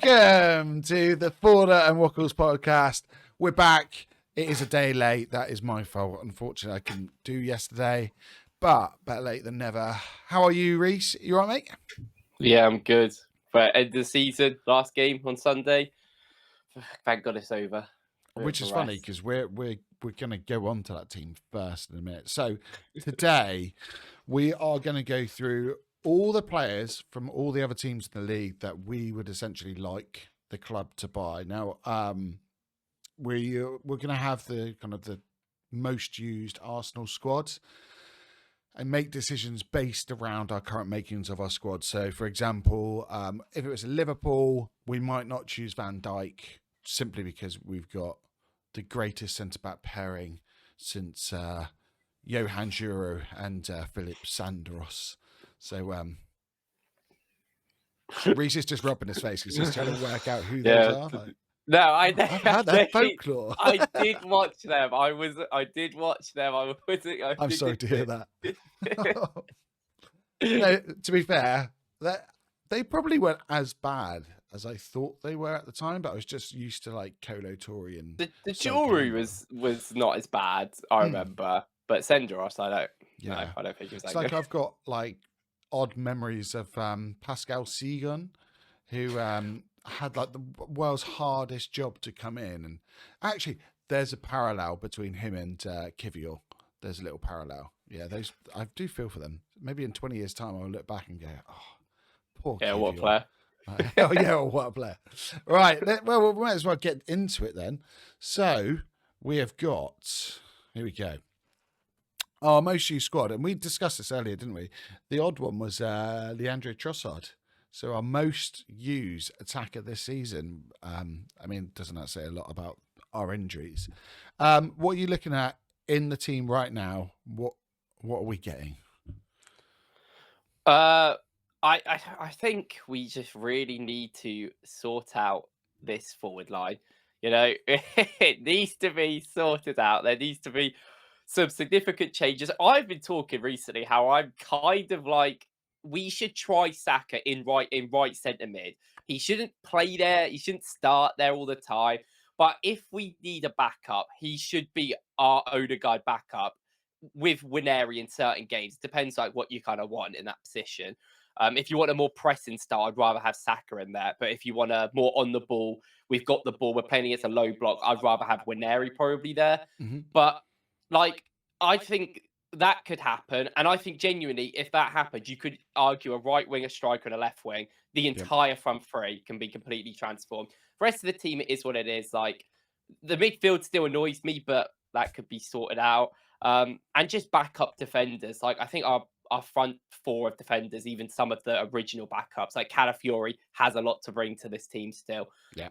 Welcome to the FOKLZ and FOKLZ podcast. We're back. It is a day late. That is my fault. Unfortunately, I couldn't do yesterday, but better late than never. How are you, Reese? You all right, mate? Yeah, I'm good. For end of the season, last game on Sunday. Thank God it's over. Which is funny because we're going to go on to that team first in a minute. So today we are going to go through all the players from all the other teams in the league that we would essentially like the club to buy. Now, we're going to have the kind of the most used Arsenal squad and make decisions based around our current makings of our squad. So, for example, if it was Liverpool, we might not choose Van Dijk simply because we've got the greatest centre-back pairing since Johan Juro and Philip Sandros. So, Reese is just rubbing his face because he's trying to work out who those are. Like, no, I've had that folklore. I did watch them. I did watch them. I'm sorry to hear that. No, to be fair, they probably weren't as bad as I thought they were at the time, but I was just used to like Kolo Toure and the jewelry was not as bad. I remember, but Sandros, I don't think it was that good. Like good. I've got like odd memories of Pascal Segun, who had like the world's hardest job to come in, and actually there's a parallel between him and Kivior. There's a little parallel. Yeah, those I do feel for them. Maybe in 20 years' time I'll look back and go, oh, poor Kivior. What a player. Oh yeah, what a player. Right, well, we might as well get into it then. So we have got, here we go, our most used squad, and we discussed this earlier, didn't we? The odd one was Leandro Trossard. So our most used attacker this season. I mean, doesn't that say a lot about our injuries? What are you looking at in the team right now? What are we getting? I think we just really need to sort out this forward line. You know, it needs to be sorted out. There needs to be some significant changes. I've been talking recently how I'm kind of like, we should try Saka in right centre mid. He shouldn't play there. He shouldn't start there all the time. But if we need a backup, he should be our Odegaard backup with Wineri in certain games. Depends like what you kind of want in that position. If you want a more pressing style, I'd rather have Saka in there. But if you want a more on the ball, we've got the ball, we're playing against a low block, I'd rather have Wineri probably there. Mm-hmm. But like, I think that could happen. And I think genuinely, if that happened, you could argue a right wing, a striker, and a left wing. The entire front three can be completely transformed. The rest of the team, it is what it is. Like, the midfield still annoys me, but that could be sorted out. And just backup defenders. Like, I think our front four of defenders, even some of the original backups, like Calafiori, has a lot to bring to this team still. Yeah.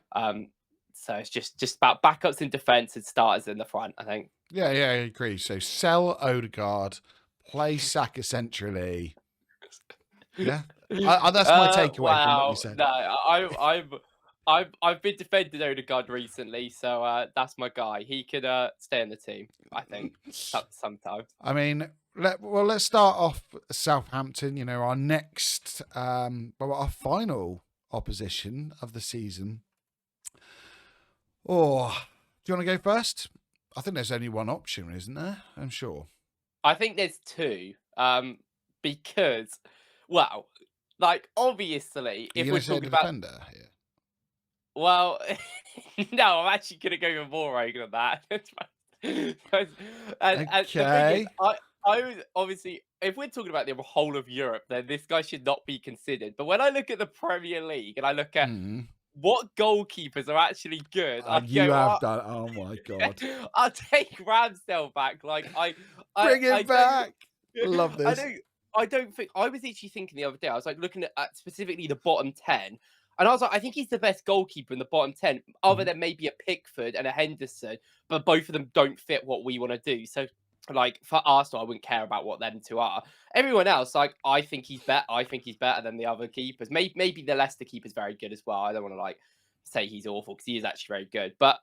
So it's just about backups in defence and starters in the front, I think. Yeah, I agree. So sell Odegaard, play Saka centrally. Yeah, that's my takeaway from what you said. No, I've been defending Odegaard recently, so that's my guy. He could stay in the team, I think, sometimes. I mean, let's start off Southampton. You know, our next, our final opposition of the season. Oh, do you want to go first? I think there's only one option, isn't there? I'm sure. I think there's two, because, well, like, obviously, if we're talking about defender here. Well, no, I'm actually going to go even more rogue than that. And the thing is, I was obviously, if we're talking about the whole of Europe, then this guy should not be considered. But when I look at the Premier League and I look at what goalkeepers are actually good, done. Oh my God! I'll take Ramsdale back. Like bring him back. Love this. I don't think I was actually thinking the other day. I was like looking at specifically the bottom 10. And I was like, I think he's the best goalkeeper in the bottom 10, other than maybe a Pickford and a Henderson, but both of them don't fit what we want to do. So, like, for Arsenal, I wouldn't care about what them two are. Everyone else, like, I think he's better than the other keepers. Maybe the Leicester keeper's very good as well. I don't want to, like, say he's awful, because he is actually very good. But,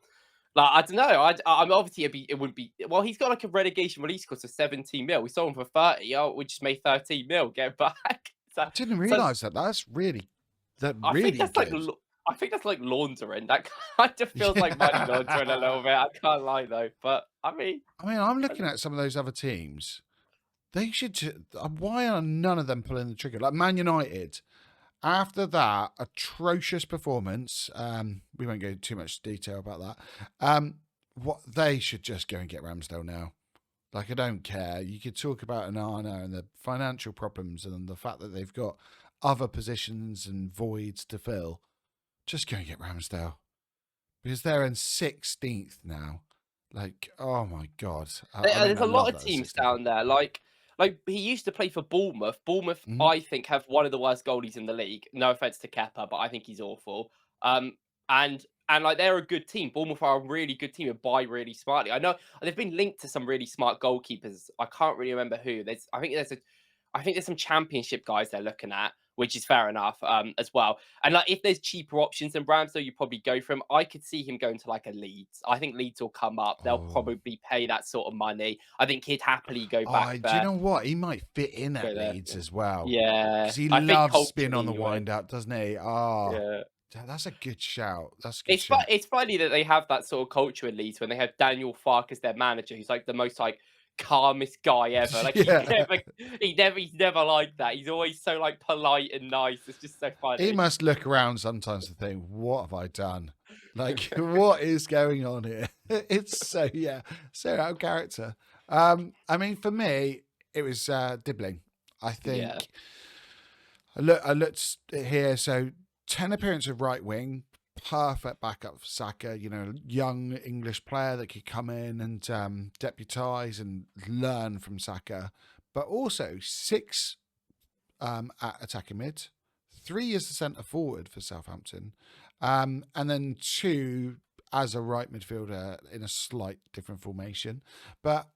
like, I don't know. I'm obviously, it wouldn't be... Well, he's got, like, a relegation release cost of 17 mil. We sold him for 30. Oh, we just made 13 mil. Get back. I didn't realise that. That's really... I think that's good. I think that's like laundering. That kind of feels like money laundering a Yeah. little bit. I can't lie though, but I mean, I'm I looking at some of those other teams. They should. Why are none of them pulling the trigger? Like Man United, after that atrocious performance, we won't go into too much detail about that. What they should just go and get Ramsdale now. Like, I don't care. You could talk about Onana and the financial problems and the fact that they've got other positions and voids to fill. Just go and get Ramsdale because they're in 16th now. Like, oh my god! I mean, There's I a lot love of that they're teams 16th. down there. Like he used to play for Bournemouth. Bournemouth, Mhm. I think, have one of the worst goalies in the league. No offense to Kepa, but I think he's awful. And like they're a good team. Bournemouth are a really good team and buy really smartly. I know they've been linked to some really smart goalkeepers. I can't really remember who. I think there's some championship guys they're looking at, which is fair enough, as well. And like if there's cheaper options than Ramsdale, you probably go for him. I could see him going to like a Leeds. I think Leeds will come up. They'll Oh, probably pay that sort of money. I think he'd happily go back do you there. know what? He might fit in Go at there. Leeds as well Yeah, because he I think loves being on culturally the he would. wind up, doesn't he? Ah, Yeah. that's a good shout. That's a good shout. It's funny that they have that sort of culture at Leeds when they have Daniel Farke as their manager, who's like the most like calmest guy ever. Like Yeah, he's never like that. He's always so like polite and nice. It's just so he funny. must look around sometimes and think, "What have I done? Like, what is going on here?" It's so so out of character. I mean, for me, it was Dibbling. I Yeah. think I looked here. So 10 appearances of right wing, perfect backup for Saka. You know, young English player that could come in and deputise and learn from Saka, but also 6 at attacking mid, 3 as the centre forward for Southampton, and then 2 as a right midfielder in a slight different formation. But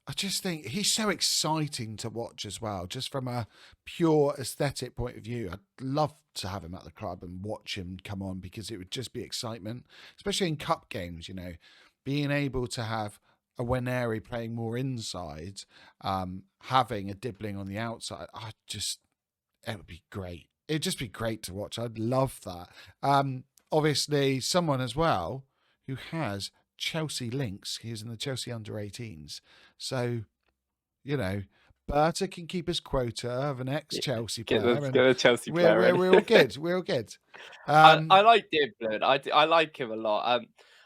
I just think he's so exciting to watch as well, just from a pure aesthetic point of view. I'd love to have him at the club and watch him come on because it would just be excitement, especially in cup games, you know, being able to have a Waneri playing more inside, having a Dibbling on the outside. It would be great. It'd just be great to watch. I'd love that. Obviously, someone as well who has Chelsea links. He's in the Chelsea under-18s. So, you know, Berta can keep his quota of an Yeah. ex-Chelsea Get player, the and get a Chelsea we're player we're in. we're all good. We're all good. I like Dimblin. I like him a lot.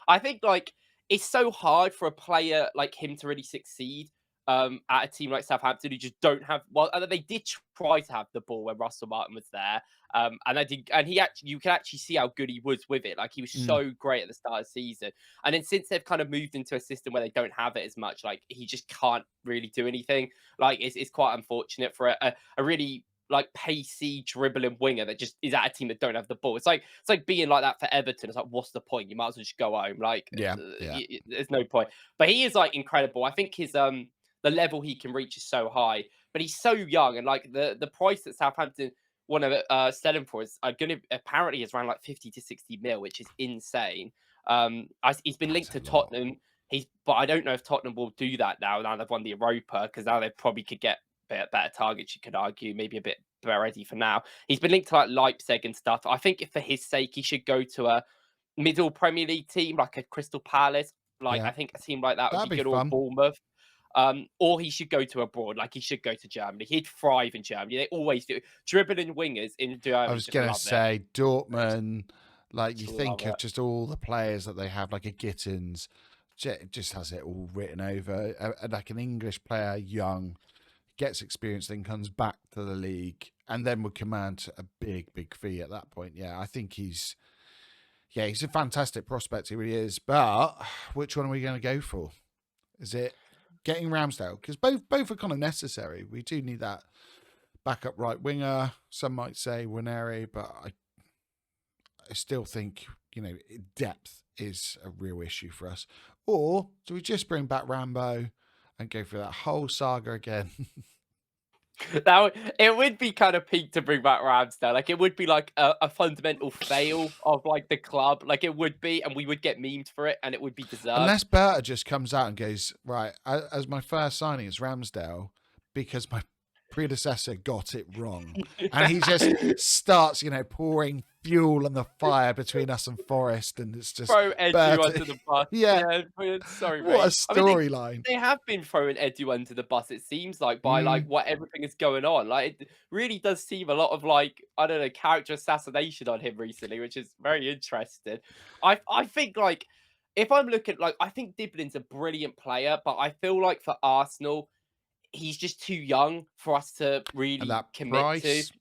I think like it's so hard for a player like him to really succeed at a team like Southampton who just don't have they did try to have the ball when Russell Martin was there. And I did and he actually you can actually see how good he was with it. Like he was Mm, so great at the start of the season. And then since they've kind of moved into a system where they don't have it as much, like he just can't really do anything. Like it's quite unfortunate for a really like pacey dribbling winger that just is at a team that don't have the ball. It's like being like that for Everton. It's like, what's the point? You might as well just go home. Like, yeah, yeah. there's no point. But he is like incredible. I think his the level he can reach is so high. But he's so young, and like the price that Southampton want to sell him for is going to apparently is around like 50 to 60 mil, which is insane. He's been linked That's a to lot. Tottenham. But I don't know if Tottenham will do that now they've won the Europa because now they probably could get better targets. You could argue maybe a bit ready for now. He's been linked to like Leipzig and stuff. I think if for his sake he should go to a middle Premier League team like a Crystal Palace. Like Yeah, I think a team like that would that'd be be good, or fun. Bournemouth. Or he should go to abroad. Like he should go to Germany. He'd thrive in Germany. They always do. Dribbling wingers in I Germany was just gonna love it. say Dortmund. Like you Just love think of it. just all the players that they have, like a Gittins, just has it all written over. Like an English player, young, gets experience, then comes back to the league, and then would command a big fee at that point. Yeah, I think he's a fantastic prospect. He really is. But which one are we going to go for? Is it getting Ramsdale? Because both are kind of necessary. We do need that backup right winger. Some might say Waneri, but I still think depth is a real issue for us. Or do we just bring back Rambo and go through that whole saga again? It would be kind of peak to bring back Ramsdale. Like it would be like a fundamental fail of like the club. Like it would be, and we would get memed for it, and it would be deserved. Unless Berta just comes out and goes, right, as my first signing is Ramsdale because my predecessor got it wrong. And he just starts, pouring fuel on the fire between us and Forest, and it's just Throw Edu under the bus. Yeah. Sorry, What a mate. I mean, storyline. they have been throwing Edu under the bus, it seems like, by like what everything is going on. Like, it really does seem a lot of like, I don't know, character assassination on him recently, which is very interesting. I think like if I'm looking like I think Diblin's a brilliant player, but I feel like for Arsenal, he's just too young for us to And really that commit to. price.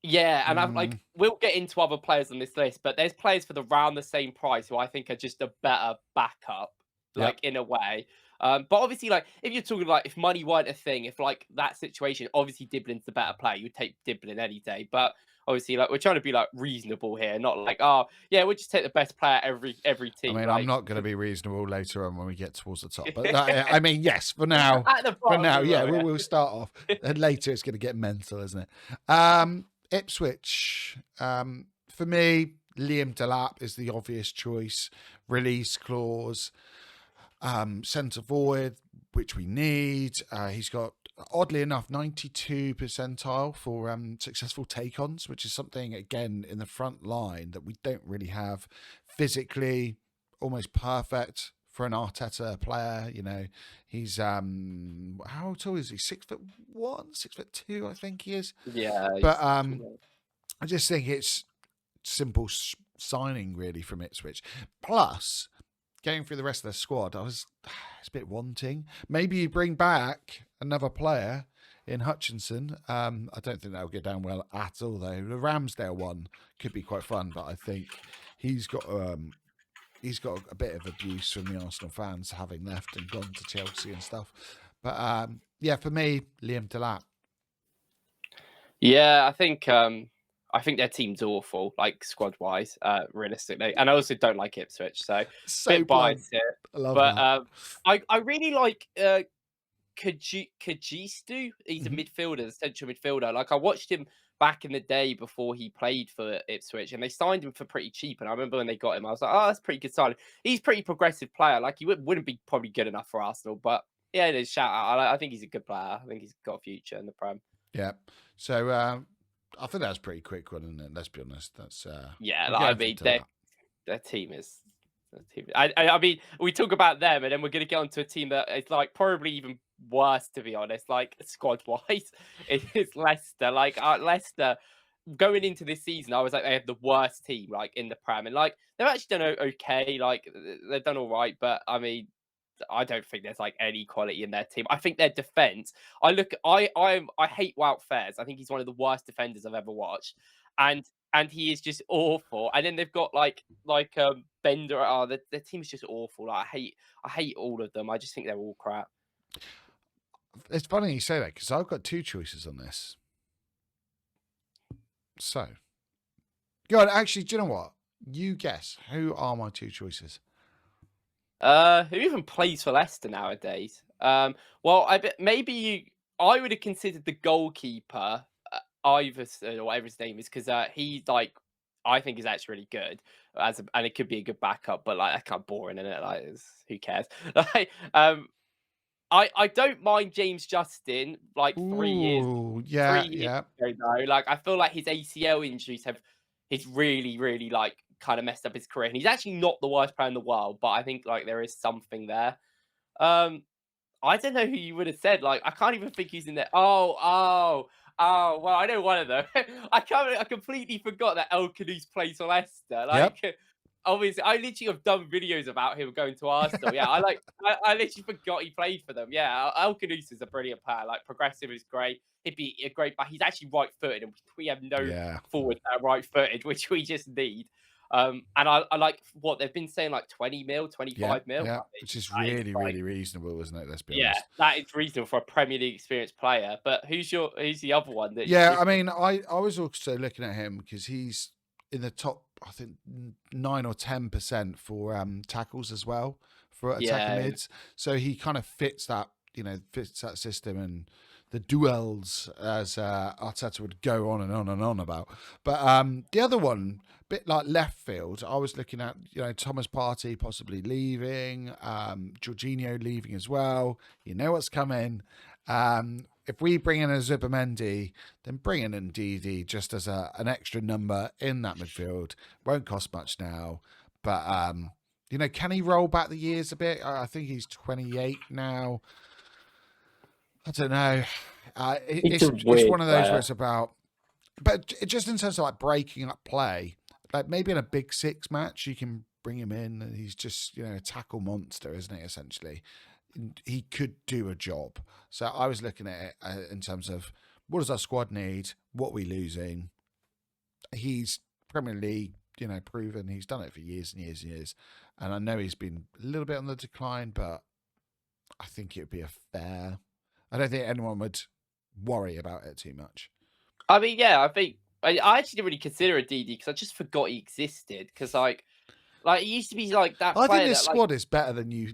Yeah, and I'm like, we'll get into other players on this list, but there's players for around the same price who I think are just a better backup, like in a way. But obviously, like if you're talking like if money weren't a thing, if like that situation, obviously Diblin's the better player. You'd take Diblin any day. But obviously, like we're trying to be like reasonable here, not like oh yeah, we'll just take the best player every team. I mean, like, I'm not going to be reasonable later on when we get towards the top. But I mean, yes, for now. at the For bottom, now, we yeah, will, we'll start off. And later it's going to get mental, isn't it? Ipswich. For me, Liam Delap is the obvious choice. Release clause. Centre forward, which we need. He's got, oddly enough, 92 percentile for successful take-ons, which is something, again, in the front line that we don't really have. Physically, almost perfect for an Arteta player. He's how tall is he? 6'1", 6'2", I think he is. Yeah, But I just think it's simple signing really from Ipswich. Plus, going through the rest of the squad, it's a bit wanting. Maybe you bring back another player in Hutchinson. I don't think that'll go down well at all, though. The Ramsdale one could be quite fun, but I think he's got a bit of abuse from the Arsenal fans having left and gone to Chelsea and stuff. But yeah, for me, Liam Delap. Yeah, I think their team's awful, like squad wise, realistically, and I also don't like Ipswich, so bit biased here. I love But that. I really like Kajistu. He's a midfielder, a central midfielder. Like I watched him back in the day before he played for Ipswich, and they signed him for pretty cheap. And I remember when they got him, I was like, oh, that's a pretty good signing. He's a pretty progressive player. Like he wouldn't be probably good enough for Arsenal, but yeah, it is shout out. I think he's a good player. I think he's got a future in the Prem. Yeah. So I think that's pretty quick one, isn't it? Let's be honest. That's yeah. Like, I mean, their team is. I mean, we talk about them, and then we're going to get onto a team that is like probably even worse, to be honest. Like squad wise, it's Leicester. Like Leicester going into this season, I was like they have the worst team like in the Prem, and like they've actually done okay. Like they've done all right, but I mean, I don't think there's like any quality in their team. I think their defense. I hate Wout Fares. I think he's one of the worst defenders I've ever watched, and he is just awful. And then they've got like Bender. Oh, their team is just awful. Like, I hate all of them. I just think they're all crap. It's funny you say that because I've got two choices on this. So, God, actually, do you know what? You guess who are my two choices? Who even plays for Leicester nowadays? Well, I would have considered the goalkeeper, Iverson or whatever his name is, because he's like, I think is actually really good and it could be a good backup, but like that's kind of boring, isn't it? Like, who cares? Like, I don't mind James Justin. Like 3 years, yeah, 3 years ago, though. Like I feel like his ACL injuries he's really, really like kind of messed up his career. And he's actually not the worst player in the world, but I think like there is something there. I don't know who you would have said. Like I can't even think who's in there. Oh. Well, I know one of them. I completely forgot that El Khanis plays for Leicester. Like, obviously, I literally have done videos about him going to Arsenal. Yeah, I literally forgot he played for them. Yeah, El Khanis is a brilliant player. Like, progressive is great. He'd be a great back. He's actually right-footed, and we have no forward that are right-footed, which we just need. And I like what they've been saying, like 20 mil, 25 mil. Yeah, which is really, really reasonable, isn't it? Let's be honest. Yeah, that is reasonable for a Premier League experienced player. But who's the other one? I mean, I was also looking at him because he's in the top, I think 9 or 10% for tackles as well for attacking mids. So he kind of fits that system and the duels, as Arteta would go on and on and on about. But the other one, bit like left field, I was looking at, Thomas Partey possibly leaving, Jorginho leaving as well. You know what's coming. It if we bring in a Zubimendi, then bring in Ndidi just as an extra number in that midfield. Won't cost much now, but can he roll back the years a bit? I think he's 28 now. I don't know. He's a It's weird one of those player. where it's about, but just in terms of like breaking up play, like maybe in a Big Six match, you can bring him in, and he's just a tackle monster, isn't he? Essentially, he could do a job. So I was looking at it in terms of what does our squad need, what are we losing. He's Premier League, proven. He's done it for years and years and years, and I know he's been a little bit on the decline, but I think it would be a fair. I don't think anyone would worry about it too much. I mean, yeah, I think I actually didn't really consider a DD because I just forgot he existed. Because like he used to be like that I player think this that like. squad is better than you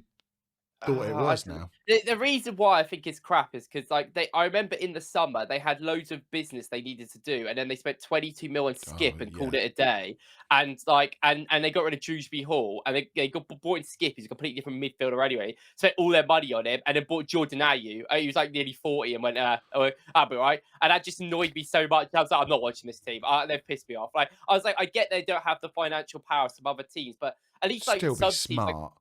thought it I was don't now. the reason why I think it's crap is because like I remember in the summer they had loads of business they needed to do, and then they spent 22 mil on Oh, Skip and yeah. called it a day. And like and they got rid of Dewsbury Hall, and they got bought in Skip, who's a completely different midfielder anyway. Spent all their money on him, and then bought Jordan Ayew. He was like nearly 40, and went, I'll be right. And that just annoyed me so much. I was like, I'm not watching this team. They've pissed me off. Like I was like, I get they don't have the financial power of some other teams, but at least like Still be some teams like. smart.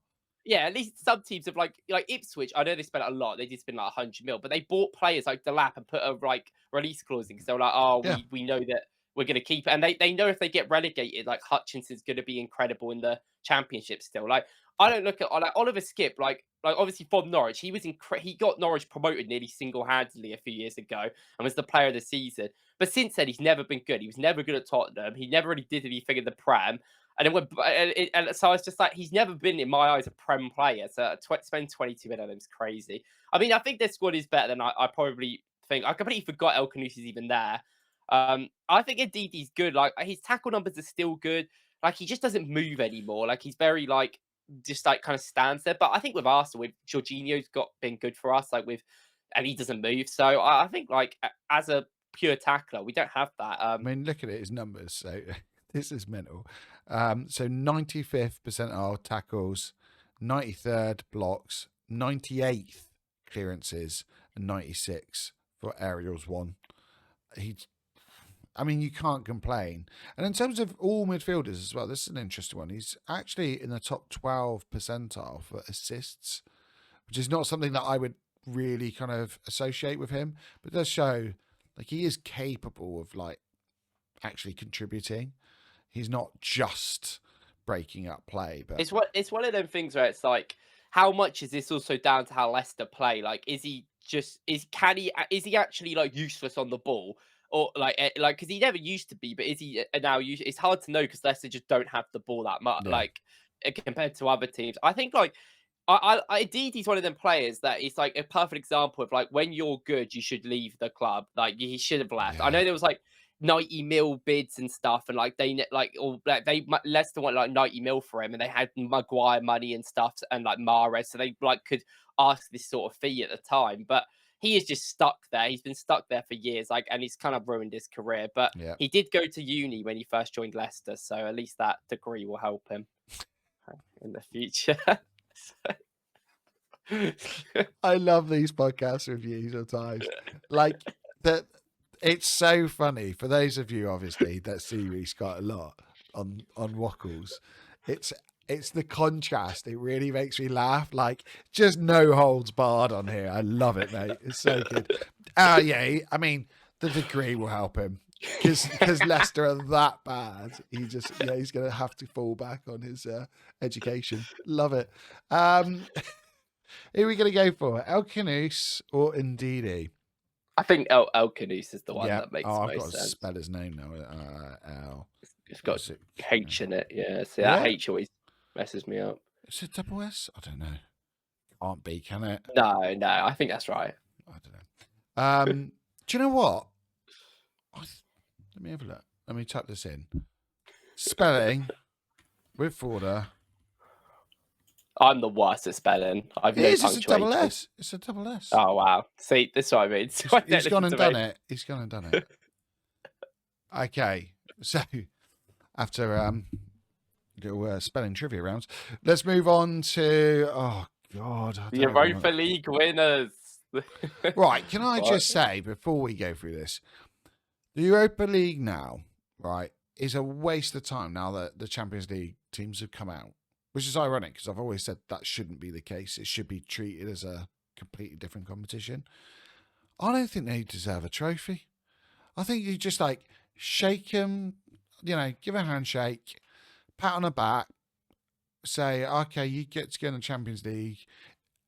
Yeah, at least some teams have like Ipswich. I know they spent a lot. They did spend like 100 mil, but they bought players like Delap and put a like release clause in because they were like, oh, Yeah. we know that we're going to keep it, and they know if they get relegated, like Hutchinson's going to be incredible in the Championship still. Like I don't look at like Oliver Skip, like obviously from Norwich, he was he got Norwich promoted nearly single handedly a few years ago and was the player of the season. But since then, he's never been good. He was never good at Tottenham. He never really did anything in the Prem. And then and so I was just like, he's never been in my eyes a Prem player. So spend 22 minutes on him is crazy. I mean, I think this squad is better than I probably think. I completely forgot El Khanouchi is even there. I think Ndidi's good. Like his tackle numbers are still good. Like he just doesn't move anymore. Like he's very like just like kind of stands there. But I think with Arsenal, with Jorginho's been good for us. Like and he doesn't move. So I think like as a pure tackler, we don't have that. I mean, look at his numbers. So this is mental. So 95th percentile tackles, 93rd blocks, 98th clearances, and 96 for aerials won. I mean, you can't complain. And in terms of all midfielders as well, this is an interesting one. He's actually in the top 12 percentile for assists, which is not something that I would really kind of associate with him, but it does show like he is capable of like actually contributing. He's not just breaking up play, but it's one of them things where it's like, how much is this also down to how Leicester play? Like, is he actually like useless on the ball, or like because he never used to be, but is he now? It's hard to know because Leicester just don't have the ball that much, Yeah. like compared to other teams. I think like Didi's one of them players that is like a perfect example of like when you're good, you should leave the club. Like he should have left. I know there was like 90 mil bids and stuff, and like Leicester want like 90 mil for him, and they had Maguire money and stuff, and like Mahrez, so they like could ask this sort of fee at the time, but he is just stuck there. He's been stuck there for years, like, and he's kind of ruined his career. But he did go to uni when he first joined Leicester, so at least that degree will help him in the future. I love these podcast reviews at times. Like that, it's so funny for those of you obviously that see Reece quite a lot on Wokkles. It's the contrast. It really makes me laugh. Like just no holds barred on here. I love it, mate. It's so good. Yeah. I mean, the degree will help him because Leicester are that bad. He's going to have to fall back on his education. Love it. Who are we going to go for? El Khanouchi or Ndidi? I think El Khanouchi is the one that makes I've most got to sense. spell his name now. It's got H in it. Yeah, see that H always messes me up. Is it double S? I don't know. Can't be, can it? No, I think that's right. I don't know. Do you know what? Let me have a look. Let me type this in. Spelling with Forder. I'm the worst at spelling. I've no punctuation. It's a double S. It's a double S. Oh wow! See, this is what I mean. He's gone and done it. He's gone and done it. Okay, so after little spelling trivia rounds, let's move on to the Europa League winners. Right, can I Right. just say before we go through this, the Europa League now, right, is a waste of time now that the Champions League teams have come out, which is ironic because I've always said that shouldn't be the case. It should be treated as a completely different competition. I don't think they deserve a trophy. I think you just like shake them, give a handshake, pat on the back, say, okay, you get to go in the Champions League,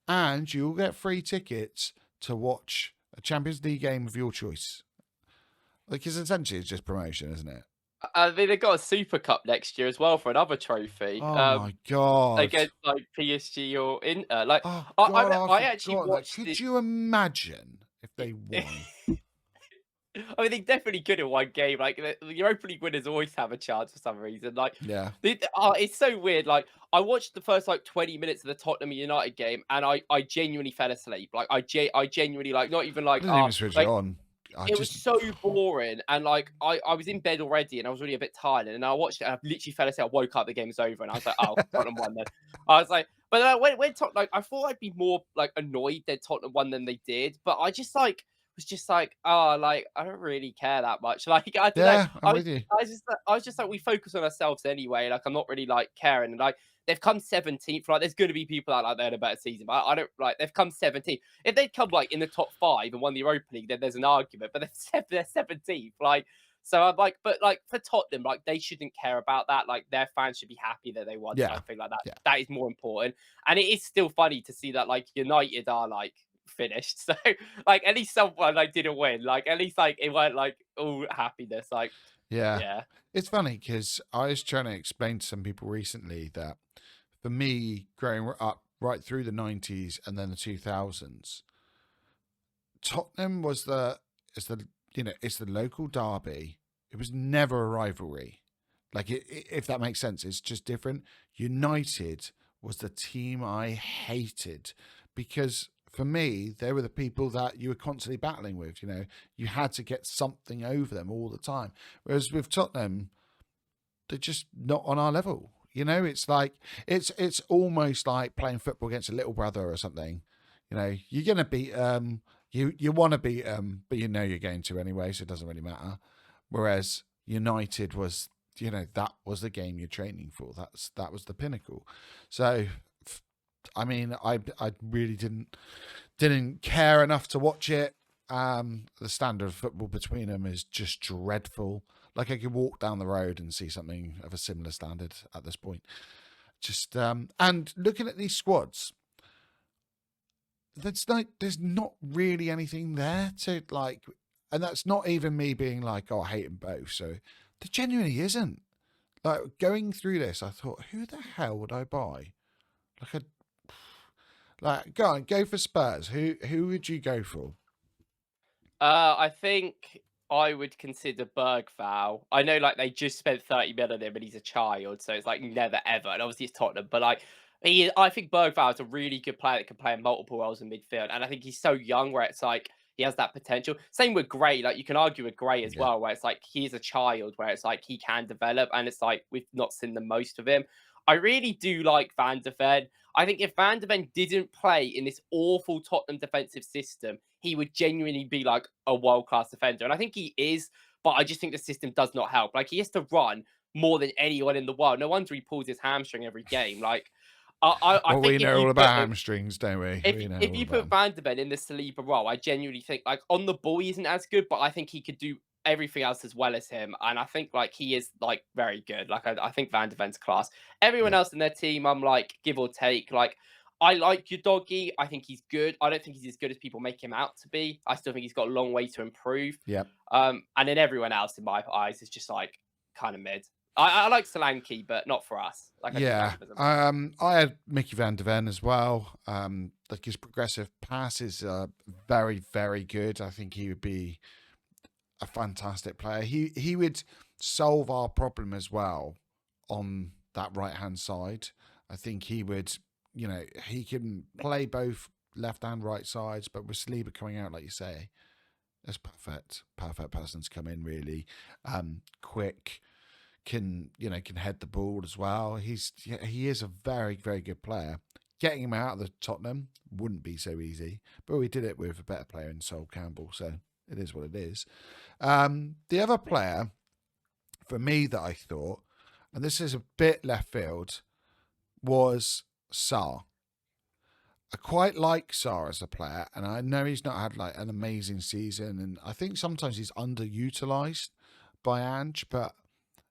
and you'll get free tickets to watch a Champions League game of your choice. Because essentially it's just promotion, isn't it? I mean, they've got a Super Cup next year as well for another trophy. Oh my god. Against like PSG or Inter. Like, Oh I, god, I, I I actually forgot that. watched Could it. you imagine if they won? I mean, they definitely could in one game. Like the Europa League winners always have a chance for some reason. Like, Yeah. it's so weird. Like, I watched the first like 20 minutes of the Tottenham United game, and I genuinely fell asleep. Like, I genuinely like not even I like didn't even switch it like on. I it was just so boring, and like I was in bed already, and I was really a bit tired, and I watched it, and I literally fell asleep. I woke up, the game was over, and I was like, "Oh, Tottenham won." Then I was like, but when Tottenham, like, I thought I'd be more like annoyed that Tottenham won than they did, but I just like was just like, oh, like I don't really care that much. Like I don't know. yeah, I'm with you. I was just like we focus on ourselves anyway. Like I'm not really like caring, and like they've come 17th. Like there's going to be people out like they had a better season, but I don't like they've come 17th. If they'd come like in the top 5 and won the Europa League, then there's an argument. But they're 17th. Like, so I'm like, but like for Tottenham, like they shouldn't care about that. Like their fans should be happy that they won Yeah, something like that. yeah. That is more important. And it is still funny to see that like United are like finished. So like at least someone like didn't win. Like at least like it weren't like all happiness. Like Yeah. yeah. It's funny because I was trying to explain to some people recently that for me, growing up right through the 90s and then the 2000s, Tottenham was it's the local derby. It was never a rivalry. Like if that makes sense, it's just different. United was the team I hated because for me, they were the people that you were constantly battling with. You had to get something over them all the time. Whereas with Tottenham, they're just not on our level. It's like it's almost like playing football against a little brother or something. You're gonna beat you want to beat but you're going to anyway, so it doesn't really matter. Whereas United was, that was the game you're training for. That was the pinnacle. So, I mean, I really didn't care enough to watch it. The standard of football between them is just dreadful. Like I could walk down the road and see something of a similar standard at this point. Just and looking at these squads, there's not really anything there to like, and that's not even me being like, oh, I hate them both. So there genuinely isn't. Like going through this, I thought, who the hell would I buy? Go for Spurs. Who would you go for? I think I would consider Bergval. I know, like they just spent 30 million on him, and he's a child, so it's like never ever. And obviously, it's Tottenham, but like I think Bergval is a really good player that can play in multiple roles in midfield, and I think he's so young where it's like he has that potential. Same with Gray. Like you can argue with Gray as Yeah. well, where it's like he's a child, where it's like he can develop, and it's like we've not seen the most of him. I really do like Van de Ven. I think if Van de Ven didn't play in this awful Tottenham defensive system, he would genuinely be like a world class defender. And I think he is, but I just think the system does not help. Like he has to run more than anyone in the world. No wonder he pulls his hamstring every game. Like I Well, we think if know you all put about him, hamstrings, don't we? if We know if all you about put them. Van de Ven in the Saliba role, I genuinely think like on the ball he isn't as good, but I think he could do everything else as well as him. And I think like he is like very good. Like I think Van de Ven's class. Everyone Yeah. else in their team, I'm like give or take. Like I like your doggy. I think he's good. I don't think he's as good as people make him out to be. I still think he's got a long way to improve. Yeah. And then everyone else in my eyes is just like kind of mid. I like Solanke, but not for us. Like I Yeah. think Van I had Mickey Van de Ven as well. Like his progressive passes are very, very good. I think he would be a fantastic player. He would solve our problem as well on that right hand side. I think he would, he can play both left and right sides, but with Saliba coming out, like you say, that's perfect person to come in. Really, quick, can head the ball as well. He is a very, very good player. getting him out of the Tottenham wouldn't be so easy, but we did it with a better player in Sol Campbell, so it is what it is. The other player for me that I thought, and this is a bit left field, was Sarr. I quite like Sarr as a player, and I know he's not had like an amazing season, and I think sometimes he's underutilized by Ange, but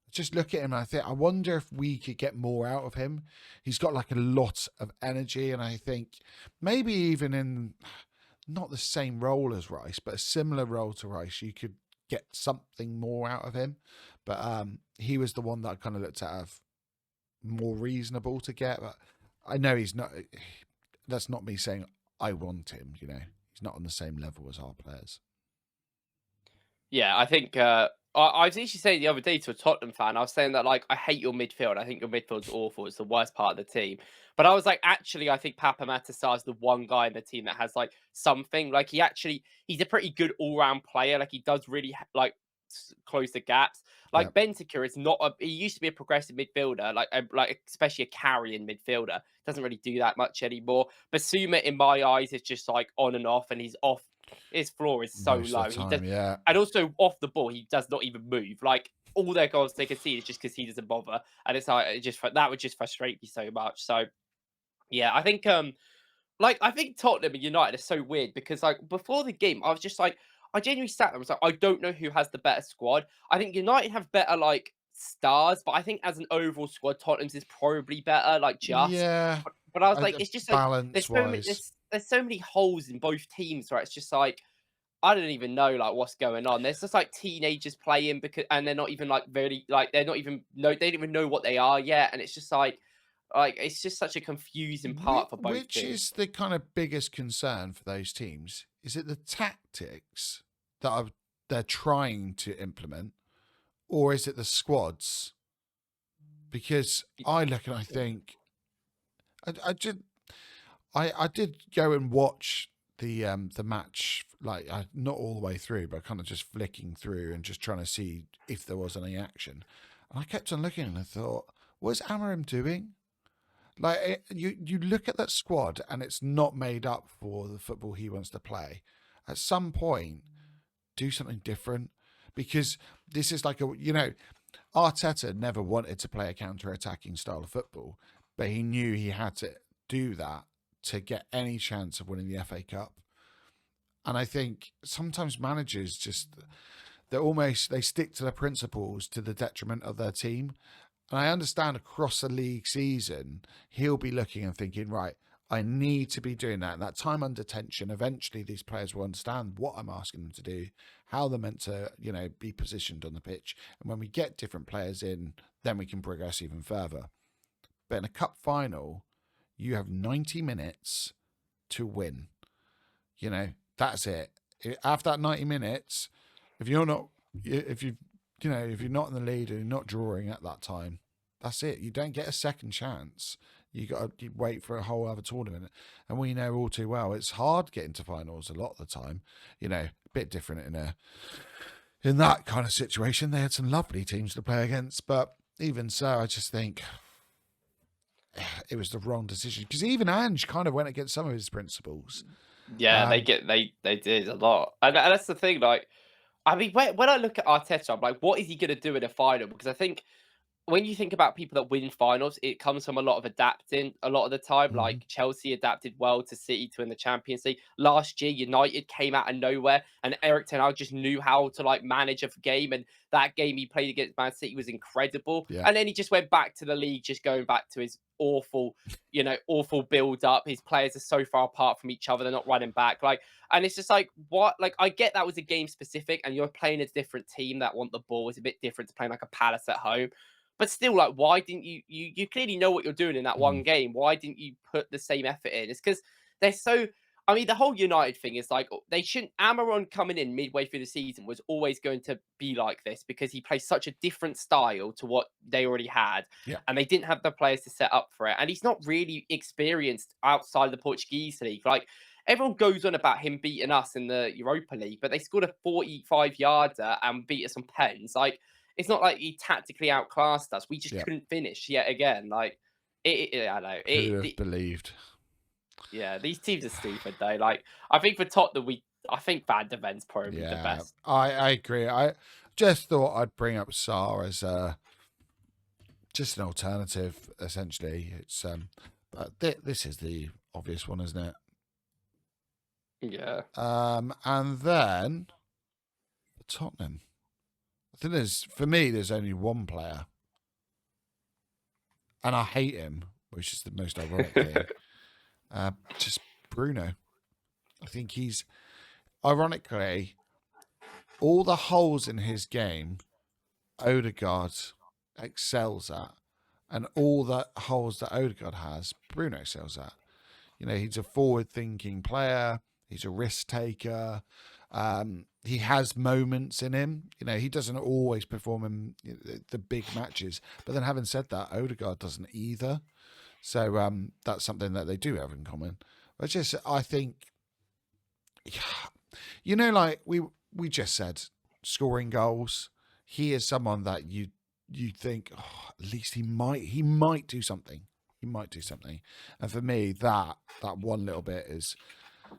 just look at him and I think, I wonder if we could get more out of him. He's got like a lot of energy, and I think maybe even in not the same role as Rice, but a similar role to Rice, you could get something more out of him. But he was the one that I kind of looked at as more reasonable to get. But I know he's not. That's not me saying I want him. You know, he's not on the same level as our players. Yeah, I think I was actually saying the other day to a Tottenham fan, I was saying that like I hate your midfield. I think your midfield's awful. It's the worst part of the team. But I was like, actually, I think Papa Matasar is the one guy in the team that has like something. Like he's a pretty good all round player. Like he does really like close the gaps. Yeah. Like Bentancur is not. He used to be a progressive midfielder, like especially a carrying midfielder. Doesn't really do that much anymore. Basuma, in my eyes, is just like on and off, and he's off. His floor is so Most low. of the He does, time, yeah. and also off the ball, he does not even move. Like all their goals they concede is just because he doesn't bother, and it's like that would just frustrate me so much. So yeah, I think like I think Tottenham and United are so weird because like before the game, I was just like I genuinely sat there. I was like, I don't know who has the better squad. I think United have better like stars, but I think as an overall squad, Tottenham's is probably better. Like just, Yeah. but I was I like, just it's just like balance wise. there's so many holes in both teams where it's just like I don't even know like what's going on. There's just like teenagers playing because and they're not even like very like they're not even no they don't even know what they are yet. And it's just like it's just such a confusing part for both Which teams. is the kind of biggest concern for those teams? Is it the tactics that they're trying to implement, or is it the squads? Because I look and I think I did go and watch the match, like not all the way through, but kind of just flicking through and just trying to see if there was any action. And I kept on looking and I thought, what's Amarim doing? Like you look at that squad and it's not made up for the football he wants to play. At some point, do something different, because this is like Arteta never wanted to play a counter-attacking style of football, but he knew he had to do that to get any chance of winning the FA Cup. And I think sometimes managers they stick to their principles to the detriment of their team. And I understand across the league season, he'll be looking and thinking, right, I need to be doing that. And that time under tension, eventually these players will understand what I'm asking them to do, how they're meant to, be positioned on the pitch. And when we get different players in, then we can progress even further. But in a cup final, you have 90 minutes to win. That's it. After that 90 minutes, if you're not in the lead and you're not drawing at that time, that's it. You don't get a second chance. You wait for a whole other tournament. And we know all too well it's hard getting to finals a lot of the time. A bit different in that kind of situation. They had some lovely teams to play against, but even so, I just think it was the wrong decision, because even Ange kind of went against some of his principles. Yeah, they did a lot, and that's the thing. Like, I mean, when I look at Arteta, I'm like, what is he going to do in a final? Because I think when you think about people that win finals, it comes from a lot of adapting a lot of the time. Mm-hmm. Like Chelsea adapted well to City to win the Champions League. Last year, United came out of nowhere and Eric Ten Hag just knew how to like manage a game. And that game he played against Man City was incredible. Yeah. And then he just went back to the league, just going back to his awful build up. His players are so far apart from each other. They're not running back. And it's just like, what? Like, I get that was a game specific and you're playing a different team that want the ball. It's a bit different to playing like a Palace at home. But still, like, why didn't you clearly know what you're doing in that one game. Why didn't you put the same effort in? It's because they're so, I mean, the whole United thing is like, they shouldn't, Amaron coming in midway through the season was always going to be like this because he plays such a different style to what they already had. Yeah. And they didn't have the players to set up for it. And he's not really experienced outside the Portuguese league. Like, everyone goes on about him beating us in the Europa League, but they scored a 45-yarder and beat us on pens. Like, it's not like he tactically outclassed us. We just couldn't finish yet again. Like, I don't know. Who would have believed? Yeah, these teams are stupid though. Like, I think for Tottenham, I think Van de Ven's probably the Yeah, best. I agree. I just thought I'd bring up Saar as just an alternative. Essentially, it's but this is the obvious one, isn't it? Yeah. And then for Tottenham, I think there's only one player, and I hate him, which is the most ironic thing. Just Bruno. I think he's ironically all the holes in his game. Odegaard excels at, and all the holes that Odegaard has, Bruno excels at. He's a forward-thinking player. He's a risk taker. He has moments in him. He doesn't always perform in the big matches. But then, having said that, Odegaard doesn't either. So that's something that they do have in common. But I think, like we just said, scoring goals. He is someone that you think, oh, at least he might do something. He might do something. And for me, that one little bit is,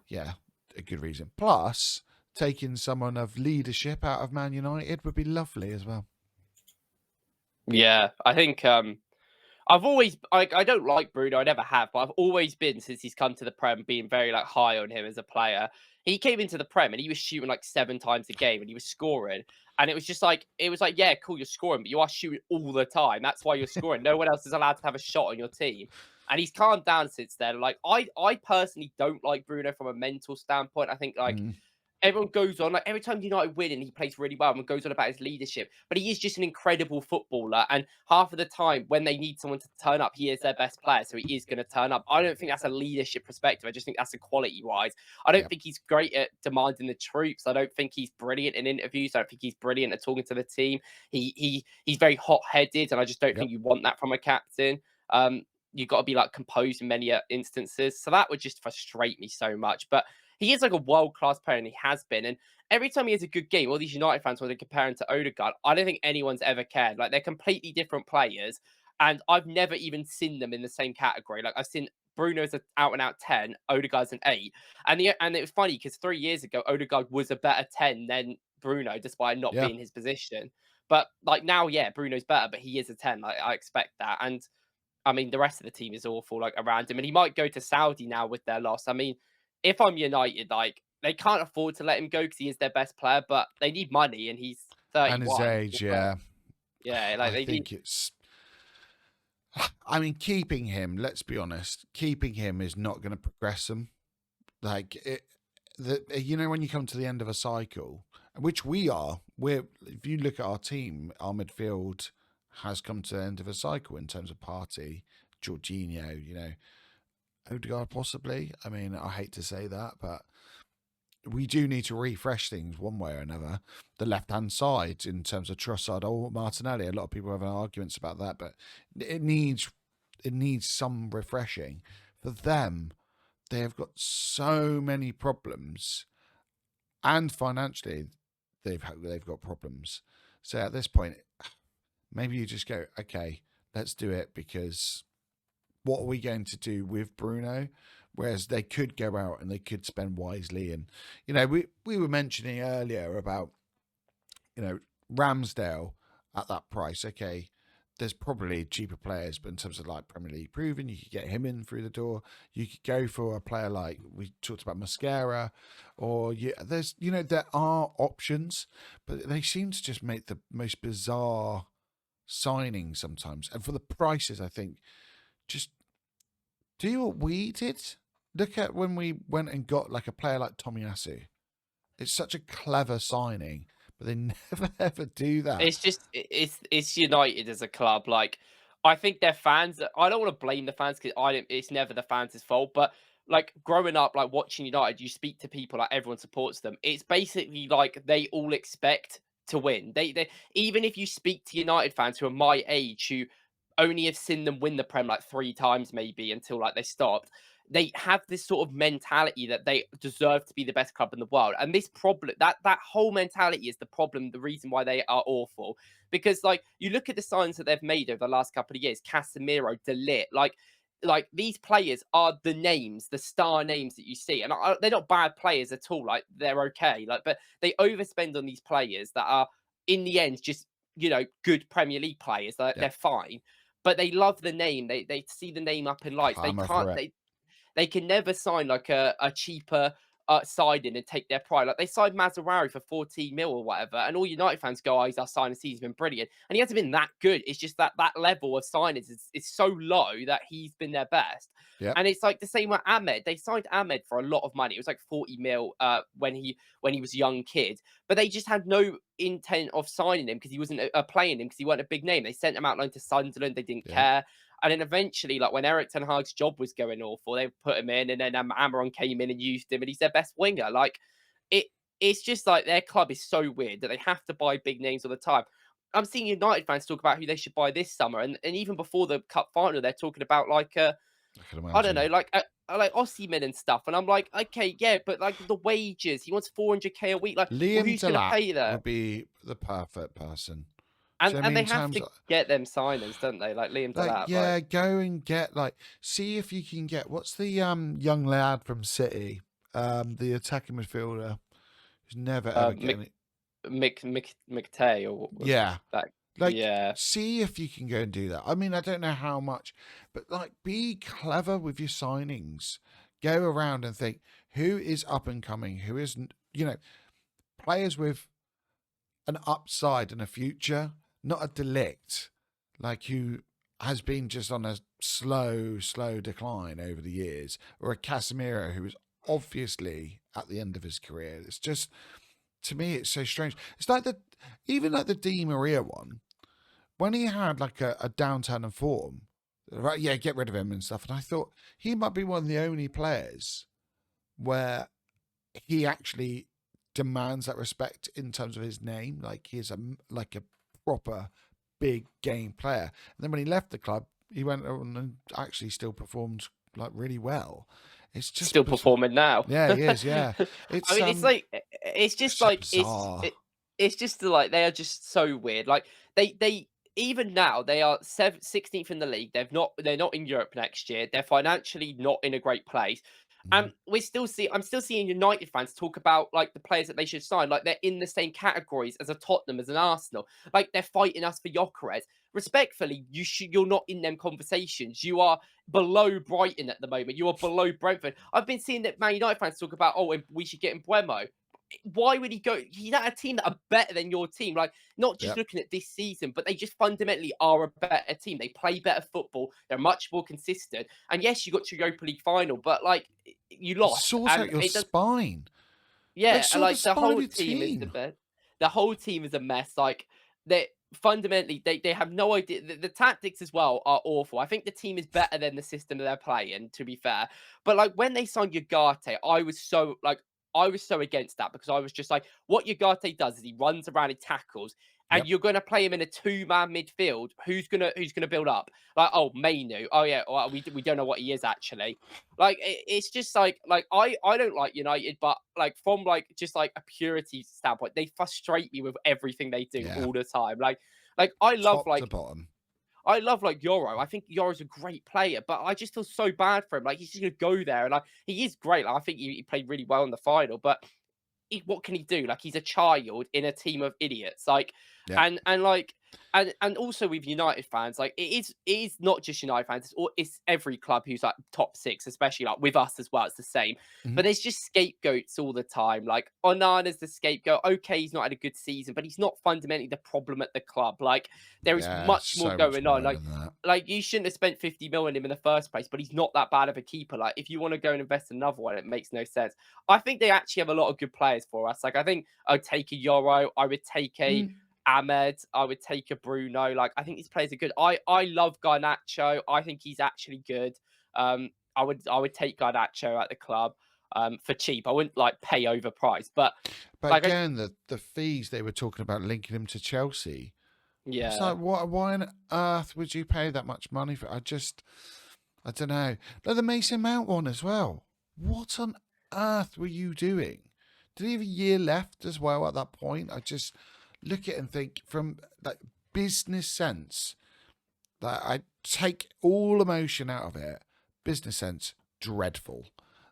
yeah, a good reason. Plus, taking someone of leadership out of Man United would be lovely as well. Yeah, I think I've always I don't like Bruno, I never have, but I've always been since he's come to the Prem being very like high on him as a player. He came into the Prem and he was shooting like 7 times a game and he was scoring. And it was just like yeah, cool, you're scoring, but you are shooting all the time. That's why you're scoring. No one else is allowed to have a shot on your team. And he's calmed down since then. Like I personally don't like Bruno from a mental standpoint. I think like everyone goes on, like every time United win and he plays really well, everyone goes on about his leadership. But he is just an incredible footballer. And half of the time, when they need someone to turn up, he is their best player. So he is going to turn up. I don't think that's a leadership perspective. I just think that's a quality wise. I don't think he's great at demanding the troops. I don't think he's brilliant in interviews. I don't think he's brilliant at talking to the team. He's very hot headed. And I just don't think you want that from a captain. You've got to be like composed in many instances. So that would just frustrate me so much. But he is like a world-class player, and he has been. And every time he has a good game, all these United fans want to compare him to Odegaard. I don't think anyone's ever cared. Like, they're completely different players, and I've never even seen them in the same category. Like, I've seen Bruno's an out-and-out 10, Odegaard's an 8. And it was funny because 3 years ago, Odegaard was a better 10 than Bruno, despite not Yeah. being his position. But, like, now, yeah, Bruno's better, but he is a 10. Like, I expect that. And, I mean, the rest of the team is awful, like, around him. And he might go to Saudi now with their loss. I mean, if I'm United, like, they can't afford to let him go because he is their best player, but they need money and he's And his 31. age, yeah. Yeah, like I they need. think it's. I mean, keeping him. Let's be honest. Keeping him is not going to progress them. Like when you come to the end of a cycle, which we are. If you look at our team, our midfield has come to the end of a cycle in terms of Partey, Jorginho. Odegaard possibly. I mean, I hate to say that, but we do need to refresh things one way or another. The left-hand side in terms of Trossard or Martinelli, a lot of people have arguments about that, but it needs some refreshing. For them, they have got so many problems, and financially, they've got problems. So at this point, maybe you just go, okay, let's do it, because what are we going to do with Bruno? Whereas they could go out and they could spend wisely. And, we were mentioning earlier about, Ramsdale at that price. Okay, there's probably cheaper players, but in terms of like Premier League proven, you could get him in through the door. You could go for a player like we talked about Mascara, or there are options, but they seem to just make the most bizarre signings sometimes. And for the prices, I think just do what we did. Look at when we went and got like a player like Tomiyasu. It's such a clever signing, but they never ever do that. It's just it's United as a club. Like, I think their fans. I don't want to blame the fans because it's never the fans' fault. But like growing up, like watching United, you speak to people, like everyone supports them. It's basically like they all expect to win. They even if you speak to United fans who are my age, who only have seen them win the Prem like 3 times maybe until like they stopped. They have this sort of mentality that they deserve to be the best club in the world. And this problem, that whole mentality is the problem, the reason why they are awful. Because like you look at the signs that they've made over the last couple of years, Casemiro, De Ligt, like like these players are the names, the star names that you see, and they're not bad players at all. Like they're okay, like but they overspend on these players that are in the end just good Premier League players. Yeah. They're fine, but they love the name. They see the name up in lights. They Clamour can't. for it. They can never sign like a cheaper signing and take their pride. Like they signed Mazarari for 14 mil or whatever, and all United fans go, "Oh, he's our signing. He's been brilliant," and he hasn't been that good. It's just that level of signings is so low that he's been their best. Yeah. And it's like the same with Ahmed. They signed Ahmed for a lot of money. It was like 40 mil when he was a young kid, but they just had no intent of signing him because he wasn't playing him because he wasn't a big name. They sent him out loan to Sunderland. They didn't care. And then eventually, like when Eric Ten Hag's job was going awful, they put him in, and then Amaron came in and used him, and he's their best winger. Like it's just like their club is so weird that they have to buy big names all the time. I'm seeing United fans talk about who they should buy this summer, and even before the cup final, they're talking about like I can imagine. I don't know, like Osimhen and stuff. And I'm like, okay, yeah, but like the wages, he wants 400k a week. Like, well, who's going to pay that? Would be the perfect person. And they have to get them signings, don't they? Like Liam Delap. Yeah, go and get see if you can get what's the young lad from City, the attacking midfielder who's never ever getting McTay or yeah. That, yeah. See if you can go and do that. I mean, I don't know how much, but be clever with your signings. Go around and think who is up and coming, who isn't. Players with an upside and a future. Not a delict, who has been just on a slow decline over the years, or a Casemiro who is obviously at the end of his career. It's just, to me, it's so strange. It's like even the Di Maria one, when he had a downturn in form, right? Yeah, get rid of him and stuff. And I thought he might be one of the only players where he actually demands that respect in terms of his name. Like he is a proper big game player. And then when he left the club, he went on and actually still performed really well. It's just still performing now. Yeah, he is. Yeah, it's I mean, it's just like they are just so weird. Like they even now they are 16th in the league. They're not in Europe next year. They're financially not in a great place. And I'm still seeing United fans talk about like the players that they should sign, like they're in the same categories as a Tottenham, as an Arsenal, like they're fighting us for Gyökeres. Respectfully, you're not in them conversations. You are below Brighton at the moment. You are below Brentford. I've been seeing that Man United fans talk about, we should get Mbeumo. Why would he go? He's at a team that are better than your team. Like, not just looking at this season, but they just fundamentally are a better team. They play better football. They're much more consistent. And yes, you got to Europa League final, but you lost. Sort out your spine. Yeah, and the whole team is the whole team is a mess. Like they fundamentally they have no idea. The tactics as well are awful. I think the team is better than the system that they're playing, to be fair. But when they signed Ugarte, I was so against that, because I was just like, what Ugarte does is he runs around and tackles, and you're going to play him in a two-man midfield. Who's gonna build up? Mainu. Oh yeah, well, we don't know what he is actually. It's just I don't like United, but from just a purity standpoint, they frustrate me with everything they do all the time. I love top to bottom. I love Euro. I think Euro's a great player, but I just feel so bad for him. He's just gonna go there, and he is great. I think he played really well in the final, but what can he do? He's a child in a team of idiots. And also with United fans, it is not just United fans. It's every club who's top six, especially with us as well. It's the same. But there's just scapegoats all the time. Onana's the scapegoat. Okay, he's not had a good season, but he's not fundamentally the problem at the club. There is much more going on. You shouldn't have spent 50 million on him in the first place, but he's not that bad of a keeper. If you want to go and invest in another one, it makes no sense. I think they actually have a lot of good players for us. I think I'd take a Euro. I would take a Ahmed. I would take a Bruno. I think these players are good. I love Garnacho. I think he's actually good. I would take Garnacho at the club for cheap. I wouldn't pay overpriced. But again, the fees they were talking about linking him to Chelsea. Yeah. It's why on earth would you pay that much money for? I don't know. The Mason Mount one as well. What on earth were you doing? Did he have a year left as well at that point? I just look at it and think from business sense that I take all emotion out of it. business sense, dreadful.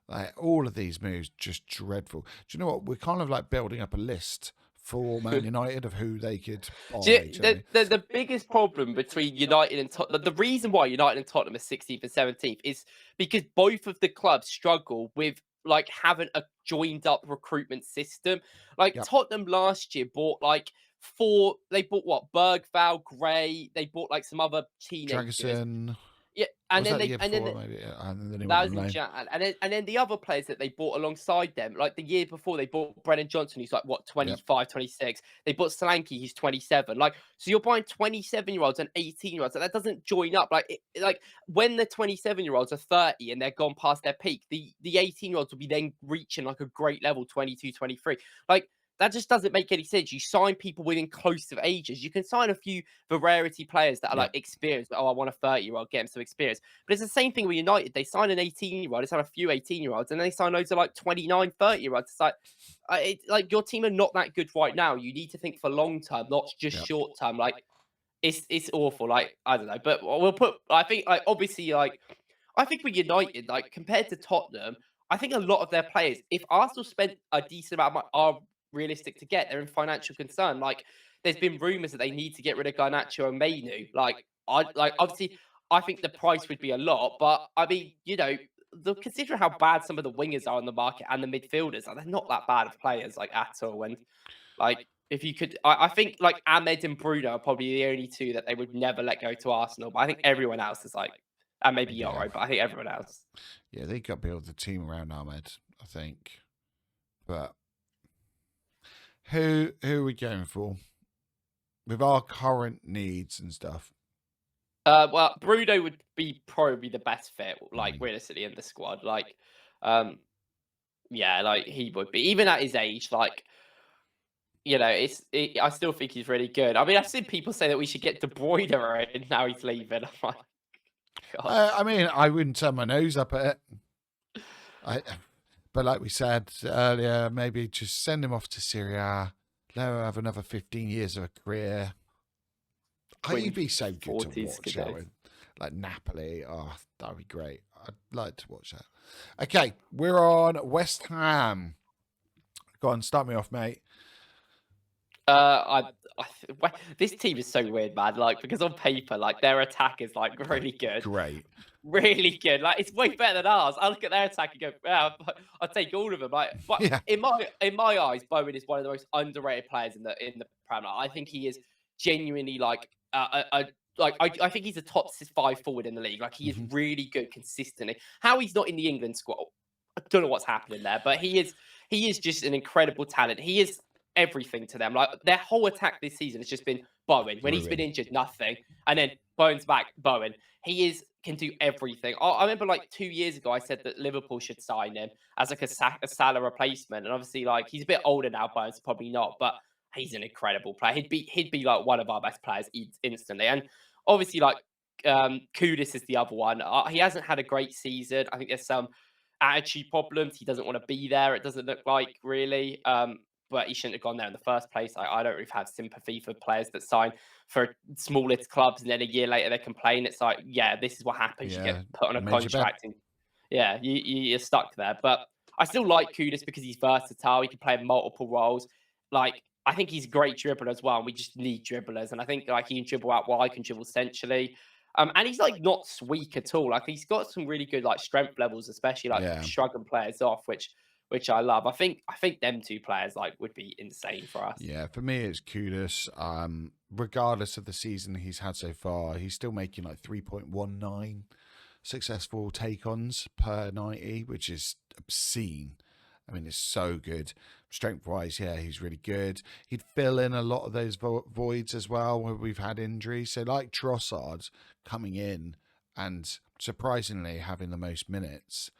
Like all of these moves, just dreadful. Do you know what? We're kind of like building up a list for Man United of who they could buy. Do you- the biggest problem between United and Tottenham, the reason why United and Tottenham are 16th and 17th is because both of the clubs struggle with like having a joined up recruitment system. Like Yep. Tottenham last year bought like they bought what, Bergval, Gray, they bought like some other teenagers. Dragoson. Yeah, and Was then that the they year and before? then Maybe. And then he that went was on in loan. Jan. And then the other players that they bought alongside them, like the year before, they bought Brennan Johnson, who's like, what, 25, 26. They bought Solanke, who's 27. Like, so you're buying 27-year-olds and 18-year-olds, and that doesn't join up. Like, like when the 27-year-olds are 30 and they're gone past their peak, the 18-year-olds will be then reaching like a great level, 22, 23. Like, that just doesn't make any sense. You sign people within close to ages. You can sign a few rarity players that are like experienced. Oh, I want a 30-year-old, get him some experience. But it's the same thing with United. They sign an 18-year-old, they sign a few 18-year-olds, and they sign loads of like 29, 30-year-olds. It's like your team are not that good right now. You need to think for long term, not just short term. Like it's awful. Like I don't know, but we'll put. I think like obviously like I think with United, like compared to Tottenham, I think a lot of their players, if Arsenal spent a decent amount of money, are realistic to get, they're in financial concern. Like there's been rumours that they need to get rid of Garnacho and Mainu. Like obviously I think the price would be a lot, but I mean, consider how bad some of the wingers are on the market and the midfielders. Like, they're not that bad of players like at all. And like if you could, I think like Ahmed and Bruno are probably the only two that they would never let go to Arsenal. But I think everyone else is like, and maybe Yoro, but I think everyone else. Yeah, they got to build the team around Ahmed, I think. But who are we going for with our current needs and stuff? Well, Bruno would be probably the best fit, like realistically in the squad. Like, yeah, like he would be even at his age. Like, I still think he's really good. I mean, I've seen people say that we should get De Bruyne in now he's leaving. I'm like, God. I mean, I wouldn't turn my nose up at it. But like we said earlier, maybe just send him off to Syria. Let him have another 15 years of a career. He'd be so good to watch, Owen. Like Napoli. Oh, that would be great. I'd like to watch that. Okay, we're on West Ham. Go on, start me off, mate. This team is so weird, man. Like, because on paper, like their attack is like really good. Great. Really good. Like it's way better than ours. I look at their attack and go, "Yeah, I'll take all of them." Like, but in my eyes, Bowen is one of the most underrated players in the Premier. I think he is genuinely like I think he's a top 5 forward in the league. Like he is really good consistently. How he's not in the England squad, I don't know what's happening there, but he is just an incredible talent. He is everything to them. Like their whole attack this season has just been Bowen. When he's been injured, nothing, and then Bowen's back. Bowen. He can do everything. I remember like 2 years ago, I said that Liverpool should sign him as like a Salah replacement, and obviously like he's a bit older now, Bowen's probably not, but he's an incredible player. He'd be like one of our best players instantly, and obviously like Kudus is the other one. He hasn't had a great season. I think there's some attitude problems. He doesn't want to be there. It doesn't look like really. But he shouldn't have gone there in the first place. I don't really have sympathy for players that sign for smaller clubs and then a year later they complain. It's like, yeah, this is what happens. You get put on a contract and you're stuck there. But I still like Kudus because he's versatile. He can play multiple roles. Like, I think he's a great dribbler as well. And we just need dribblers. And I think like he can dribble out wide, can dribble centrally. And he's like not weak at all. Like he's got some really good like strength levels, especially like shrugging players off, which I love. I think them two players like would be insane for us. Yeah, for me it's Kudus. Regardless of the season he's had so far, he's still making like 3.19 successful take-ons per 90, which is obscene. I mean, it's so good. Strength-wise, yeah, he's really good. He'd fill in a lot of those voids as well where we've had injuries. So like Trossard coming in and surprisingly having the most minutes.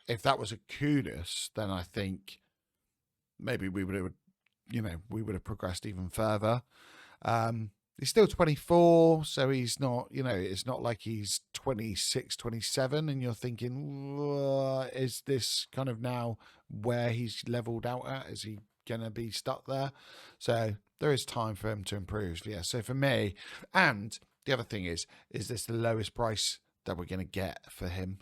If that was a Kudus, then I think maybe we would have progressed even further. He's still 24, so he's not, it's not like he's 26, 27, and you're thinking, is this kind of now where he's leveled out at? Is he going to be stuck there? So there is time for him to improve. Yeah, so for me, and the other thing is this the lowest price that we're going to get for him,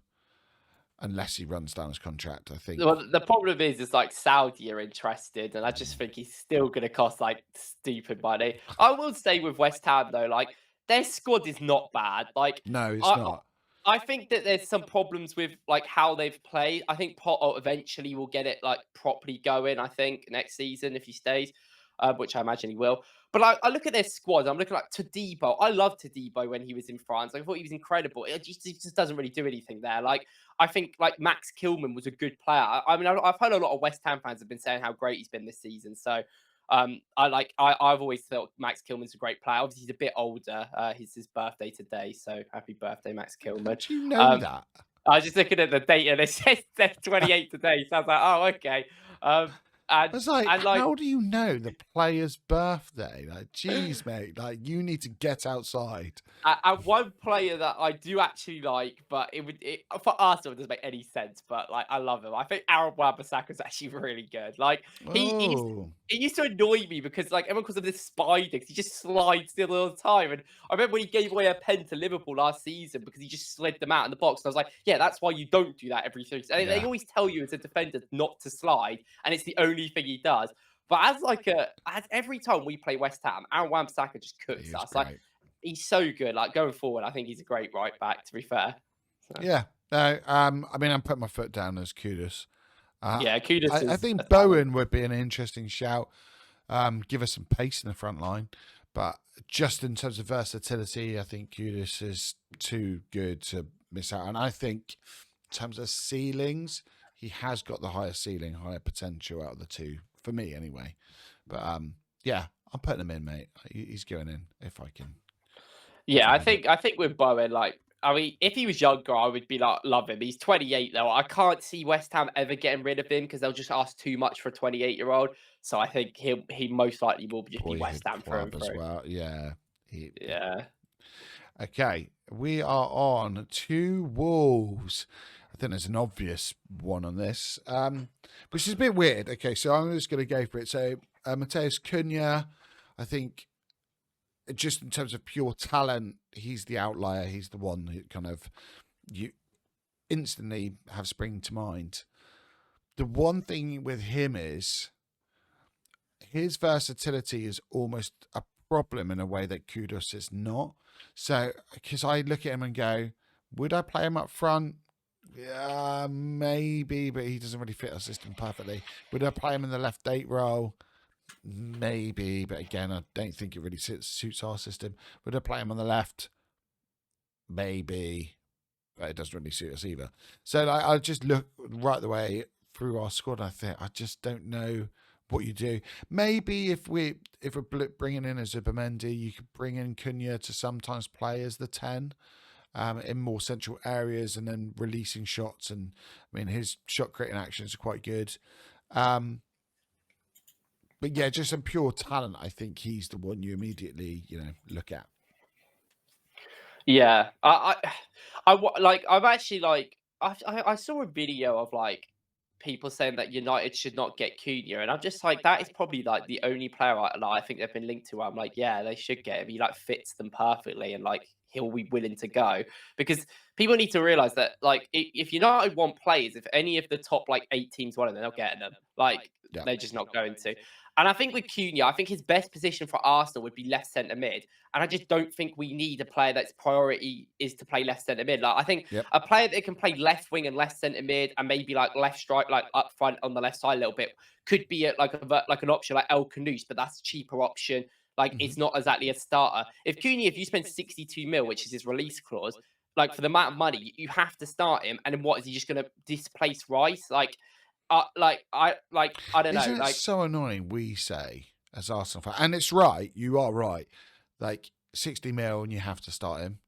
unless he runs down his contract. I think. Well, the problem is like Saudi are interested, and I just think he's still going to cost like stupid money. I will say with West Ham though, like their squad is not bad. Like No, it's I, not. I think that there's some problems with like how they've played. I think Potter eventually will get it like properly going. I think next season if he stays, which I imagine he will. But I look at their squad. I'm looking like Todibo. I loved Todibo when he was in France. I thought he was incredible. He just doesn't really do anything there. Like I think like Max Kilman was a good player. I mean, I've heard a lot of West Ham fans have been saying how great he's been this season. So I've always thought Max Kilman's a great player. Obviously, he's a bit older. It's his birthday today, so happy birthday, Max How Kilman. do you know that? I was just looking at the date and it says 28 today. So I was like, oh, okay. I was like, And like how do you know the player's birthday? Like, geez, mate, like you need to get outside. And one player that I do actually like, but for Arsenal it doesn't make any sense. But like I love him. I think Aaron Wan-Bissaka is actually really good. Like Oh, he used to annoy me because like everyone calls him this spider because he just slides still all the time. And I remember when he gave away a pen to Liverpool last season because he just slid them out in the box. And I was like, yeah, that's why you don't do that every season. And they yeah, always tell you as a defender not to slide, and it's the only thing he does. But as every time we play West Ham, Aaron Wan-Bissaka just he cooks was us. Like great. he's so good. Like going forward, I think he's a great right back. To be fair, so, Yeah, no, I mean, I'm putting my foot down as Kudus. yeah, Kudus I is think a talent. Bowen would be an interesting shout. Give us some pace in the front line, but just in terms of versatility, I think Kudus is too good to miss out. And I think in terms of ceilings, he has got the higher ceiling, higher potential out of the two for me, anyway. But yeah, I'm putting him in, mate. He's going in if I can. Yeah, find it. I think with Bowen, like I mean, if he was younger, I would be like love him. He's 28 though. I can't see West Ham ever getting rid of him because they'll just ask too much for a 28-year-old. So I think he most likely will just be West Boyhood Ham through and club as through. well. Yeah. Yeah. Okay, we are on to Wolves. I think there's an obvious one on this, which is a bit weird. Okay, so I'm just going to go for it. So Mateus Cunha, I think, just in terms of pure talent, he's the outlier. He's the one who kind of you instantly have spring to mind. The one thing with him is his versatility is almost a problem in a way that Kudos is not. So, because I look at him and go, would I play him up front? Yeah, maybe, but he doesn't really fit our system perfectly. Would I play him in the left 8 role? Maybe, but again, I don't think it really suits our system. Would I play him on the left? Maybe, but it doesn't really suit us either. So like, I just look right the way through our squad. I think I just don't know what you do. Maybe if we're bringing in a Zubimendi, you could bring in Cunha to sometimes play as the 10 in more central areas and then releasing shots. And I mean, his shot creating actions are quite good. But yeah, just some pure talent. I think he's the one you immediately, look at. Yeah. I've actually like I saw a video of like people saying that United should not get Cunha, and I'm just like, that is probably like the only player I think they've been linked to. Where I'm like, yeah, they should get him. He like fits them perfectly, and like he'll be willing to go because people need to realize that like if United want players, if any of the top like 8 teams want them, they're not getting them. Like Yeah. they're just not going to. And I think with Cunha, I think his best position for Arsenal would be left centre mid. And I just don't think we need a player that's priority is to play left centre mid. Like I think Yep. a player that can play left wing and left centre mid and maybe like left strike, like up front on the left side a little bit, could be like an option like El Canouse, but that's a cheaper option. Like it's not exactly a starter. If you spend 62 mil, which is his release clause, like for the amount of money, you have to start him. And then what is he just going to displace Rice? I don't know. Isn't it so annoying? We say as Arsenal fan, and it's right. You are right. Like 60 mil, and you have to start him.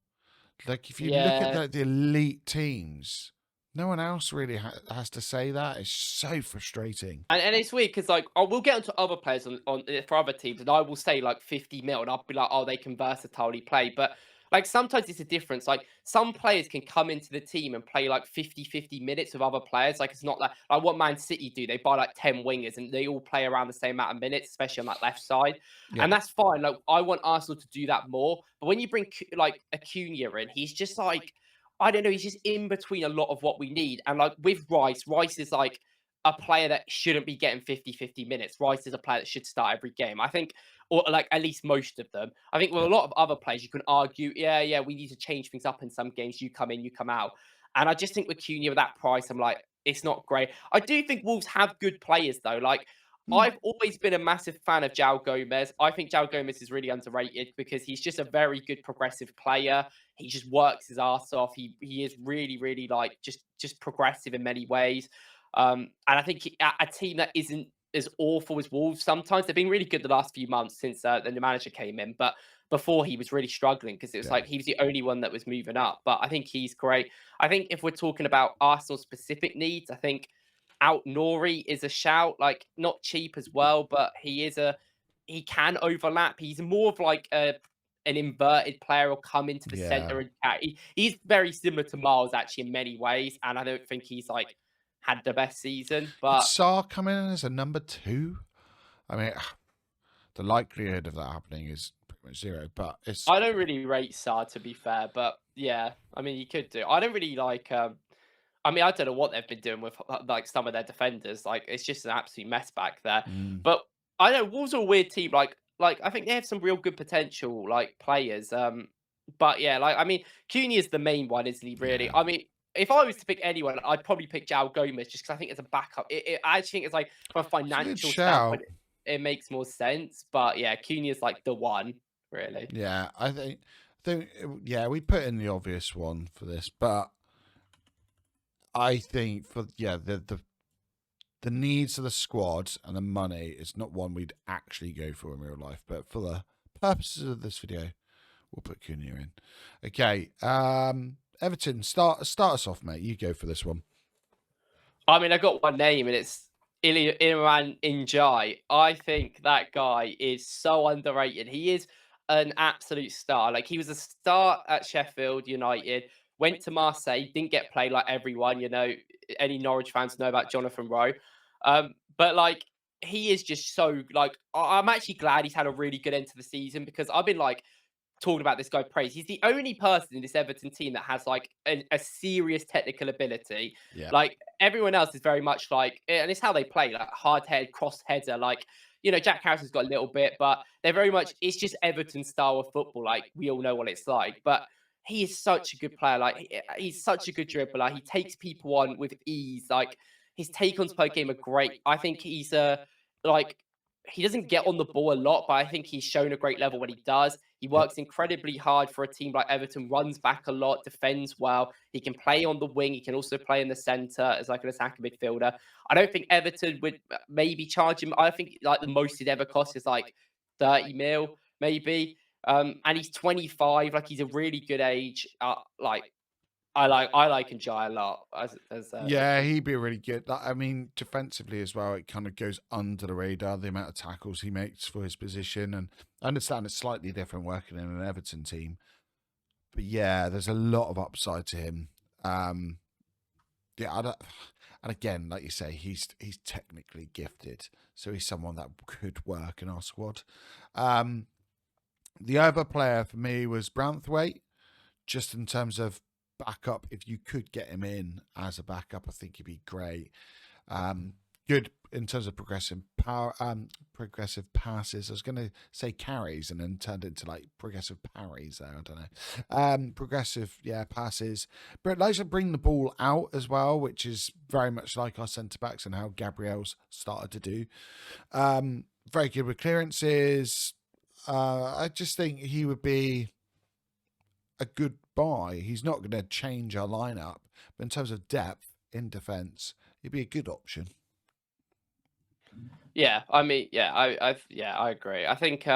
Like if you look at the elite teams, no one else really has to say that. It's so frustrating. And it's weird because like we'll get onto other players on for other teams, and I will say like 50 mil, and I'll be like, oh, they can versatilely play, but. Like sometimes it's a difference. Like some players can come into the team and play like 50-50 minutes with other players. Like it's not like what Man City do. They buy like 10 wingers and they all play around the same amount of minutes, especially on that left side. Yeah. And that's fine. Like I want Arsenal to do that more. But when you bring like Acuna in, he's just like I don't know, he's just in between a lot of what we need. And like with Rice, Rice is like a player that shouldn't be getting 50-50 minutes. Rice is a player that should start every game. I think, or like at least most of them. I think with Yeah. a lot of other players, you can argue, yeah, we need to change things up in some games. You come in, you come out. And I just think with Cunha, with that price, I'm like, it's not great. I do think Wolves have good players though. Like Mm. I've always been a massive fan of João Gomez. I think João Gomez is really underrated because he's just a very good progressive player. He just works his ass off. He is really, really like just progressive in many ways. And I think a team that isn't as awful as Wolves sometimes, they've been really good the last few months since the new manager came in. But before he was really struggling because it was Yeah. like he was the only one that was moving up. But I think he's great. I think if we're talking about Arsenal specific needs, I think out Nori is a shout, like not cheap as well, but he can overlap. He's more of like an inverted player will come into the Yeah. center and he's very similar to Miles actually in many ways, and I don't think he's like had the best season, Could but Sarr come in as a number 2? I mean, the likelihood of that happening is pretty much zero, but it's I don't really rate Saar to be fair, but yeah, I mean you could do. I don't really like I mean, I don't know what they've been doing with like some of their defenders. Like it's just an absolute mess back there. mm, But I know Wolves are a weird team. Like I think they have some real good potential, like players. But yeah, like I mean, Cunha is the main one, isn't he? Really? yeah. I mean, if I was to pick anyone, I'd probably pick João Gomez just because I think it's a backup. I actually think it's like from a It's a good financial shout. standpoint, it makes more sense. But yeah, Cunha is like the one, really. Yeah, yeah, we put in the obvious one for this, but I think for the needs of the squad and the money, it's not one we'd actually go for in real life, but for the purposes of this video, we'll put Cunha in. Okay, Everton, start us off, mate. You go for this one. I mean, I got one name, and it's Iliman Njai. I think that guy is so underrated. He is an absolute star. Like he was a star at Sheffield United, went to Marseille, didn't get played like everyone. You know, any Norwich fans know about Jonathan Rowe. But like he is just so like I'm actually glad he's had a really good end to the season because I've been like talking about this guy praise. He's the only person in this Everton team that has like a serious technical ability. Yeah. Like everyone else is very much like, and it's how they play, like hard head, cross header. Like, you know, Jack Harrison's got a little bit, but they're very much, it's just Everton style of football. Like we all know what it's like, but he is such a good player. Like he's such a good dribbler. He takes people on with ease. Like his take ons per game are great. I think he's like he doesn't get on the ball a lot, but I think he's shown a great level when he does. He Yep. works incredibly hard for a team like Everton, runs back a lot, defends well. He can play on the wing. He can also play in the centre as like an attacking midfielder. I don't think Everton would maybe charge him. I think like the most he'd ever cost is like 30 mil, maybe. And he's 25. Like he's a really good age. Like I like Njai a lot as Yeah, he'd be really good. I mean, defensively as well, it kind of goes under the radar, the amount of tackles he makes for his position. And I understand it's slightly different working in an Everton team. But yeah, there's a lot of upside to him. Yeah, and again, like you say, he's technically gifted. So he's someone that could work in our squad. The other player for me was Branthwaite, just in terms of backup. If you could get him in as a backup, I think he'd be great. Good in terms of progressive power, progressive passes. I was going to say carries and then turned into like progressive parries there. I don't know. Progressive, yeah, passes. But likes to bring the ball out as well, which is very much like our centre backs and how Gabriel's started to do. Very good with clearances. I just think he would be a good buy. He's not going to change our lineup, but in terms of depth in defence, he'd be a good option. Yeah, I mean, yeah, I agree. I think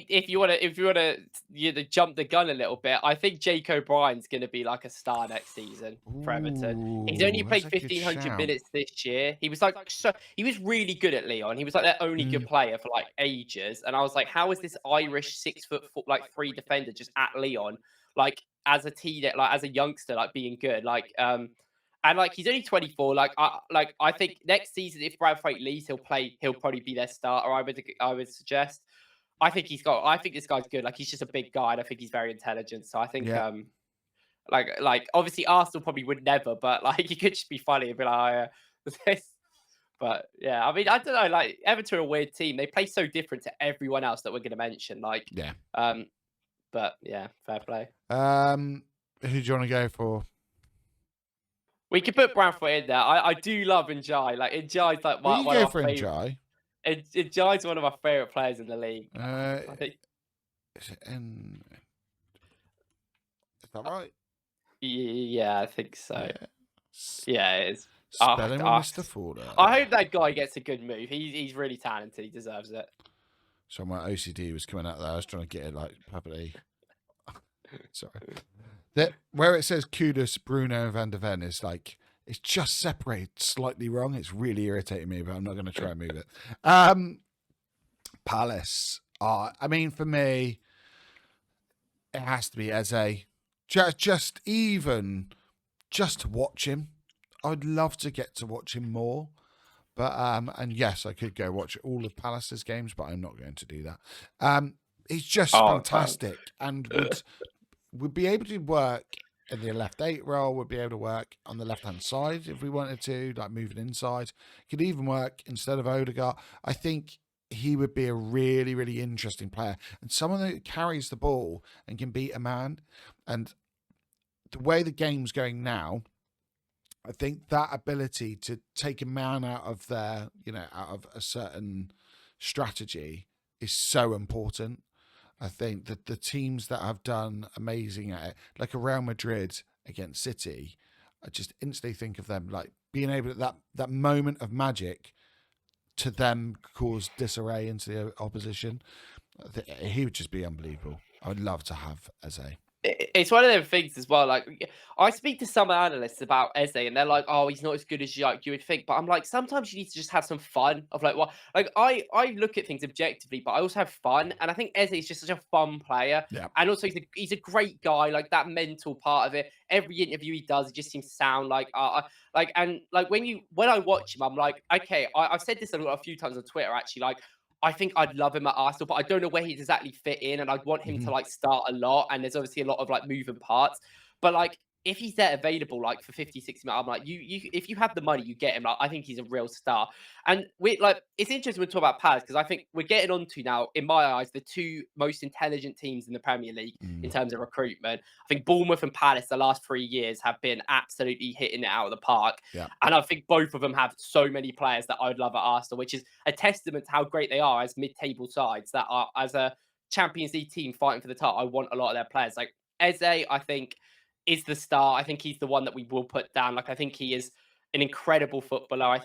if you want to jump the gun a little bit, I think Jake O'Brien's going to be like a star next season for Everton. He's only Ooh, played that's a good 1,500 shout. minutes this year. He was like he was really good at Lyon. He was like their only good player for like ages, and I was like, how is this Irish 6 foot like free defender just at Lyon, like as a like as a youngster, like being good, like and like he's only 24. Like I think next season if Bradford leaves, he'll probably be their starter. I would suggest. I think this guy's good. Like he's just a big guy, and I think he's very intelligent. So I think Yeah. Like obviously Arsenal probably would never, but like you could just be funny and be like, this. But yeah, I mean, I don't know. Like Everton are a weird team. They play so different to everyone else that we're going to mention. Like, Yeah. but yeah, fair play. Who do you want to go for? We could put Bradford in there. I do love Njai. Like Njai's like Well, you one go of for my favorite. Njai. Njai's one of my favorite players in the league. Uh, I think. is that right? Yeah, I think so. Yeah. Yeah, it is. Spelling with Mr. Forder. I hope that guy gets a good move. He's really talented. He deserves it. So my OCD was coming out there. I was trying to get it like perfectly. Sorry. Where it says Kudus, Bruno, and Van der Ven is like, it's just separated slightly wrong. It's really irritating me, but I'm not going to try and move it. Palace. I mean, for me, it has to be Eze. Just to watch him. I would love to get to watch him more. But and yes, I could go watch all of Palace's games, but I'm not going to do that. He's just fantastic and would be able to work in the left 8 role, would be able to work on the left-hand side if we wanted to, like moving inside. Could even work instead of Odegaard. I think he would be a really, really interesting player and someone that carries the ball and can beat a man. And the way the game's going now, I think that ability to take a man out of their, out of a certain strategy is so important. I think that the teams that have done amazing at it, like a Real Madrid against City, I just instantly think of them like being able to that moment of magic to them cause disarray into the opposition. He would just be unbelievable. I would love to have Eze. It's one of them things as well. Like I speak to some analysts about Eze, and they're like, "Oh, he's not as good as you would think." But I'm like, sometimes you need to just have some fun. Of like, what? Like I look at things objectively, but I also have fun, and I think Eze is just such a fun player. Yeah. And also he's a great guy. Like that mental part of it. Every interview he does, it just seems to sound like when I watch him, I'm like, okay, I've said this a few times on Twitter actually. Like I think I'd love him at Arsenal, but I don't know where he'd exactly fit in, and I'd want him to like start a lot. And there's obviously a lot of like moving parts, but like if he's there available like for 50, 60 minutes, I'm like, if you have the money, you get him. Like I think he's a real star. And we like it's interesting we talk about Palace because I think we're getting onto now, in my eyes, the two most intelligent teams in the Premier League in terms of recruitment. I think Bournemouth and Palace the last 3 years have been absolutely hitting it out of the park. Yeah. And I think both of them have so many players that I'd love at Arsenal, which is a testament to how great they are as mid-table sides that are as a Champions League team fighting for the title. I want a lot of their players. Like Eze, I think is the star. I think he's the one that we will put down. Like I think he is an incredible footballer. I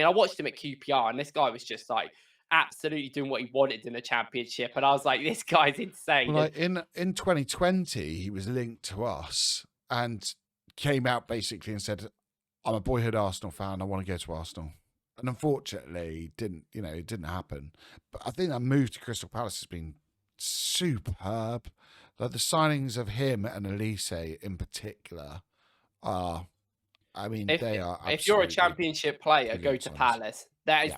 watched him at QPR and this guy was just like absolutely doing what he wanted in the championship. And I was like, this guy's insane. Well, like in 2020, he was linked to us and came out basically and said, I'm a boyhood Arsenal fan. I want to go to Arsenal. And unfortunately, it didn't happen. But I think that move to Crystal Palace has been superb. Like the signings of him and Elise in particular are, they are. If you're a championship player, go to Palace. That is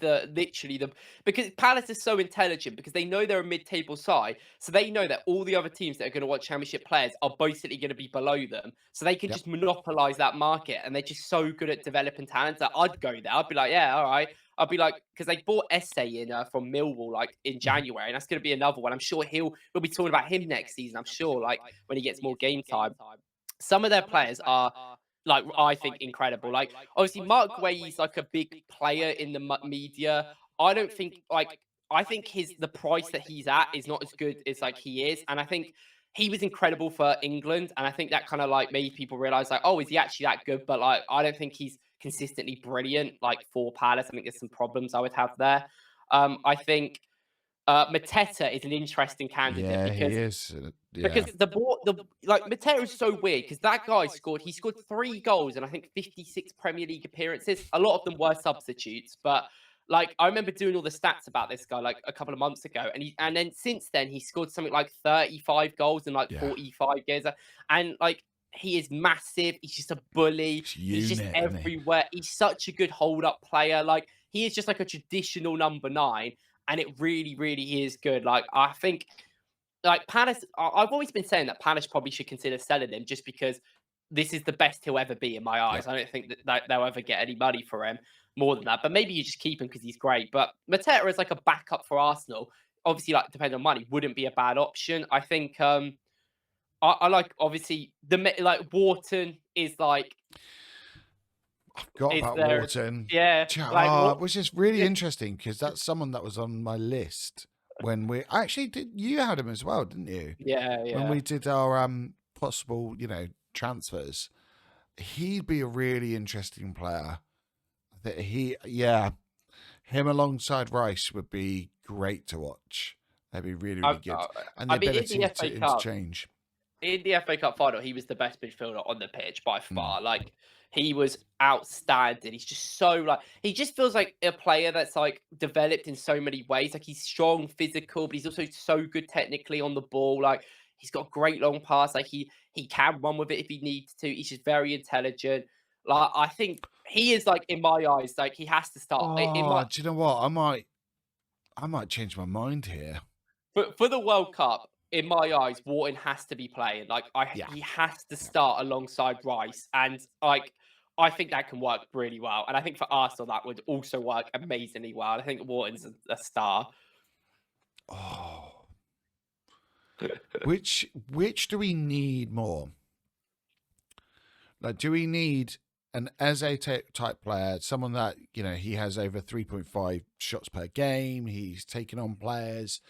because Palace is so intelligent because they know they're a mid-table side, so they know that all the other teams that are going to watch championship players are basically going to be below them, so they can just monopolize that market, and they're just so good at developing talent that I'd go there. I'd be like, yeah, all right. I'd be like, because they bought Esse in from Millwall like in January, and that's going to be another one. I'm sure we'll be talking about him next season. I'm sure, like when he gets more game time. Some of their players are like I think incredible. Like obviously Mark Guehi's like a big player in the media. I don't think I think the price that he's at is not as good as like he is, and I think he was incredible for England, and I think that kind of like made people realize like, oh, is he actually that good? But like I don't think he's consistently brilliant like for Palace. I think there's some problems I would have there. I think Mateta is an interesting candidate because he is. Because Mateta is so weird because that guy scored 3 goals and I think 56 Premier League appearances. A lot of them were substitutes, but like I remember doing all the stats about this guy like a couple of months ago, and then since then he scored something like 35 goals in like 45 games, and like he is massive. He's just a bully. He's just everywhere. He's such a good hold-up player. Like he is just like a traditional number 9, and it really, really is good. Like I think. like Palace, I've always been saying that Palace probably should consider selling him just because this is the best he'll ever be in my Yeah. eyes. I don't think that they'll ever get any money for him more than that. But maybe you just keep him because he's great. But Mateta is like a backup for Arsenal. Obviously, like depending on money, wouldn't be a bad option. I think I like obviously like Wharton is like I forgot is about there Wharton. yeah like what Which is really interesting because that's someone that was on my list when we actually did. You had him as well, didn't you? yeah When yeah we did our possible, transfers, he'd be a really interesting player. That him alongside Rice would be great to watch. They'd be really, I, really good, I, and the I mean in the ability FA to Cup. interchange. In the FA Cup final, he was the best midfielder on the pitch by Mm. far. Like he was outstanding. He's just so like he just feels like a player that's like developed in so many ways. Like he's strong, physical, but he's also so good technically on the ball. Like he's got great long pass. Like he can run with it if he needs to. He's just very intelligent. Like I think he is like in my eyes, like he has to start in my Oh, do you know what? I might change my mind here. for the World Cup, in my eyes, Wharton has to be playing. Like Yeah. he has to Yeah. start alongside Rice, and like I think that can work really well. And I think for Arsenal that would also work amazingly well. I think Wharton's a star. Oh, which do we need more? Like, do we need an Eze type player, someone that he has over 3.5 shots per game, he's taking on players,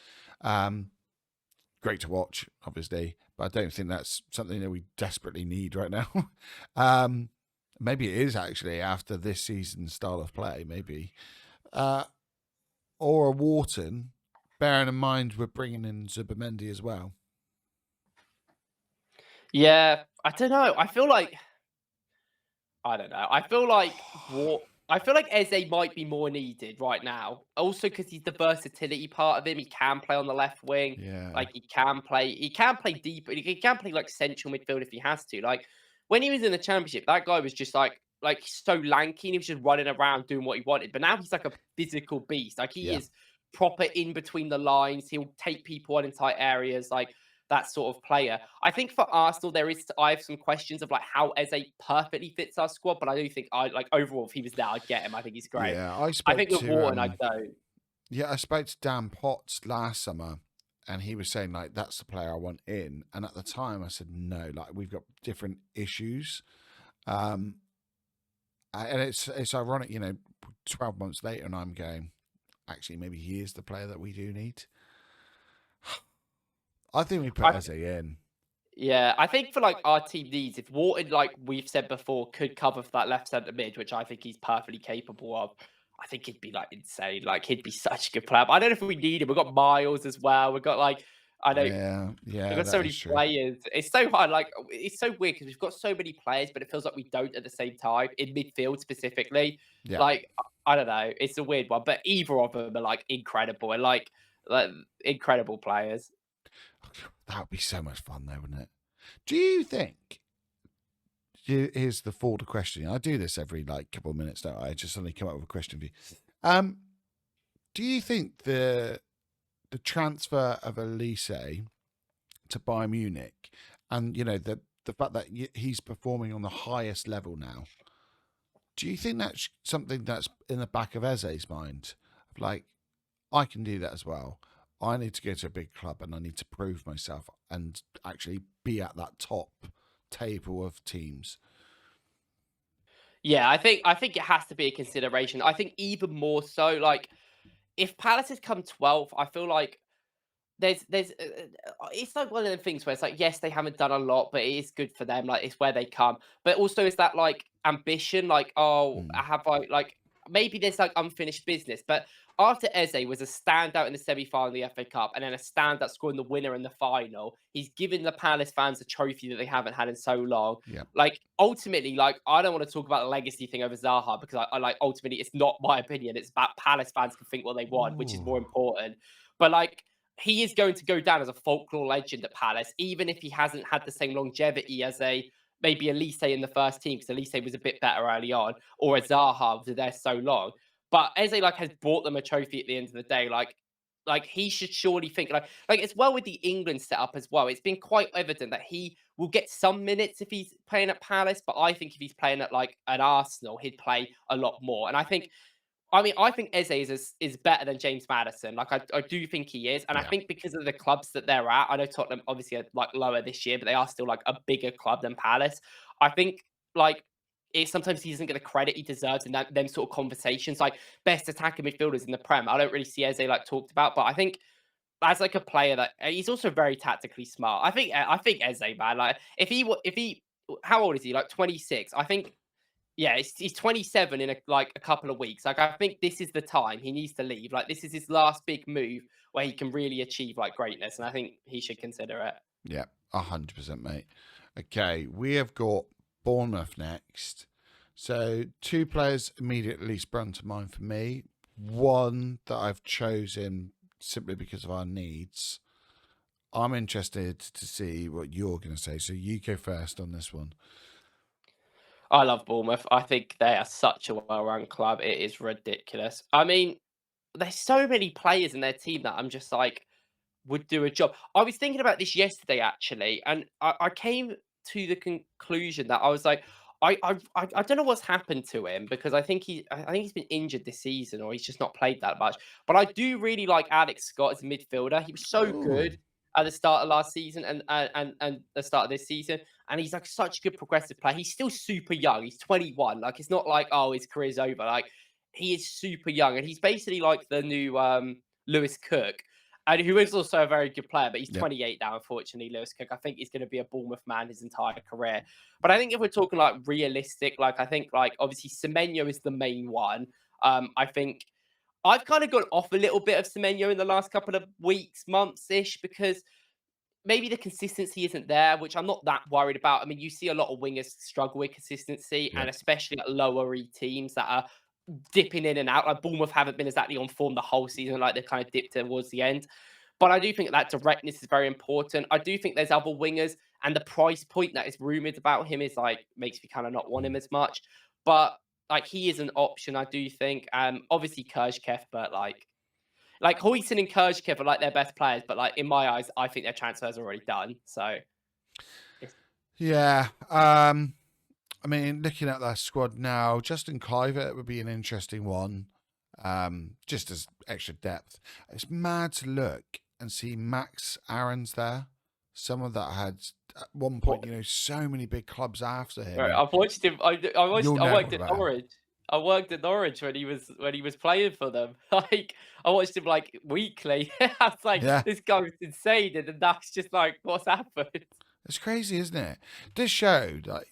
great to watch, obviously, but I don't think that's something that we desperately need right now. Maybe it is actually after this season's style of play, maybe, or a Wharton, bearing in mind we're bringing in Zubimendi as well. Yeah, I don't know. I don't know. I feel like Eze might be more needed right now. Also, because he's the versatility part of him. He can play on the left wing. Yeah, Like he can play deep. He can play like central midfield if he has to. Like when he was in the championship, that guy was just like so lanky and he was just running around doing what he wanted. But now he's like a physical beast. Like he yeah. is proper in between the lines. He'll take people on in tight areas. Like that sort of player. I think for Arsenal, I have some questions of like how Eze perfectly fits our squad, but I do think I like overall if he was there, I'd get him. I think he's great. Yeah, I I spoke think with to Wharton, I don't. I spoke to Dan Potts last summer, and he was saying like that's the player I want in. And at the time, I said no, like we've got different issues. Um, and it's ironic, 12 months later, and I'm going, actually, maybe he is the player that we do need. I think we put I, Eze in. yeah, I think for like our team needs, if Wharton, like we've said before, could cover for that left centre mid, which I think he's perfectly capable of. I think he'd be like insane. Like he'd be such a good player. But I don't know if we need him. We've got Miles as well. We've got like I know Yeah, we've yeah, got so that is many true. players. It's so hard. Like it's so weird because we've got so many players, but it feels like we don't at the same time in midfield specifically. Yeah, Like I don't know. It's a weird one, but either of them are like incredible and like incredible players. that would be so much fun, though, wouldn't it? Do you think? Here's the folder question. I do this every like couple of minutes, don't I? Just suddenly come up with a question for you. Do you think the transfer of Elise to Bayern Munich, and the fact that he's performing on the highest level now, do you think that's something that's in the back of Eze's mind? Like, I can do that as well. I need to go to a big club and I need to prove myself and actually be at that top table of teams. Yeah, I think it has to be a consideration. I think even more so, like if Palace has come 12th, I feel like there's it's like one of the things where it's like yes they haven't done a lot but it is good for them like it's where they come but also is that like ambition like oh Mm, have I like maybe there's like unfinished business but after Eze was a standout in the semi-final of the FA Cup and then a standout scoring the winner in the final he's given the Palace fans a trophy that they haven't had in so long yeah. like ultimately like I don't want to talk about the legacy thing over Zaha because I like ultimately it's not my opinion it's about Palace fans can think what they want which is more Ooh. important but like he is going to go down as a folklore legend at Palace, even if he hasn't had the same longevity as a maybe Elise in the first team, because Elise was a bit better early on, or a Zaha was there so long. But Eze like has brought them a trophy at the end of the day. Like like he should surely think like as well with the England setup as well. It's been quite evident that he will get some minutes if he's playing at Palace, but I think if he's playing at like an Arsenal, he'd play a lot more. And I think Eze is better than James Maddison. Like I do think he is, and I Yeah. think because of the clubs that they're at, I know Tottenham obviously are like lower this year, but they are still like a bigger club than Palace. I think like sometimes he doesn't get the credit he deserves in them sort of conversations. Like best attacking midfielders in the Prem, I don't really see Eze like talked about, but I think as like a player that he's also very tactically smart. I think Eze, man, like if he how old is he? Like 26. I think yeah, he's 27 in a couple of weeks. Like I think this is the time he needs to leave. Like this is his last big move where he can really achieve like greatness, and I think he should consider it. Yeah, 100%, mate. Okay, we have got Bournemouth next. So two players immediately sprung to mind for me. One that I've chosen simply because of our needs. I'm interested to see what you're going to say. So you go first on this one. I love Bournemouth. I think they are such a well-run club. It is ridiculous. I mean, there's so many players in their team that I'm just like would do a job. I was thinking about this yesterday actually, and I came to the conclusion that I was like, I don't know what's happened to him because I think he's been injured this season or he's just not played that much. But I do really like Alex Scott as a midfielder. He was so Oh, good at the start of last season and the start of this season, and he's like such a good progressive player. He's still super young. He's 21. Like it's not like oh his career's over. Like he is super young, and he's basically like the new Lewis Cook and who is also a very good player, but he's yep, 28 now, unfortunately, Lewis Cook. I think he's going to be a Bournemouth man his entire career. But I think if we're talking like realistic, like I think like obviously Semenyo is the main one. I think I've kind of gone off a little bit of Semenyo in the last couple of weeks, months ish, because maybe the consistency isn't there, which I'm not that worried about. I mean, you see a lot of wingers struggle with consistency, and yep. especially at lower E teams that are dipping in and out. Like Bournemouth haven't been exactly on form the whole season, like they kind of dipped towards the end. But I do think that directness is very important. I do think there's other wingers, and the price point that is rumored about him is like makes me kind of not want him Mm. as much. But like he is an option, I do think. Obviously Kershkev, but like Huijsen and Kershkev are like their best players, but like in my eyes, I think their transfer's already done. So it's Yeah. I mean, looking at that squad now, Justin Kluivert would be an interesting one. Just as extra depth. It's mad to look and see Max Aaron's there. Someone that had at one point, what so many big clubs after right, him. I've watched him. You'll I know worked all at about him. Norwich. I worked at Norwich when he was playing for them. Like I watched him like weekly. I was like, Yeah, this guy was insane, and then that's just like what's happened. it's crazy, isn't it? This show that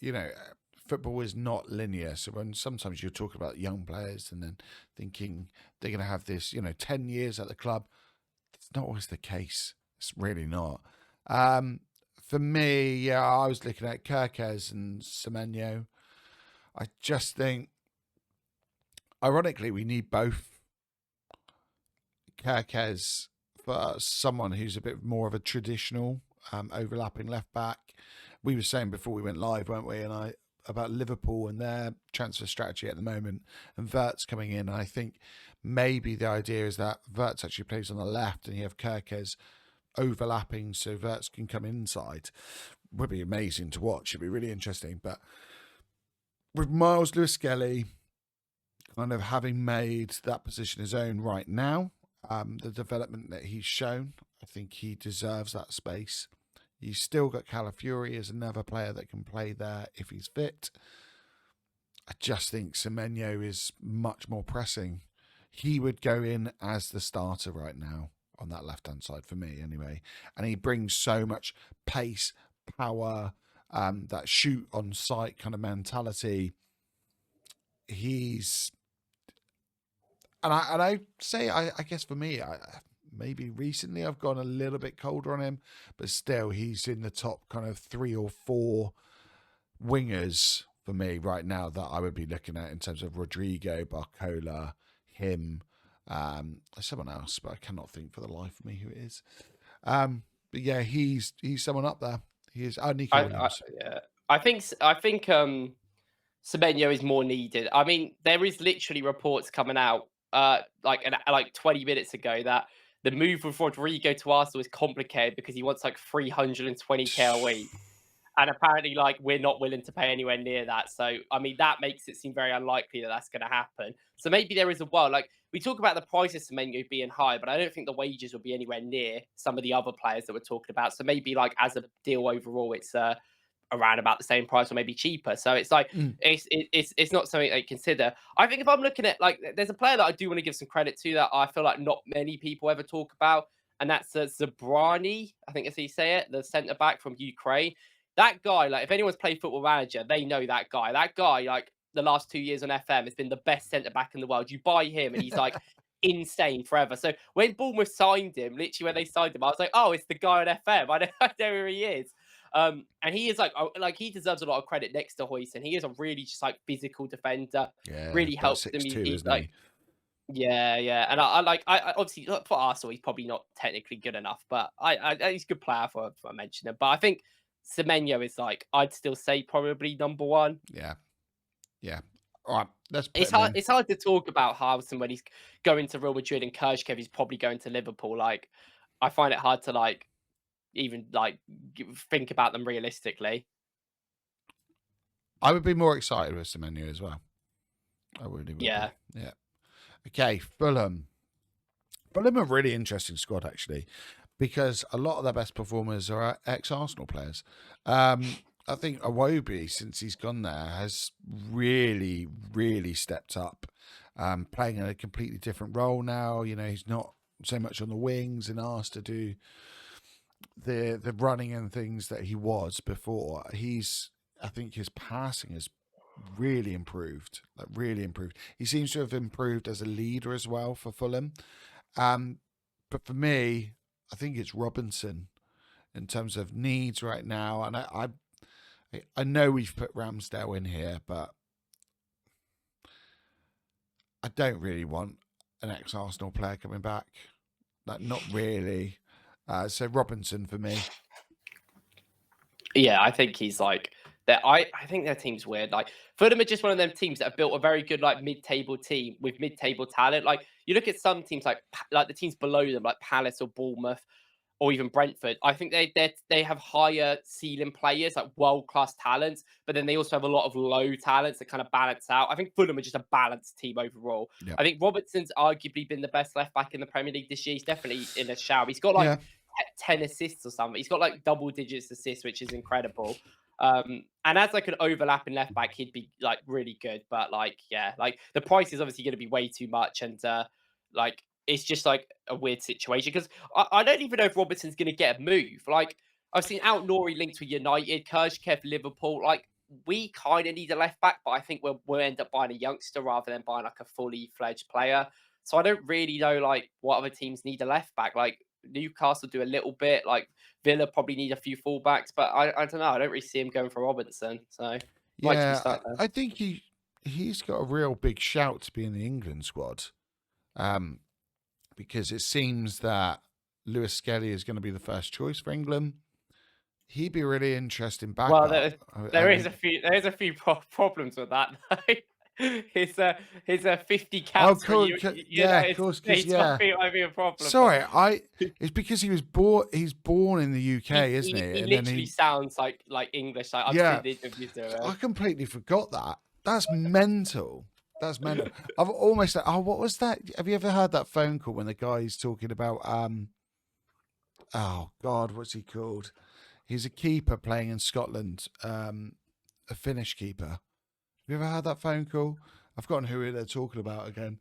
football is not linear. So when sometimes you're talking about young players and then thinking they're going to have this, 10 years at the club, that's not always the case. It's really not. Um, for me, yeah, I was looking at Kirkez and Semenyo. I just think, ironically, we need both. Kirkez for someone who's a bit more of a traditional overlapping left back. We were saying before we went live, weren't we? And I about Liverpool and their transfer strategy at the moment, and Vert's coming in. And I think maybe the idea is that Verts actually plays on the left, and you have Kirkez overlapping, so Verts can come inside. Would be amazing to watch. It'd be really interesting. But with Miles Lewis Skelly kind of having made that position his own right now, the development that he's shown, I think he deserves that space. You've still got Calafiori as another player that can play there if he's fit. I just think Semenyo is much more pressing. He would go in as the starter right now on that left-hand side for me anyway. And he brings so much pace, power, that shoot on sight kind of mentality. He's I say I guess for me, maybe recently I've gone a little bit colder on him, but still he's in the top kind of 3 or 4 wingers for me right now that I would be looking at in terms of Rodrigo, Barcola, him, someone else, but I cannot think for the life of me who it is. But yeah, he's someone up there. He is. Oh, Nico I Williams. yeah, I think Semenyo is more needed. I mean, there is literally reports coming out like 20 minutes ago that the move with Rodrigo to Arsenal is complicated because he wants like 320k a week. And apparently, like, we're not willing to pay anywhere near that. So, I mean, that makes it seem very unlikely that that's going to happen. So maybe there is a world. Like, we talk about the prices of Semenyo being high, but I don't think the wages will be anywhere near some of the other players that we're talking about. So maybe, like, as a deal overall, it's around about the same price or maybe cheaper. So it's like it's not something they consider. I think if I'm looking at, like, there's a player that I do want to give some credit to that I feel like not many people ever talk about, and that's Zabrani. I think that's how you say it, the centre back from Ukraine. That guy, like, if anyone's played Football Manager, they know that guy. That guy, like, the last 2 years on FM has been the best centre back in the world. You buy him, and he's like insane forever. So when Bournemouth signed him, literally when they signed him, I was like, oh, it's the guy on FM. I know who he is. And he is like he deserves a lot of credit next to Hoyson. He is a really just like physical defender. Yeah, Really about helps them. 6'2", He's isn't like, yeah. And I obviously for Arsenal, he's probably not technically good enough, but he's a good player for I mentioned him. But I think Semenyo is like, I'd still say probably number one. Yeah. All right, let's put It's him hard. in. It's hard to talk about Howson when he's going to Real Madrid and Kershkev. He's probably going to Liverpool. Like, I find it hard to like even like think about them realistically. I would be more excited with Semenyo as well. I really would. Yeah. Yeah. Okay, Fulham. Fulham are a really interesting squad, actually, because a lot of their best performers are ex-Arsenal players. I think Iwobi, since he's gone there, has really, really stepped up, playing in a completely different role now. You know, he's not so much on the wings and asked to do the running and things that he was before. I think his passing has really improved, He seems to have improved as a leader as well for Fulham. But for me, I think it's Robinson in terms of needs right now. And I know we've put Ramsdale in here, but I don't really want an ex-Arsenal player coming back. Like, not really. So Robinson for me. Yeah, I think he's like that. I think their team's weird. Like, Fulham are just one of them teams that have built a very good like mid-table team with mid-table talent. Like, you look at some teams like the teams below them, like Palace or Bournemouth or even Brentford. I think they have higher ceiling players, like world-class talents, but then they also have a lot of low talents that kind of balance out. I think Fulham are just a balanced team overall. Yep. I think Robertson's arguably been the best left back in the Premier League this year. He's definitely in a shout. He's got like 10 assists or something. He's got like double digits assists, which is incredible. And as like an overlapping left back, he'd be like really good. But like, yeah, like the price is obviously going to be way too much. And like, it's just like a weird situation because I don't even know if Robertson's going to get a move. Like, I've seen Out-Nori linked with United, Kershkev, Liverpool. Like, we kind of need a left back, but I think we'll end up buying a youngster rather than buying like a fully fledged player. So I don't really know like what other teams need a left back. Like, Newcastle do a little bit, like Villa probably need a few fullbacks, but I don't know. I don't really see him going for Robinson. So yeah, I think he's got a real big shout to be in the England squad, because it seems that Lewis Skelly is going to be the first choice for England. He'd be really interesting backup. Well, there is a few problems with that. His 50 caps. Oh, cool. Of course. Yeah, might be a problem. Sorry, it's because he was born. He's born in the UK, isn't he? He and literally then he sounds like English. Like, I've seen the interviews to him. I completely forgot that. That's mental. That's mental. I've almost like, what was that? Have you ever heard that phone call when the guy's talking about oh God, what's he called? He's a keeper playing in Scotland, a Finnish keeper. Have you ever had that phone call? I've forgotten who they're talking about again.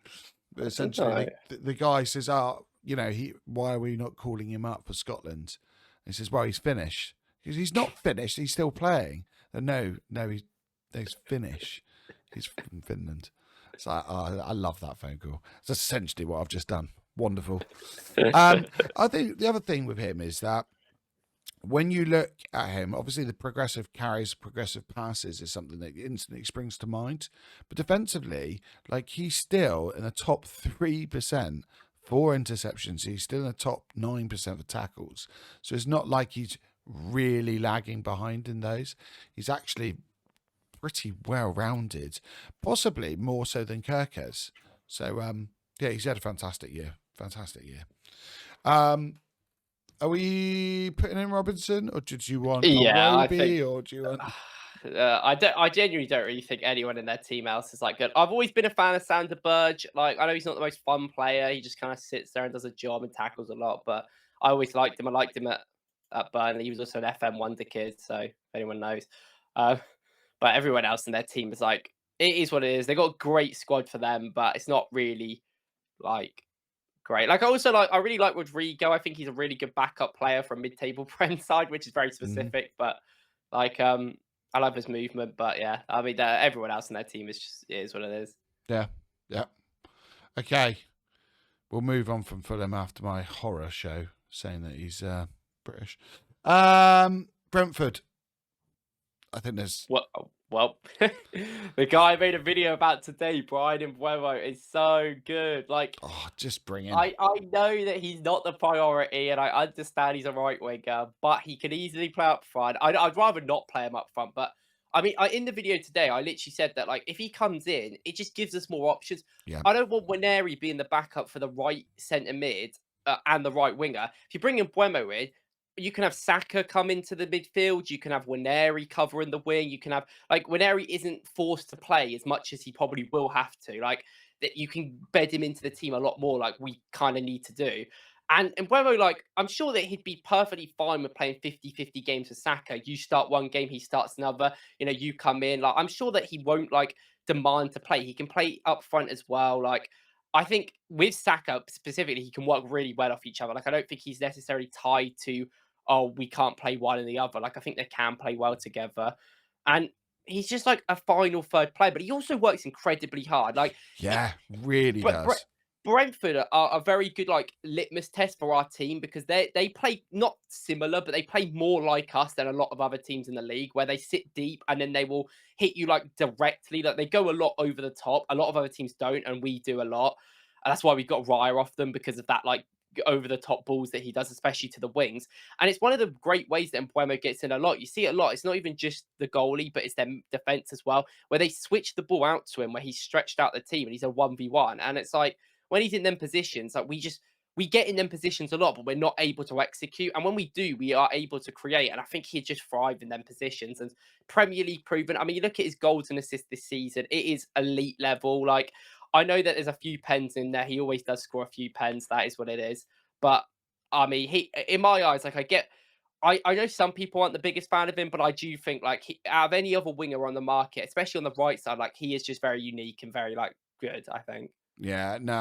But essentially, the guy says, why are we not calling him up for Scotland? And he says, well, he's Finnish. Because he's not Finnish, he's still playing. And no, he's Finnish. He's from Finland. So I love that phone call. That's essentially what I've just done. Wonderful. I think the other thing with him is that when you look at him, obviously the progressive carries, progressive passes is something that instantly springs to mind. But defensively, like, he's still in the top 3% for interceptions. He's still in the top 9% for tackles. So it's not like he's really lagging behind in those. He's actually pretty well-rounded, possibly more so than Kirkes. So, he's had a fantastic year. Are we putting in Robinson, or did you want Yeah, I think Roby, or do you want? I don't. I genuinely don't really think anyone in their team else is like good. I've always been a fan of Sander Burge. Like, I know he's not the most fun player. He just kind of sits there and does a job and tackles a lot. But I always liked him. I liked him at Burnley. He was also an FM wonder kid. So if anyone knows, uh, but everyone else in their team is like, it is what it is. They got a great squad for them, but it's not really like great. Like, I really like Rodrigo. I think he's a really good backup player from mid-table Prem side, which is very Mhm. specific. But like, I love his movement. But yeah, I mean, everyone else in their team is just it is what it is. Yeah, yeah. Okay, we'll move on from Fulham after my horror show saying that he's British. Brentford. I think there's. Well, the guy I made a video about today, Brian Mbuemo, is so good. Like, Oh, just bring in. I know that he's not the priority, and I understand he's a right winger, but he can easily play up front. I'd rather not play him up front, but I mean, in the video today, I literally said that like if he comes in, it just gives us more options. Yeah, I don't want Waneri being the backup for the right centre mid and the right winger. If you bring in Buemo in, you can have Saka come into the midfield. You can have Waneri covering the wing. You can have like Waneri isn't forced to play as much as he probably will have to. Like that you can bed him into the team a lot more like we kind of need to do. And Buemo, like, I'm sure that he'd be perfectly fine with playing 50-50 games with Saka. You start one game, he starts another. You know, you come in. Like, I'm sure that he won't, like, demand to play. He can play up front as well. Like, I think with Saka specifically, he can work really well off each other. Like, I don't think he's necessarily tied to, oh, we can't play one and the other. Like, I think they can play well together. And he's just like a final third player, but he also works incredibly hard. Like, yeah, really but does. Brentford are a very good like litmus test for our team because they play not similar, but they play more like us than a lot of other teams in the league, where they sit deep and then they will hit you like directly. Like they go a lot over the top. A lot of other teams don't, and we do a lot. And that's why we got Raya off them because of that like over the top balls that he does, especially to the wings. And it's one of the great ways that Mbuemo gets in a lot. You see it a lot. It's not even just the goalie, but it's their defense as well, where they switch the ball out to him, where he's stretched out the team and he's a 1v1. And it's like when he's in them positions, like we get in them positions a lot, but we're not able to execute. And when we do, we are able to create. And I think he'd just thrive in them positions. And Premier League proven. I mean, you look at his goals and assists this season, it is elite level. Like, I know that there's a few pens in there. He always does score a few pens. That is what it is. But I mean, he in my eyes, like I know some people aren't the biggest fan of him, but I do think like out of any other winger on the market, especially on the right side, like he is just very unique and very like good, I think. Yeah, no,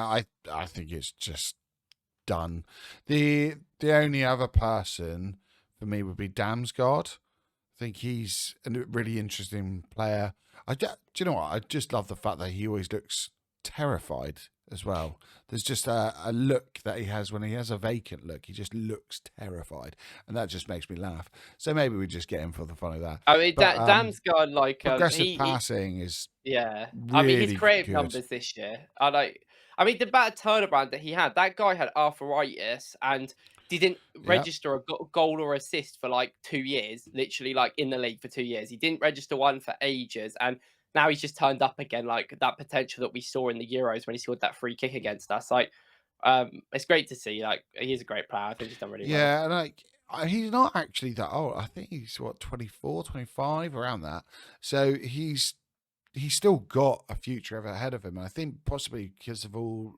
I think it's just done. The only other person for me would be Damsgaard. I think he's a really interesting player. Do you know what? I just love the fact that he always looks terrified as well. There's just a look that he has when he has a vacant look. He just looks terrified, and that just makes me laugh. So maybe we just get him for the fun of that. I mean, But Dam's got like progressive he passing is yeah. I mean, his really creative good. numbers this year are like, I mean, the better turnaround that he had, that guy had arthritis and didn't Yeah, register a goal or assist for like 2 years, literally like in the league for 2 years. He didn't register one for ages. And now he's just turned up again, like that potential that we saw in the Euros when he scored that free kick against us. Like, it's great to see. Like, he's a great player. I think he's done really well. yeah, and like he's not actually that old. I think he's what 24, 25, around that. So he's still got a future ahead of him. And I think possibly because of all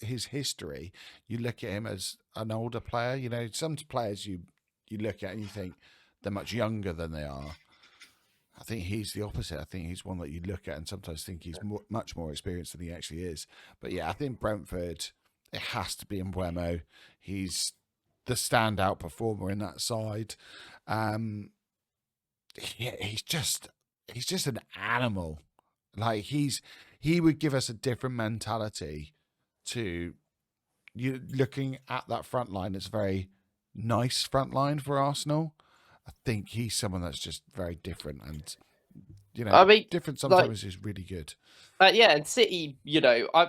his history, you look at him as an older player. You know, some players you look at and you think they're much younger than they are. I think he's the opposite. I think he's one that you look at and sometimes think he's much more experienced than he actually is. But yeah, I think Brentford, it has to be Mbuemo. He's the standout performer in that side. Yeah, he's just an animal. Like he would give us a different mentality to you looking at that front line. It's a very nice front line for Arsenal. I think he's someone that's just very different, and you know, I mean, different like, sometimes is really good. yeah, and City,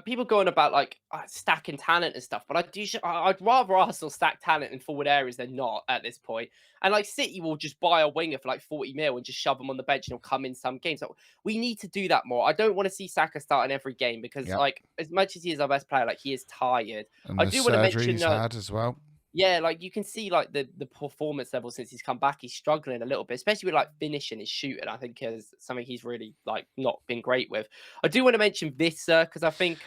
people going about like stacking talent and stuff, but I'd rather Arsenal stack talent in forward areas than not at this point. And like City will just buy a winger for like 40 mil and just shove him on the bench and he'll come in some games. Like, we need to do that more. I don't want to see Saka starting every game because Yep. like as much as he is our best player, like he is tired. And I the do want to surgery mention he's had as well. yeah, like you can see like the performance level since he's come back, he's struggling a little bit, especially with like finishing his shooting. I think is something he's really like not been great with. I do want to mention Visser because I think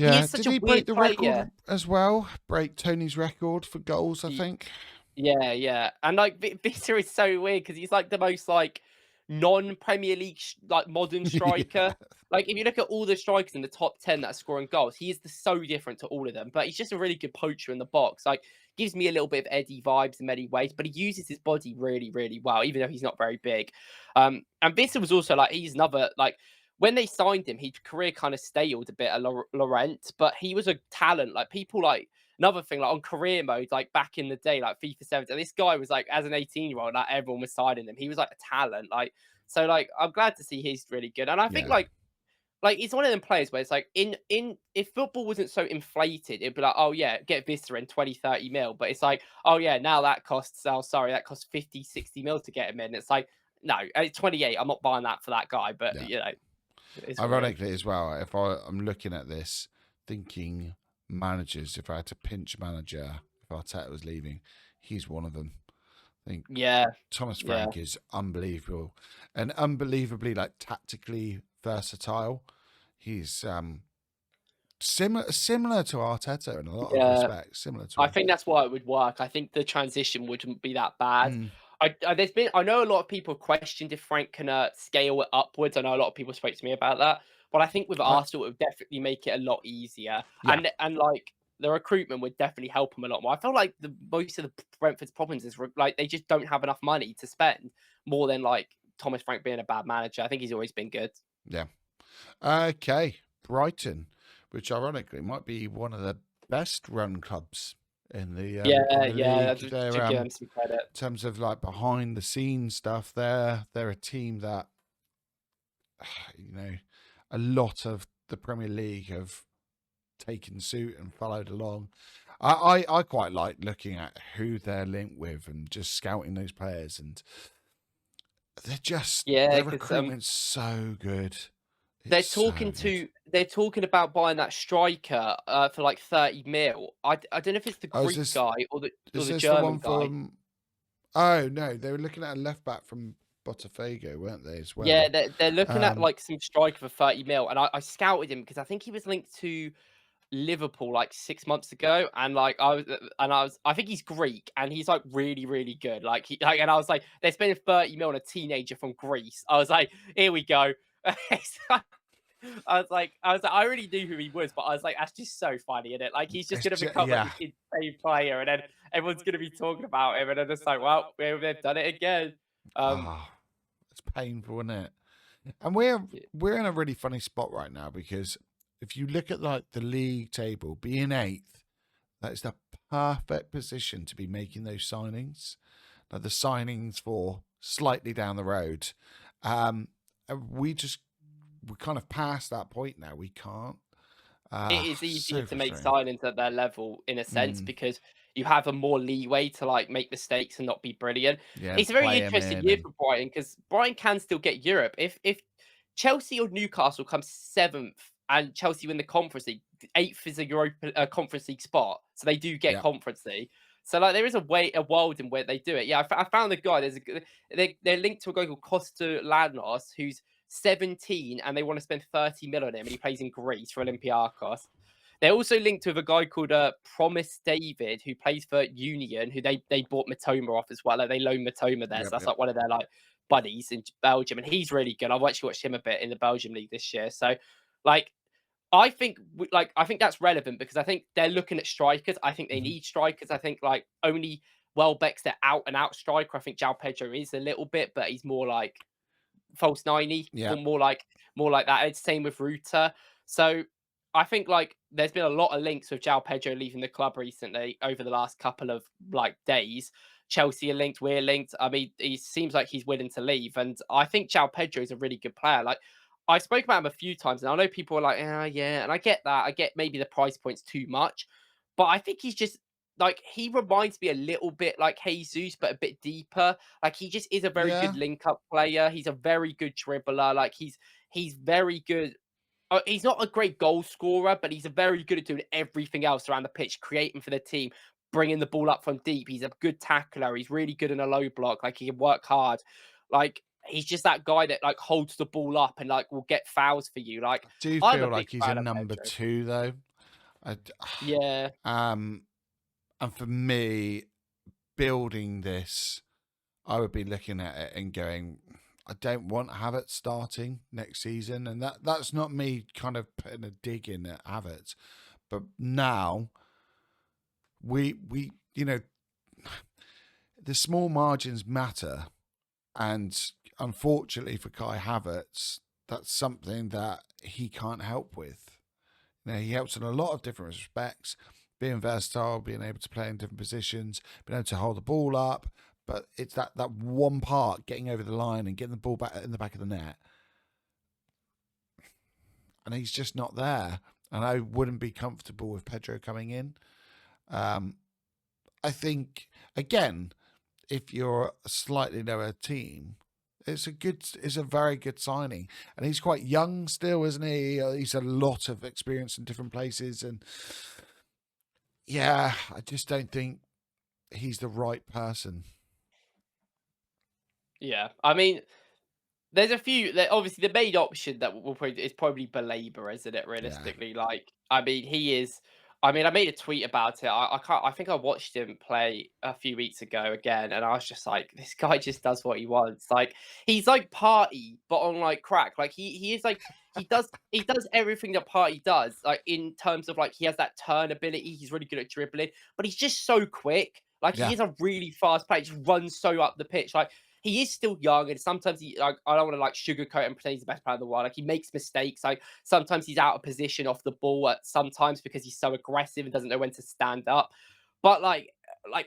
he Yeah. is such Did a he weird break the player. record as well? Break Tony's record for goals, I think. Yeah, yeah, and like Visser is so weird because he's like the most like non-Premier League like modern Yeah. striker. Like if you look at all the strikers in the top 10 that are scoring goals, he is so different to all of them. But he's just a really good poacher in the box. Like gives me a little bit of Eddie vibes in many ways, but he uses his body really, really well, even though he's not very big. And Visser was also like he's another like when they signed him, his career kind of staled a bit at Laurent, but he was a talent. Like people like another thing, like on career mode, like back in the day, like FIFA 17, this guy was like, as an 18-year-old, like everyone was signing him. He was like a talent. So like I'm glad to see he's really good. And I think Yeah. like he's one of them players where it's like in if football wasn't so inflated, it'd be like, oh yeah, get Vista in 20, 30 mil. But it's like, oh yeah, now that costs that costs 50, 60 mil to get him in. It's like, no, at 28, I'm not buying that for that guy. But Yeah. it's what it is. Ironically, as well, I'm looking at this, thinking managers, if I had to pinch manager, if Arteta was leaving, he's one of them. I think Yeah, Thomas yeah. Frank is unbelievable and unbelievably like tactically versatile. He's similar to Arteta in a lot of Yeah. respects, similar to I him. think that's why it would work. I think the transition wouldn't be that bad. Mm. I know a lot of people questioned if Frank can scale it upwards. I know a lot of people spoke to me about that, but I think with I, Arsenal, it would definitely make it a lot easier, yeah, and like the recruitment would definitely help him a lot more. I feel like the most of the Brentford's problems is like they just don't have enough money to spend more than like Thomas Frank being a bad manager. I think he's always been good. yeah. Okay, Brighton, which ironically might be one of the best run clubs in Yeah, the yeah, I league. just They're should give him some credit. in terms of like behind the scenes stuff, they're a team that you know a lot of the Premier League have taken suit and followed along. I quite like looking at who they're linked with and just scouting those players, and Yeah, their because recruitment's so good. They're It's so talking good. to they're talking about buying that striker, for like 30 mil. I don't know if it's the Oh, Greek guy or is the this the German one guy. from? Oh no, they were looking at a left back from Botafogo, weren't they as Yeah, well? they're looking at Um, like some striker for 30 mil, and I scouted him because I think he was linked to Liverpool like 6 months ago, and like I think he's Greek and he's like really, really good. And I was like, they're spending 30 mil on a teenager from Greece. I was like, here we go. I already knew who he was, but I was like, that's just so funny, isn't it? Like, he's just gonna become like yeah. this insane player, and then everyone's gonna be talking about him, and then it's like, well, they've done it again. Um, Ah, it's painful, isn't it? And y- we're in a really funny spot right now because if you look at like the league table, being eighth, that is the perfect position to be making those signings. Now the signings for slightly down the road. And we're kind of past that point now. We can't. it is easier So to make frustrating. signings at their level in a sense Mm, because you have a more leeway to like make mistakes and not be brilliant. yeah, and It's a very play him interesting in year and for Brighton because Brighton can still get Europe. If Chelsea or Newcastle come seventh and Chelsea win the Conference League, eighth is a Europa Conference League spot, so they do get yeah, Conference League. So like there is a world in where they do it. Yeah, I found the guy. They're linked to a guy called Costa Ladnos who's 17 and they want to spend 30 mil on him and he plays in Greece for Olympiacos. They're also linked with a guy called Promise David, who plays for Union, who they bought Matoma off as well. Like, they loaned Matoma there, so yep, that's yep. like one of their like buddies in Belgium, and he's really good. I've actually watched him a bit in the Belgium league this year. So, like, I think that's relevant because I think they're looking at strikers. I think they Mhm. need strikers. I think like only Welbeck's their out and out striker. I think João Pedro is a little bit, but he's more like false 90, Yeah, more like that. It's same with Ruta. So I think like there's been a lot of links with João Pedro leaving the club recently over the last couple of like days. Chelsea are linked, we're linked. I mean, he seems like he's willing to leave, and I think João Pedro is a really good player. Like I spoke about him a few times, and I know people are like, yeah, and I get that. I get maybe the price point's too much, but I think he's just like he reminds me a little bit like Jesus, but a bit deeper. Like he just is a very good Yeah, link up player. He's a very good dribbler. Like he's very good. He's not a great goal scorer, but he's a very good at doing everything else around the pitch, creating for the team, bringing the ball up from deep. He's a good tackler. He's really good in a low block. Like he can work hard. Like he's just that guy that like holds the ball up and like will get fouls for you. Like I do I'm a feel big like he's a fan of number Pedro. two though. I, Yeah, um, and for me, building this, I would be looking at it and going, I don't want Havertz starting next season, and that's not me kind of putting a dig in at Havertz, but now we the small margins matter, and unfortunately for Kai Havertz, that's something that he can't help with. He helps in a lot of different respects, being versatile, being able to play in different positions, being able to hold the ball up. But it's that one part, getting over the line and getting the ball back in the back of the net, and he's just not there. And I wouldn't be comfortable with Pedro coming in. Um, I think again, if you're a slightly lower team, it's a very good signing, and he's quite young still, isn't he? He's a lot of experience in different places, and yeah, I just don't think he's the right person. yeah. I mean, there's a few. Obviously, the main option that will probably is probably Belabor, isn't it? Yeah, Realistically, like I mean, he is. I mean, I made a tweet about it. I can't. I think I watched him play a few weeks ago again, and I was just like, this guy just does what he wants. Like he's like Party, but on like crack. Like he is like he does everything that Party does. Like in terms of like he has that turn ability. He's really good at dribbling, but he's just so quick. Like he yeah, is a really fast player. He just runs so up the pitch. Like he is still young, and sometimes he like I don't want to like sugarcoat and pretend he's the best player in the world. Like he makes mistakes. Like sometimes he's out of position off the ball at sometimes because he's so aggressive and doesn't know when to stand up. But like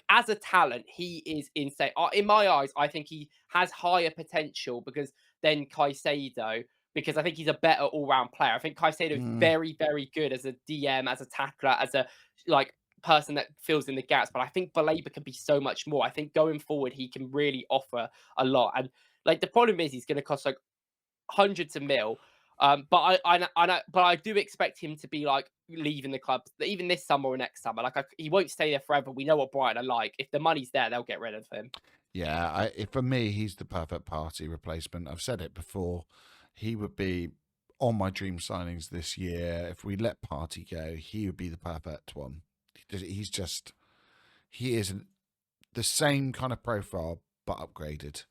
as a talent, he is insane. In my eyes, I think he has higher potential because than Caicedo. Because I think he's a better all-round player. I think Caicedo is mm, very, very good as a DM, as a tackler, as a like person that fills in the gaps. But I think Baleba can be so much more. I think going forward, he can really offer a lot. And like the problem is, he's going to cost like hundreds of mil. But but I do expect him to be like leaving the club even this summer or next summer. Like he won't stay there forever. We know what Brighton are like. If the money's there, they'll get rid of him. yeah. For me, he's the perfect Party replacement. I've said it before. He would be on my dream signings this year. If we let Party go, he would be the perfect one. He's just he is the same kind of profile but upgraded.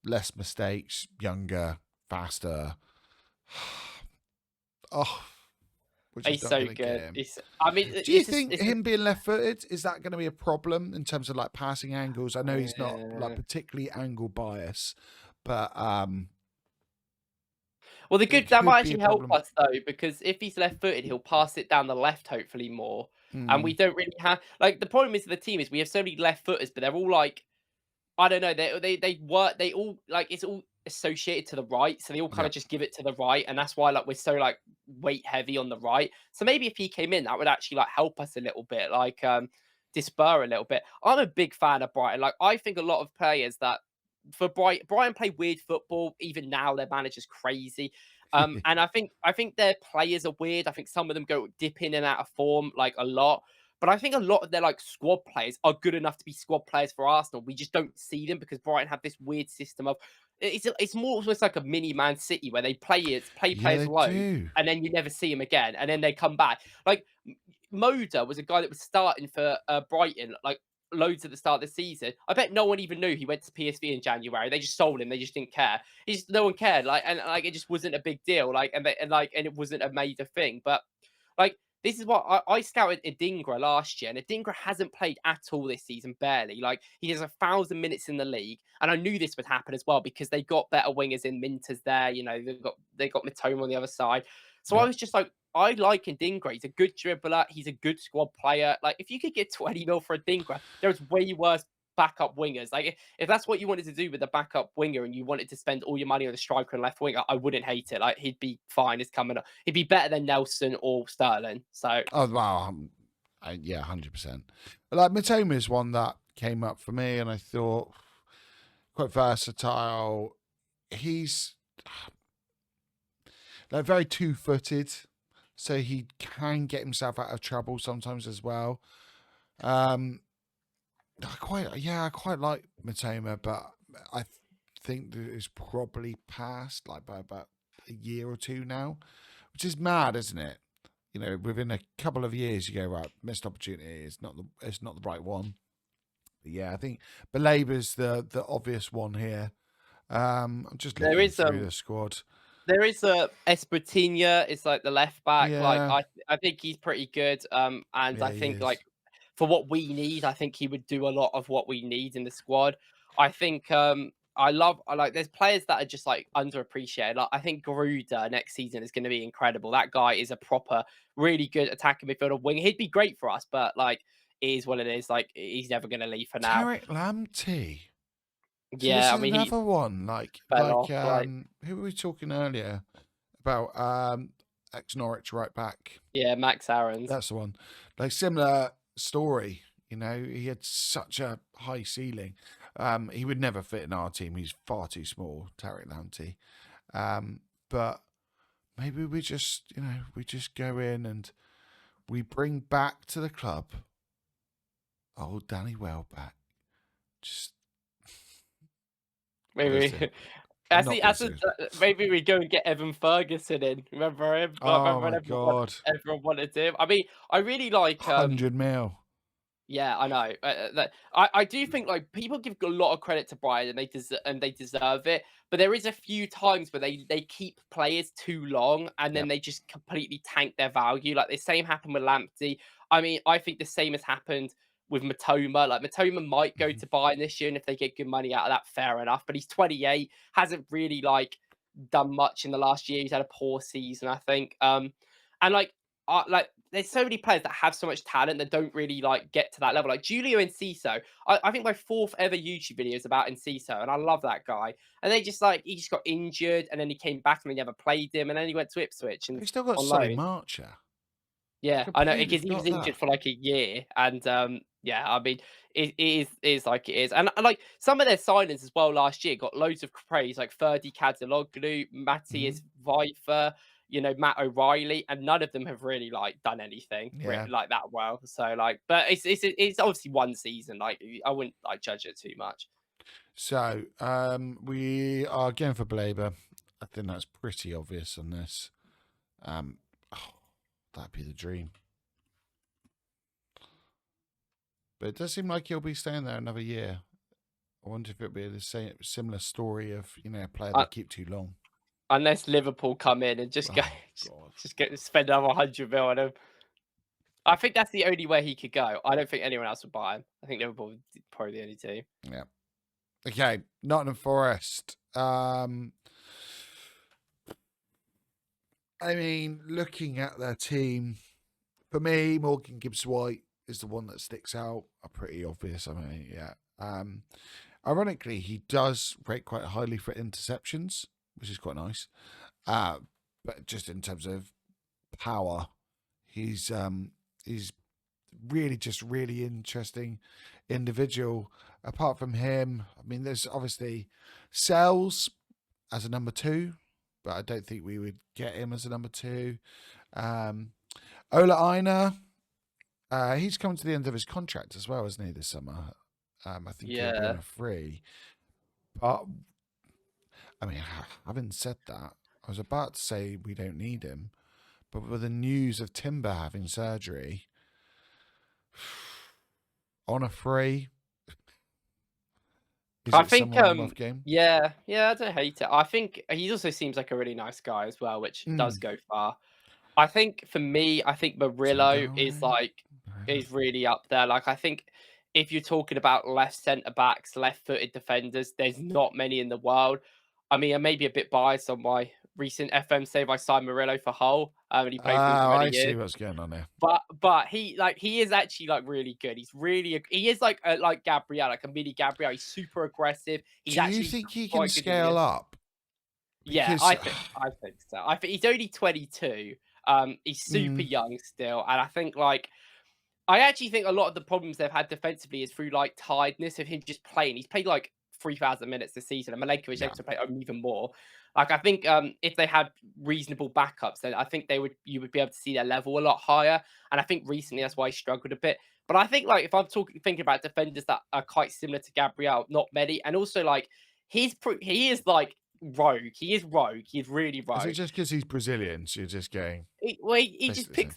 Less mistakes, younger, faster. Oh, we're just He's not so going to get good. him. I mean, Do you think him being left-footed is that going to be a problem in terms of like passing angles? I know he's not like yeah. particularly angle bias, but Well, the it good that might could be a actually help problem. us though, because if he's left-footed, he'll pass it down the left, hopefully more. And we Mm, don't really have like the problem is the team is we have so many left-footers, but they're all like I don't know. They work. They all like it's all associated to the right, so they all kind yeah, of just give it to the right, and that's why like we're so like weight heavy on the right. So maybe if he came in, that would actually like help us a little bit, like disper a little bit. I'm a big fan of Brighton. Like I think a lot of players that for Brighton play weird football. Even now, their manager's crazy. And I think their players are weird. I think some of them go dip in and out of form like a lot. But I think a lot of their like squad players are good enough to be squad players for Arsenal. We just don't see them because Brighton have this weird system of it's more almost like a mini Man City where they play yeah, players they low do. and then you never see them again and then they come back. Like Moda was a guy that was starting for Brighton like loads at the start of the season. I bet no one even knew he went to PSV in January. They just sold him. They just didn't care. No one cared. Like and like it just wasn't a big deal. Like and it wasn't a major thing. But like this is what I scouted Adingra last year, and Adingra hasn't played at all this season, barely. Like, he has 1,000 minutes in the league, and I knew this would happen as well because they got better wingers in Minters there. You know, they got Mitoma on the other side. So I Yeah. was just like, I like Adingra. He's a good dribbler. He's a good squad player. Like, if you could get 20 mil for Adingra, there's way worse backup wingers. Like, if that's what you wanted to do with a backup winger and you wanted to spend all your money on a striker and left winger, I wouldn't hate it. Like, he'd be fine. He's coming up. He'd be better than Nelson or Sterling. So Oh wow, yeah, 100%. Like Matoma is one that came up for me, and I thought quite versatile. He's like very two-footed, so he can get himself out of trouble sometimes as well. I quite like Matoma, but I think that it's probably passed like by about a year or two now, which is mad, isn't it? You know, within a couple of years, you go, right, missed opportunity. It's not the right one. But yeah, I think Belaber's the obvious one here. I'm just there looking is through the squad. there is a Espartinha. It's like the left back. Like, Yeah, I think he's pretty good. And yeah, I he think, is. like, for what we need, I think he would do a lot of what we need in the squad. I think I like there's players that are just like underappreciated. Like, I think Garuda next season is going to be incredible. That guy is a proper, really good attacking midfielder wing. He'd be great for us, but like, it is what it is. Like, he's never going to leave for now. Tarek Lamptey. So this Yeah, I is mean, he another one. Like fell off. Like, who were we talking earlier about? Ex Norwich right back. yeah, Max Aaron's. That's the one. Like similar story. You know, he had such a high ceiling. He would never fit in our team. He's far too small, Tarek Lamptey. But maybe we just, we just go in and we bring back to the club old Danny Welbeck. Just honestly, Maybe I'm not being serious. maybe we go and get Evan Ferguson in. Remember him? Like, Oh remember when my god, everyone wanted him? I mean, I really like 100 mil. yeah, I know. I do think like people give a lot of credit to Brian and they deserve it. But there is a few times where they keep players too long and then Yep. they just completely tank their value. Like the same happened with Lamptey. I mean, I think the same has happened with Matoma. Like Matoma might go to Bayern this year, and if they get good money out of that, fair enough. But he's 28, hasn't really like done much in the last year. He's had a poor season, I think. And like there's so many players that have so much talent that don't really like get to that level. Like Julio Enciso, I think my 4th ever YouTube video is about Enciso, and I love that guy. And they just like he just got injured, and then he came back and they never played him, and then he went to Ipswich and He's still got on Solly loan. Marcher. Yeah, I know Completely because he was forgot that. injured for like a year, and yeah, I mean it is like it is, and like some of their signings as well last year got loads of praise, like Ferdy Kadzaloglu, Mhm. Matthias Vifer, you know, Matt O'Reilly, and none of them have really like done anything Yeah. like that well. So like, but it's obviously one season. Like I wouldn't like judge it too much. So we are going for Blaber. I think that's pretty obvious on this. Um, oh, that'd be the dream. But it does seem like he'll be staying there another year. I wonder if it'll be the same similar story of a player they Uh, keep too long. Unless Liverpool come in and just go, Oh god. just get spend another 100 mil on him. I think that's the only way he could go. I don't think anyone else would buy him. I think Liverpool would probably the only team. Yeah. Okay. Nottingham Forest. I mean, looking at their team, for me, Morgan Gibbs White is the one that sticks out. Pretty obvious. I mean, yeah. Ironically, he does rate quite highly for interceptions, which is quite nice. But just in terms of power, he's really interesting individual. Apart from him, I mean, there's obviously Sells as a number 2, but I don't think we would get him as a number 2. Ola Aina, he's coming to the end of his contract as well, isn't he, this summer? I think he'll be on Yeah. a free. But, I mean, having said that, I was about to say we don't need him, but with the news of Timber having surgery, on a free, is I it think someone worth game? yeah, I don't hate it. I think he also seems like a really nice guy as well, which does Mm. go far. I think for me, I think Murillo is Zingaro, like is really up there. Like I think if you're talking about left centre backs, left-footed defenders, there's not many in the world. I mean, I may be a bit biased on my recent FM save. I signed Murillo for Hull, and he played for them for about a I year. see what's going on there. But he is actually like really good. He is like Gabriel, like a mini Gabriel. He's super aggressive. He's Do you actually think he can quite good in the scale up? yeah, Because I think so. I think he's only 22. He's super mm, young still, and I think like I actually think a lot of the problems they've had defensively is through like tiredness of him just playing. He's played like 3,000 minutes this season, and Milenkovic yeah, able to play even more. Like I think if they had reasonable backups, then I think you would be able to see their level a lot higher. And I think recently that's why he struggled a bit. But I think like if I'm thinking about defenders that are quite similar to Gabriel, not many, and also like he is like rogue. He is rogue. He's really is it rogue. just because he's Brazilian? So you're just going He just basically saying, picks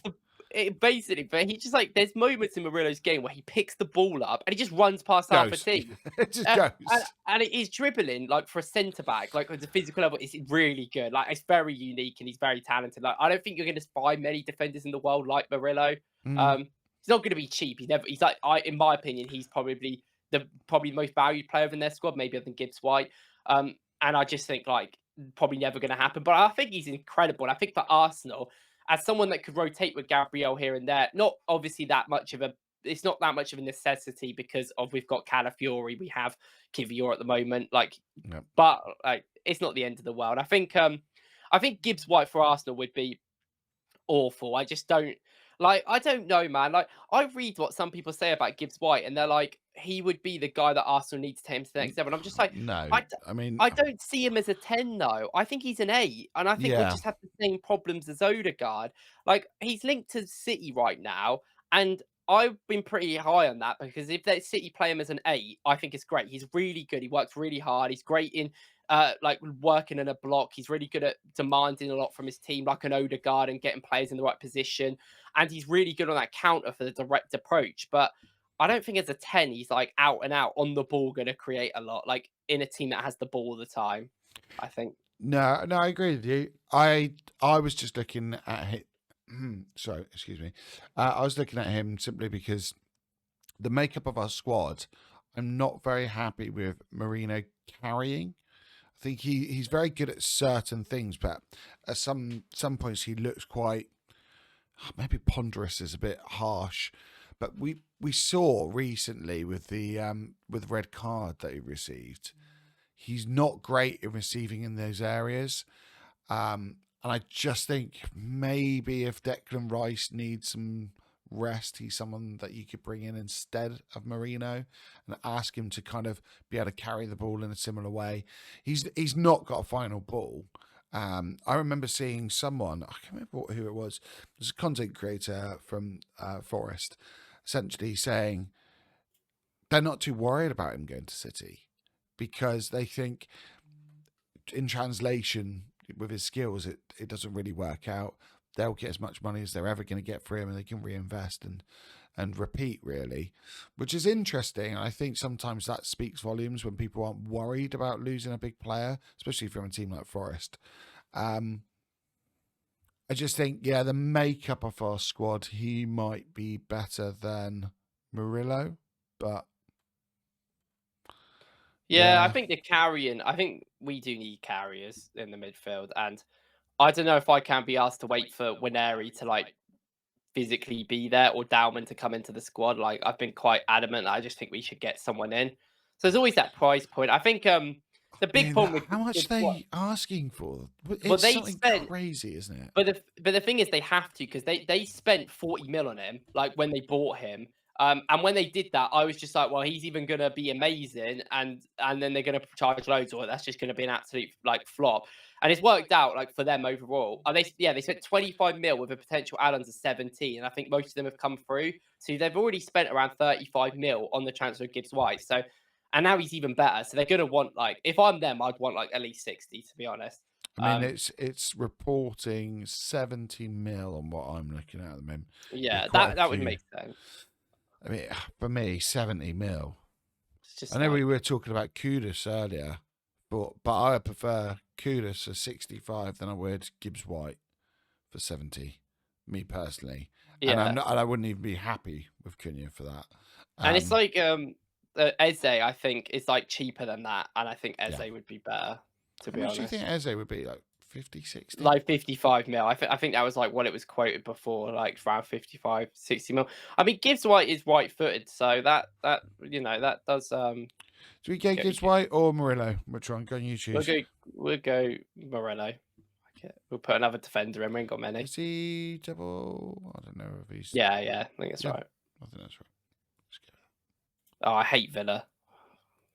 basically, but he just like there's moments in Murillo's game where he picks the ball up and he just runs past half a goes, team. it just Uh, and, goes. and it is dribbling like for a centre back, like at the physical level, it's really good. Like it's very unique and he's very talented. Like I don't think you're going to find many defenders in the world like Murillo. Mm, He's not going to be cheap. He's like in my opinion, he's probably the most valued player in their squad, maybe other than Gibbs White. And I just think like probably never going to happen. But I think he's incredible. And I think for Arsenal, as someone that could rotate with Gabriel here and there, not obviously that much of a it's not that much of a necessity because of we've got Calafiori, we have Kivior at the moment, like, yeah. but like it's not the end of the world. I think Gibbs White for Arsenal would be awful. I just don't like. I don't know, man. Like I read what some people say about Gibbs White, and they're like he would be the guy that Arsenal needs to take him to the next level. And I'm just like, No, I, d- I mean, I don't see him as a 10 though. I think he's an 8, and I think we yeah, just have the same problems as Odegaard. Like he's linked to City right now, and I've been pretty high on that because if that City play him as an 8, I think it's great. He's really good. He works really hard. He's great in like working in a block. He's really good at demanding a lot from his team, like an Odegaard, and getting players in the right position. And he's really good on that counter for the direct approach. But I don't think as a 10, he's like out and out on the ball, going to create a lot, like in a team that has the ball all the time. I think. no, I agree with you. I was just looking at him. Sorry, excuse me. I was looking at him simply because the makeup of our squad, I'm not very happy with Marino carrying. I think he's very good at certain things, but at some points he looks quite maybe ponderous is a bit harsh. But we saw recently with the with red card that he received, he's not great in receiving in those areas. And I just think maybe if Declan Rice needs some rest, he's someone that you could bring in instead of Marino and ask him to kind of be able to carry the ball in a similar way. He's not got a final ball. I remember seeing someone, I can't remember who it was. There's a content creator from Forest, essentially saying they're not too worried about him going to City because they think in translation with his skills, it doesn't really work out. They'll get as much money as they're ever going to get for him, and they can reinvest and repeat really, which is interesting. I think sometimes that speaks volumes when people aren't worried about losing a big player, especially from a team like Forest. I just think, yeah, the makeup of our squad, he might be better than Murillo, but Yeah, I yeah, think I think we do need carriers in the midfield. And I don't know if I can be asked to wait for Winery to like physically be there or Dowman to come into the squad. Like I've been quite adamant that I just think we should get someone in. So there's always that price point. I think the I big mean, problem with how much Gibbs are White, they asking for? well, It's they something spent crazy, isn't it? but the thing is, they have to because they spent 40 mil on him, like when they bought him. And when they did that, I was just like, well, he's even gonna be amazing, and then they're gonna charge loads, or that's just gonna be an absolute like flop. And it's worked out like for them overall. And they spent 25 mil with a potential add-ons of 17, and I think most of them have come through. So they've already spent around 35 mil on the transfer of Gibbs White. So and now he's even better. So they're gonna want like if I'm them, I'd want like at least 60 to be honest. I mean, it's reporting 70 mil on what I'm looking at the moment, with Yeah, quite a that would few. make sense. I mean, for me, 70 mil. It's I just know we like were talking about Kudus earlier, but I prefer Kudus for 65 than I would Gibbs White for 70. me personally, and I'm Yeah. not, and I wouldn't even be happy with Cunha for that. And it's Um, like, Eze, I think, is, like, cheaper than that, and I think yeah. Eze would be better, to How be much do you think honest. Eze would be? Like 50, 60? Like 55 mil. I think that was, like, what it was quoted before, like, around 55, 60 mil. I mean, Gibbs White is right-footed, so that does, Do we go get me Gibbs White or Murillo? Which one? Go on, you we'll choose. go we'll go Morello. Okay. We'll put another defender in, we ain't got many. Is he double? I don't know if he's. Yeah, I think that's Yeah, right. I think that's right. Let's go. Oh, I hate Villa.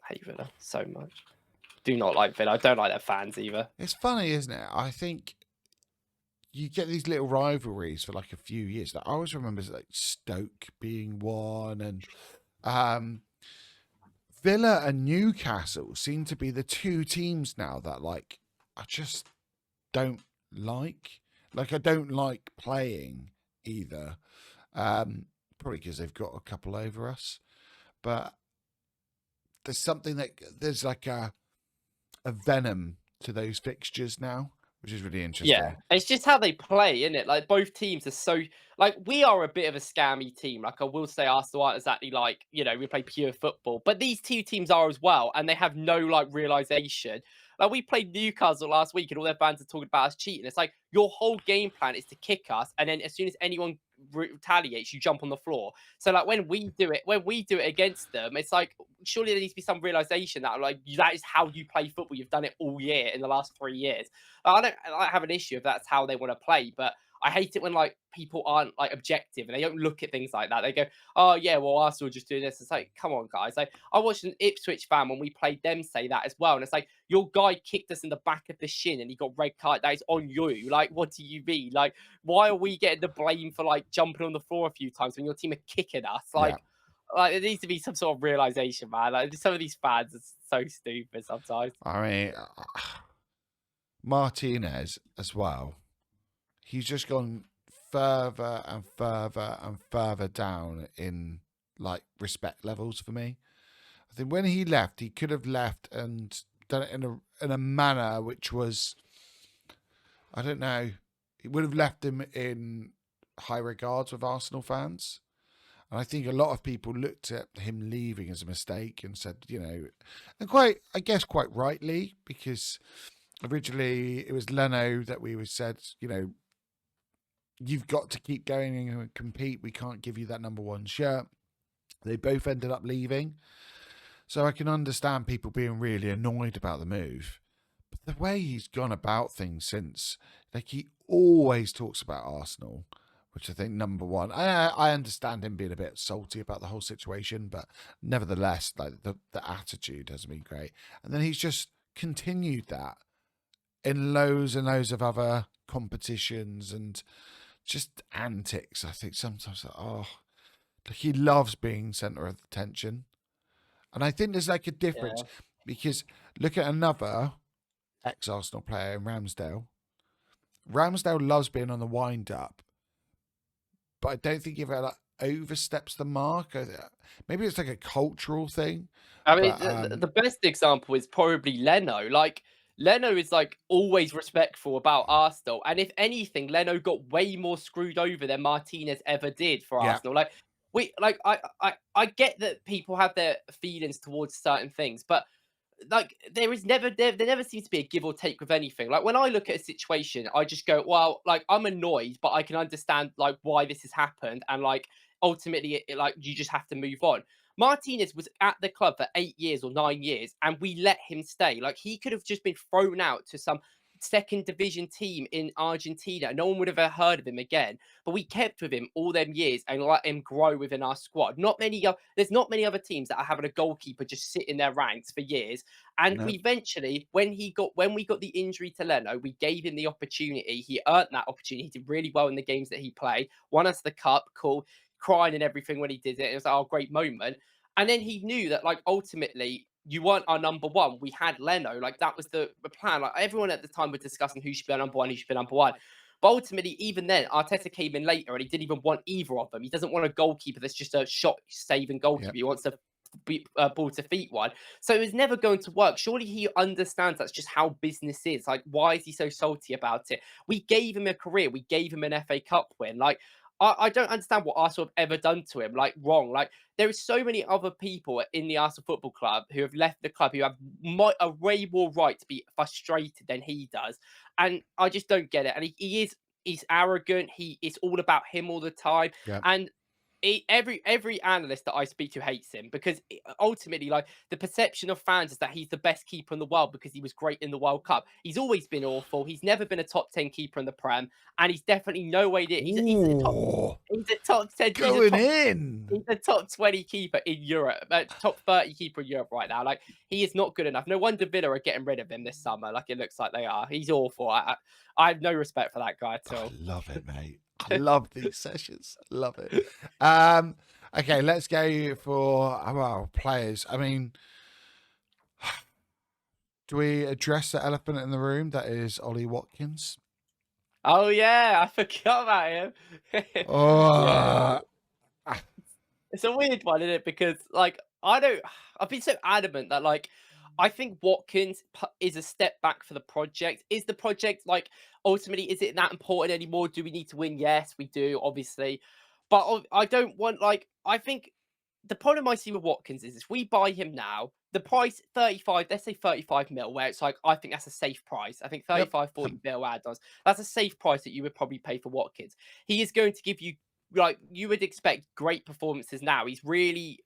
I hate Villa so much. Do not like Villa. I don't like their fans either. It's funny, isn't it? I think you get these little rivalries for like a few years. Like, I always remember like Stoke being one, and Villa and Newcastle seem to be the two teams now that like I just don't like. Like I don't like playing either. Probably because they've got a couple over us, but there's something that there's like a venom to those fixtures now, which is really Yeah, interesting. it's just how they play, isn't it? Like both teams are so like we are a bit of a scammy team. Like I will say, Arsenal aren't exactly like we play pure football, but these two teams are as well, and they have no like realization. Like we played Newcastle last week, and all their fans are talking about us cheating. It's like your whole game plan is to kick us, and then as soon as anyone retaliates, you jump on the floor. So like when we do it against them, it's like surely there needs to be some realization that like that is how you play football. You've done it all year in the last 3 years. I don't have an issue if that's how they want to play, but I hate it when like people aren't like objective and they don't look at things like that. They go, "Oh yeah, well Arsenal just doing this." It's like, come on, guys. Like I watched an Ipswich fan when we played them say that as well, and it's like your guy kicked us in the back of the shin and he got red card. That is on you. Like, what do you mean? Like, why are we getting the blame for like jumping on the floor a few times when your team are kicking us? Yeah, Like there needs to be some sort of realization, man. Like some of these fans are so stupid sometimes. I mean Martinez as well. He's just gone further and further and further down in like respect levels for me. I think when he left, he could have left and done it in a manner which was, I don't know, it would have left him in high regards with Arsenal fans. And I think a lot of people looked at him leaving as a mistake and said, and quite, I guess, quite rightly, because originally it was Leno that we said, you've got to keep going and compete. We can't give you that number one shirt. They both ended up leaving. So I can understand people being really annoyed about the move. But the way he's gone about things since, like he always talks about Arsenal, which I think number one. I understand him being a bit salty about the whole situation, but nevertheless, like the attitude hasn't been great. And then he's just continued that in loads and loads of other competitions and just antics. I think sometimes, he loves being centre of attention. And I think there's like a difference Yeah. because look at another ex-Arsenal player in Ramsdale. Ramsdale loves being on the wind-up, but I don't think he ever like oversteps the mark. Maybe it's like a cultural thing. I mean, But the best example is probably Leno. Like Leno is like always respectful about Arsenal, and if anything, Leno got way more screwed over than Martinez ever did for yeah, Arsenal. Like I get that people have their feelings towards certain things, but like there never seems to be a give or take with anything. Like when I look at a situation, I just go, well, like I'm annoyed, but I can understand like why this has happened, and like ultimately, like you just have to move on. Martinez was at the club for 8 years or 9 years, and we let him stay. Like he could have just been thrown out to some second division team in Argentina. No one would have ever heard of him again. But we kept with him all them years and let him grow within our squad. There's not many other teams that are having a goalkeeper just sit in their ranks for years. And no, we eventually, when we got the injury to Leno, we gave him the opportunity. He earned that opportunity. He did really well in the games that he played. Won us the cup, cool, crying and everything when he did it. It was like, oh, great moment. And then he knew that, like, ultimately, you weren't our number one. We had Leno. Like, that was the plan. Like, everyone at the time was discussing who should be our number one, who should be number one. But ultimately, even then, Arteta came in later and he didn't even want either of them. He doesn't want a goalkeeper that's just a shot saving yeah, goalkeeper. He wants a ball to feet one. So it was never going to work. Surely he understands that's just how business is. Like, why is he so salty about it? We gave him a career. We gave him an FA Cup win. Like, I don't understand what Arsenal have ever done to him. Like, wrong. Like, there are so many other people in the Arsenal Football Club who have left the club who have a way more right to be frustrated than he does. And I just don't get it. And he's arrogant. It's all about him all the time. Yeah. And every analyst that I speak to hates him because ultimately, like, the perception of fans is that he's the best keeper in the world because he was great in the World Cup. He's always been awful. He's never been a top 10 keeper in the Prem, and he's definitely no way. He's a top. Ooh, He's a top 10. going in. He's a top 20 keeper in Europe, top 30 keeper in Europe right now. Like, he is not good enough. No wonder Villa are getting rid of him this summer. Like, it looks like they are. He's awful. I have no respect for that guy at all. I love it, mate. I love these sessions. I love it. Okay, let's go for our players. I mean, do we address the elephant in the room? That is Ollie Watkins. Oh yeah, I forgot about him. Oh, It's a weird one, isn't it? Because like I've been so adamant that like I think Watkins is a step back for the project. Is the project like ultimately is it that important anymore? Do we need to win? Yes, we do, obviously. But I don't want like I think the problem I see with Watkins is if we buy him now, the price 35, let's say 35 mil, where it's like I think that's a safe price. I think yep. 35, 40 mil add-ons. That's a safe price that you would probably pay for Watkins. He is going to give you like you would expect great performances now. He's really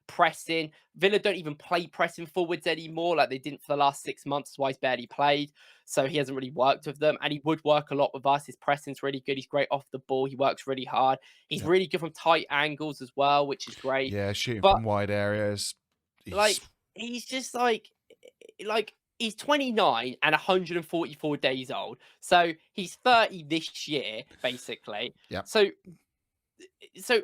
pressing. Villa don't even play pressing forwards anymore, like they didn't for the last 6 months. That's why he's barely played. So he hasn't really worked with them, and he would work a lot with us. His pressing's really good. He's great off the ball. He works really hard. He's Yep. really good from tight angles as well, which is great. Yeah, shooting But from wide areas. like he's just like he's 29 and 144 days old. So he's 30 this year, basically. Yep. So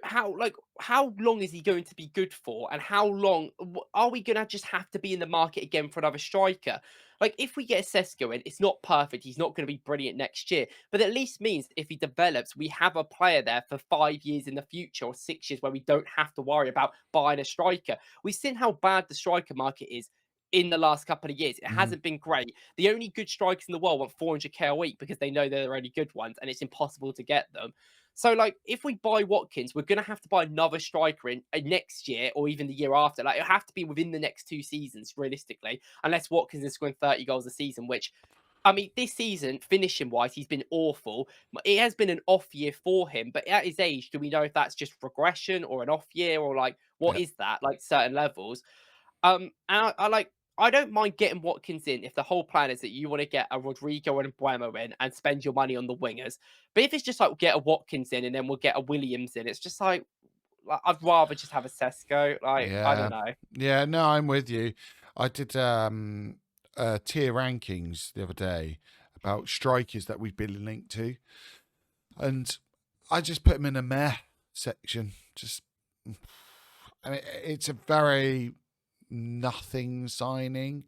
how long is he going to be good for, and how long are we gonna just have to be in the market again for another striker? Like, if we get Sesko in, it's not perfect. He's not going to be brilliant next year, but at least means if he develops, we have a player there for 5 years in the future or 6 years where we don't have to worry about buying a striker. We've seen how bad the striker market is in the last couple of years. It hasn't been great. The only good strikers in the world want 400k a week because they know they're the only good ones, and it's impossible to get them. So, like, if we buy Watkins, we're going to have to buy another striker in next year or even the year after. Like, it'll have to be within the next 2 seasons, realistically, unless Watkins is scoring 30 goals a season, which, I mean, this season, finishing-wise, he's been awful. It has been an off year for him, but at his age, do we know if that's just regression or an off year or, like, what is that, like, certain levels? And I don't mind getting Watkins in if the whole plan is that you want to get a Rodrigo and a Buemo in and spend your money on the wingers. But if it's just like get a Watkins in and then we'll get a Williams in, it's just like I'd rather just have a Sesko. Like, I don't know. Yeah, no, I'm with you. I did tier rankings the other day about strikers that we've been linked to, and I just put them in a meh section. Just, I mean, it's a very nothing signing,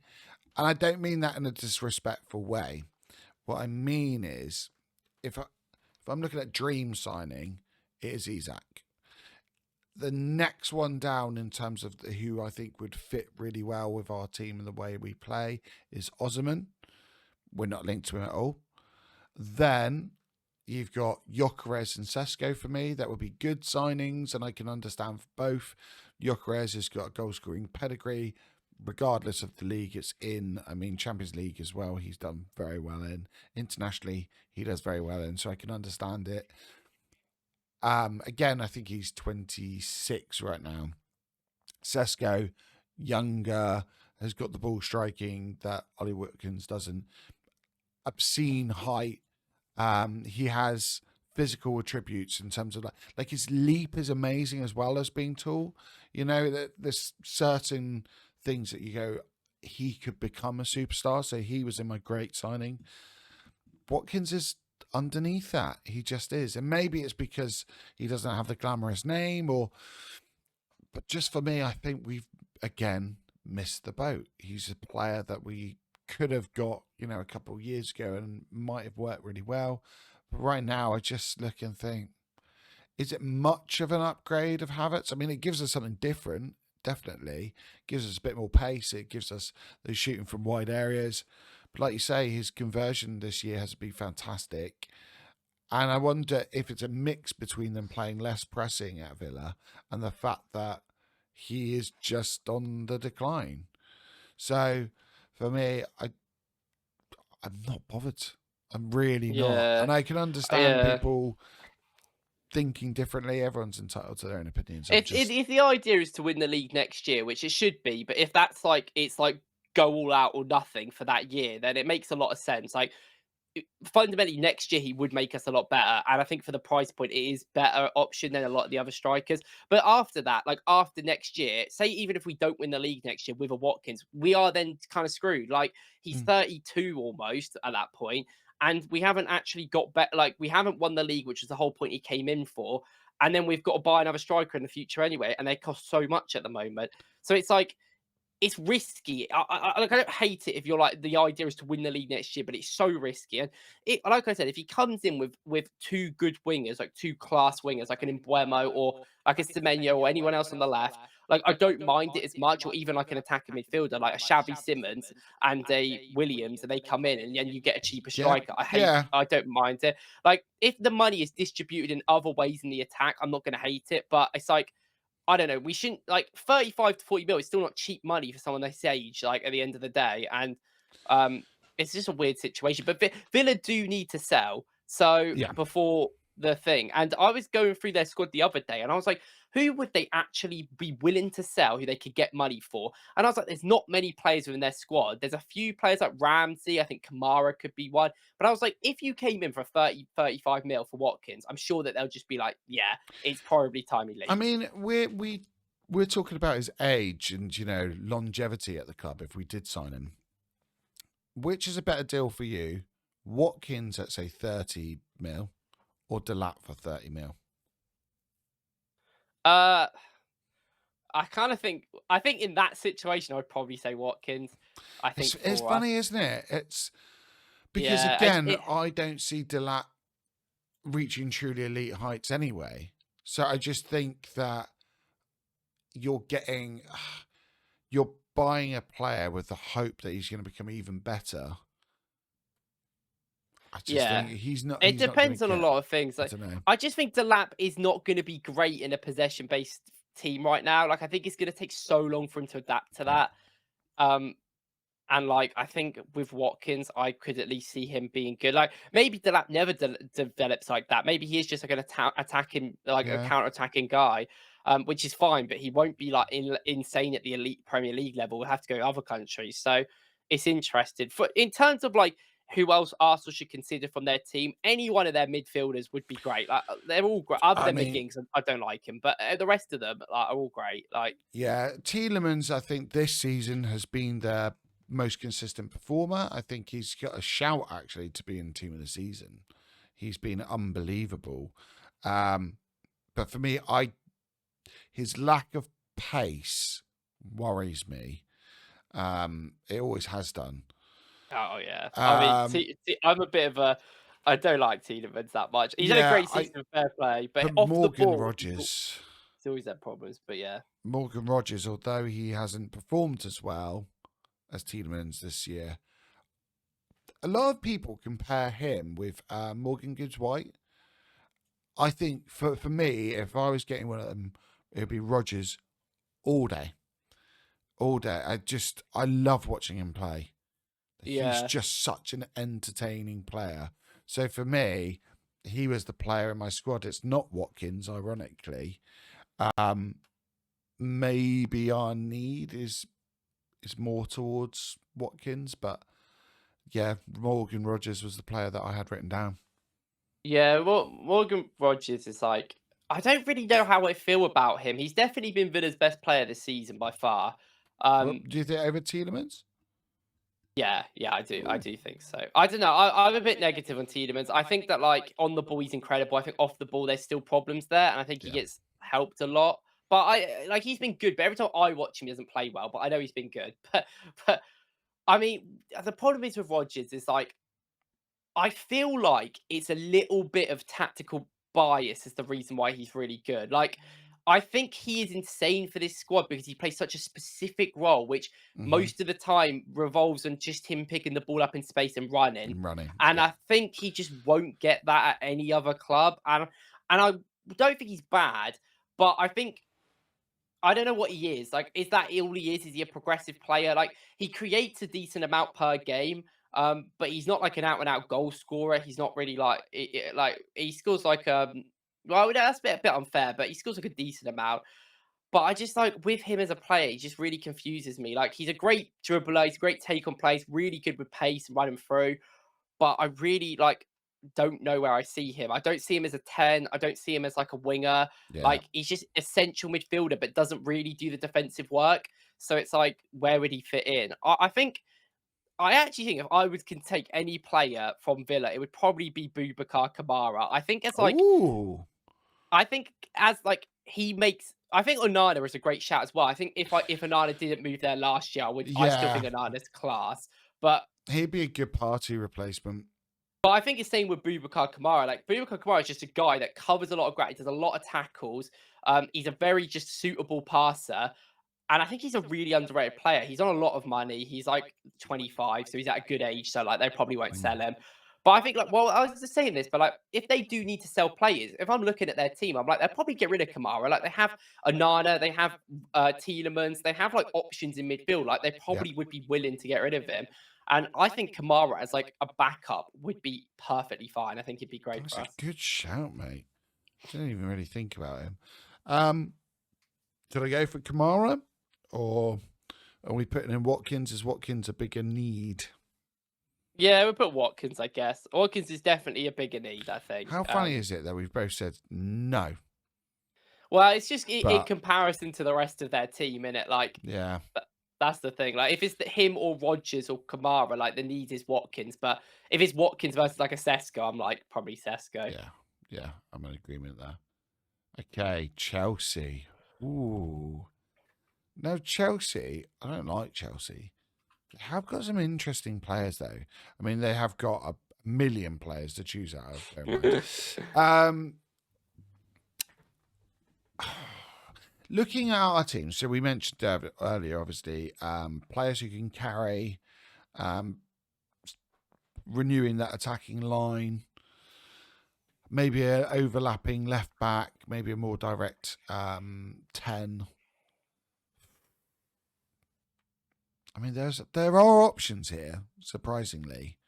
and I don't mean that in a disrespectful way. What I mean is, if I'm looking at dream signing, it is Isak. The next one down in terms of who I think would fit really well with our team and the way we play is Osimhen. We're not linked to him at all. Then you've got Gyökeres and Sesko for me. That would be good signings, and I can understand for both. Gyökeres has got a goal-scoring pedigree, regardless of the league it's in. I mean, Champions League as well, he's done very well in. Internationally, he does very well in, so I can understand it. Again, I think he's 26 right now. Sesko, younger, has got the ball striking that Ollie Watkins doesn't. Obscene height. He has physical attributes in terms of like his leap is amazing as well as being tall. You know, there's certain things that you go, he could become a superstar. So he was in my great signing. Watkins is underneath that. He just is. And maybe it's because he doesn't have the glamorous name but just for me, I think we've again missed the boat. He's a player that we could have got, you know, a couple of years ago and might have worked really well. But right now, I just look and think, is it much of an upgrade of Havertz? I mean, it gives us something different definitely. Gives us a bit more pace. It gives us those shooting from wide areas. But like you say, his conversion this year has been fantastic. And I wonder if it's a mix between them playing less pressing at Villa and the fact that he is just on the decline. So for me, I'm not bothered. I'm really not. Yeah, And I can understand yeah. people thinking differently. Everyone's entitled to their own opinions. I'm It's just, if the idea is to win the league next year, which it should be, but if that's like it's like go all out or nothing for that year, then it makes a lot of sense. Like fundamentally next year he would make us a lot better, and I think for the price point it is better option than a lot of the other strikers. But after that, like after next year, say even if we don't win the league next year with a Watkins, we are then kind of screwed. Like he's mm, 32 almost at that point, and we haven't actually got better. Like we haven't won the league, which is the whole point he came in for. And then we've got to buy another striker in the future anyway, and they cost so much at the moment. So it's like it's risky. Like, I don't hate it if you're like the idea is to win the league next year, but it's so risky. And like I said, if he comes in with two good wingers, like two class wingers, like an Embuemo or like a Semenyo or anyone else on the left, like I don't mind it as much. Or even like an attacking midfielder, like a Shabby Simmons and a Williams, and they come in and then you get a cheaper yeah, striker. yeah. I don't mind it. Like if the money is distributed in other ways in the attack, I'm not going to hate it. But it's like I don't know. We shouldn't like 35 to 40 mil is still not cheap money for someone this age, like at the end of the day. And um it's just a weird situation. But Villa do need to sell. So Yeah. before the thing. And I was going through their squad the other day and I was like, who would they actually be willing to sell who they could get money for? And I was like, there's not many players within their squad. There's a few players like Ramsey. I think Kamara could be one. But I was like, if you came in for 30, 35 mil for Watkins, I'm sure that they'll just be like, yeah, it's probably time he I leaves. mean, we're talking about his age and longevity at the club. If we did sign him, which is a better deal for you, Watkins at say 30 mil or Delap for 30 mil? Uh, I think in that situation, I'd probably say Watkins. I think It's for funny, isn't it? It's because yeah, again, I don't see Delap reaching truly elite heights anyway. So I just think that you're getting you're buying a player with the hope that he's going to become even better. I just yeah. think he's not. It He's not going depends to on a get. lot of things. I Like don't know. I just think Delap is not going to be great in a possession based team right now. Like I think it's going to take so long for him to adapt to Yeah. that. Um, And like I think with Watkins, I could at least see him being good. Like maybe Delap never develops like that. Maybe he is just like an attacking, like a Yeah. counter-attacking guy, which is fine. But he won't be like insane at the elite Premier League level. We'll have to go to other countries. So it's interesting. For in terms of like who else Arsenal should consider from their team, any one of their midfielders would be great. Like they're all great. Other I than mean, McGings, I don't like him, but the rest of them like, are all great. Like yeah, Tielemans, I think this season has been their most consistent performer. I think he's got a shout actually to be in team of the season. He's been unbelievable. But for me, his lack of pace worries me. It always has done. oh yeah, I mean, Um, I'm a bit of a. I don't like Tielemans that much. He's had a yeah, great season of fair play, but but off the Morgan ball, Rogers, he's always had problems. But yeah, although he hasn't performed as well as Tielemans this year, a lot of people compare him with Morgan Gibbs White. I think for me, if I was getting one of them, it would be Rogers all day. All day. I love watching him play. He's yeah, just such an entertaining player. So for me, he was the player in my squad. It's not Watkins, ironically. Um, Maybe our need is more towards Watkins, but yeah, Morgan Rogers was the player that I had written down. yeah. Well, Morgan Rogers is like I don't really know how I feel about him. He's definitely been Villa's best player this season by far. Well, Um, do you think over Tielemans? Yeah, yeah, I do. I Ooh. do think so. I don't know. I'm a bit negative on Tielemans. I think that like on the ball he's incredible. I think off the ball there's still problems there, and I think he Yeah. gets helped a lot. But I like he's been good. But every time I watch him, he doesn't play well. But I know he's been good. But I mean, the problem is with Rodgers is like I feel like it's a little bit of tactical bias is the reason why he's really good. Like I think he is insane for this squad because he plays such a specific role, which Hmm. most of the time revolves on just him picking the ball up in space and running. Running. And Yeah. I think he just won't get that at any other club. And I don't think he's bad, but I don't know what he is. Like, is that all he is? Is he a progressive player? Like, he creates a decent amount per game, but he's not like an out and out goal scorer. He's not really like like he scores like well, that's a bit unfair, but he scores like a decent amount. But I just like with him as a player, he just really confuses me. Like he's a great dribbler, he's a great take on plays, really good with pace and running through. But I really like don't know where I see him. I don't see him as a 10. I don't see him as like a winger. Yeah. Like he's just essential midfielder, but doesn't really do the defensive work. So it's like, where would he fit in? I actually think if I can take any player from Villa, it would probably be Boubacar Kamara. Ooh. I think as like he makes I think Onana is a great shout as well. I think if Onana didn't move there last year, I still Yeah. think Onana's class. But He'd be a good party replacement. I think it's same with Boubacar Kamara. Like Boubacar Kamara is just a guy that covers a lot of ground. He does a lot of tackles. He's a very just suitable passer. And I think he's a really underrated player. He's on a lot of money. He's like 25, so he's at a good age. So like they probably won't sell him. But I think like, well, I was just saying this, but like if they do need to sell players, if I'm looking at their team, I'm like they'll probably get rid of Kamara. Like they have Anana, they have Tielemans, they have like options in midfield. Like they Yeah. probably would be willing to get rid of him. And I think Kamara as like a backup would be perfectly fine. I think he'd be great That's for a us. good shout, mate. Didn't even really think about him. Should I go for Kamara, or are we putting in Watkins? Is Watkins a bigger need? Yeah, we'll put Watkins, I guess. Watkins is definitely a bigger need, I think. How funny is it that we've both said no? Well, it's just in But comparison to the rest of their team, innit? Like, yeah, that's the thing. Like, if it's him or Rodgers or Kamara, like, the need is Watkins. But if it's Watkins versus, like, a Sesko, I'm like, probably Sesko. yeah, I'm in agreement there. Okay, Chelsea. Ooh, no, Chelsea. I don't like Chelsea. They have got some interesting players though. I mean, they have got a million players to choose out of. Don't mind. Looking at our team, so we mentioned earlier, obviously, players who can carry, renewing that attacking line, maybe an overlapping left back, maybe a more direct 10. I mean, there are options here, surprisingly.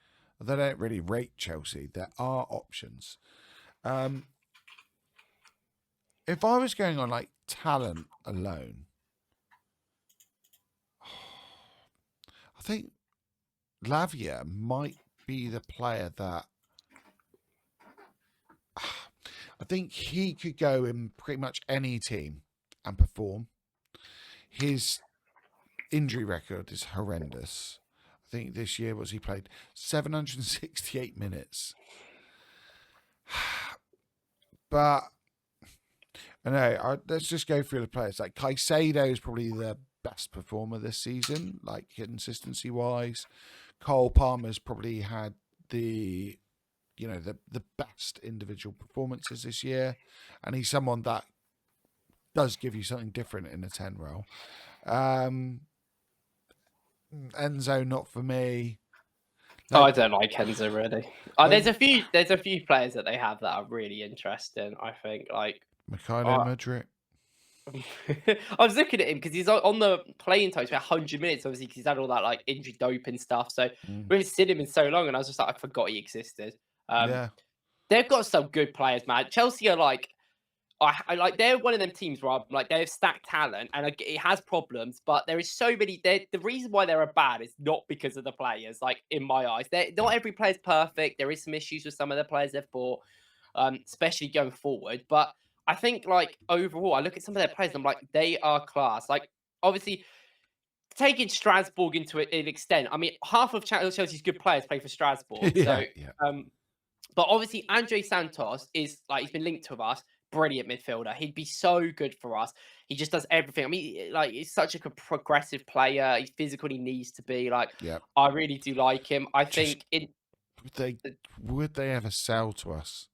They don't really rate Chelsea. There are options. If I was going on like talent alone, I think Lavia might be the player that I think he could go in pretty much any team and perform. His injury record is horrendous. I think this year he played 768 minutes. But I know, let's just go through the players. Like Caicedo is probably the best performer this season, like consistency wise. Cole Palmer's probably had the the best individual performances this year, and he's someone that does give you something different in a 10 role. Enzo, not for me. Oh, Like, I don't like Enzo really. like There's a few players that they have that are really interesting. I think like Mikhailo uh, Mudryk. I was looking at him because he's on the playing time for 100 minutes, obviously, because he's had all that like injury dope and stuff. So Mm, we haven't seen him in so long, and I was just like, I forgot he existed. Um, yeah, they've got some good players, man. Chelsea are like, I like they're one of them teams where I'm like they have stacked talent and it has problems, but there is so many. The reason why they're bad is not because of the players. Like in my eyes, they not every player's perfect. There is some issues with some of the players they've bought, especially going forward. But I think like overall, I look at some of their players and I'm like they are class. Like obviously taking Strasbourg into an extent. I mean, half of Chelsea's good players play for Strasbourg, so yeah. um, but obviously, Andre Santos is like he's been linked with us. Brilliant midfielder. He'd be so good for us. He just does everything. I mean, like he's such a progressive player. He's physical. He needs to be. Like Yeah. I really do like him. Just would they ever sell to us?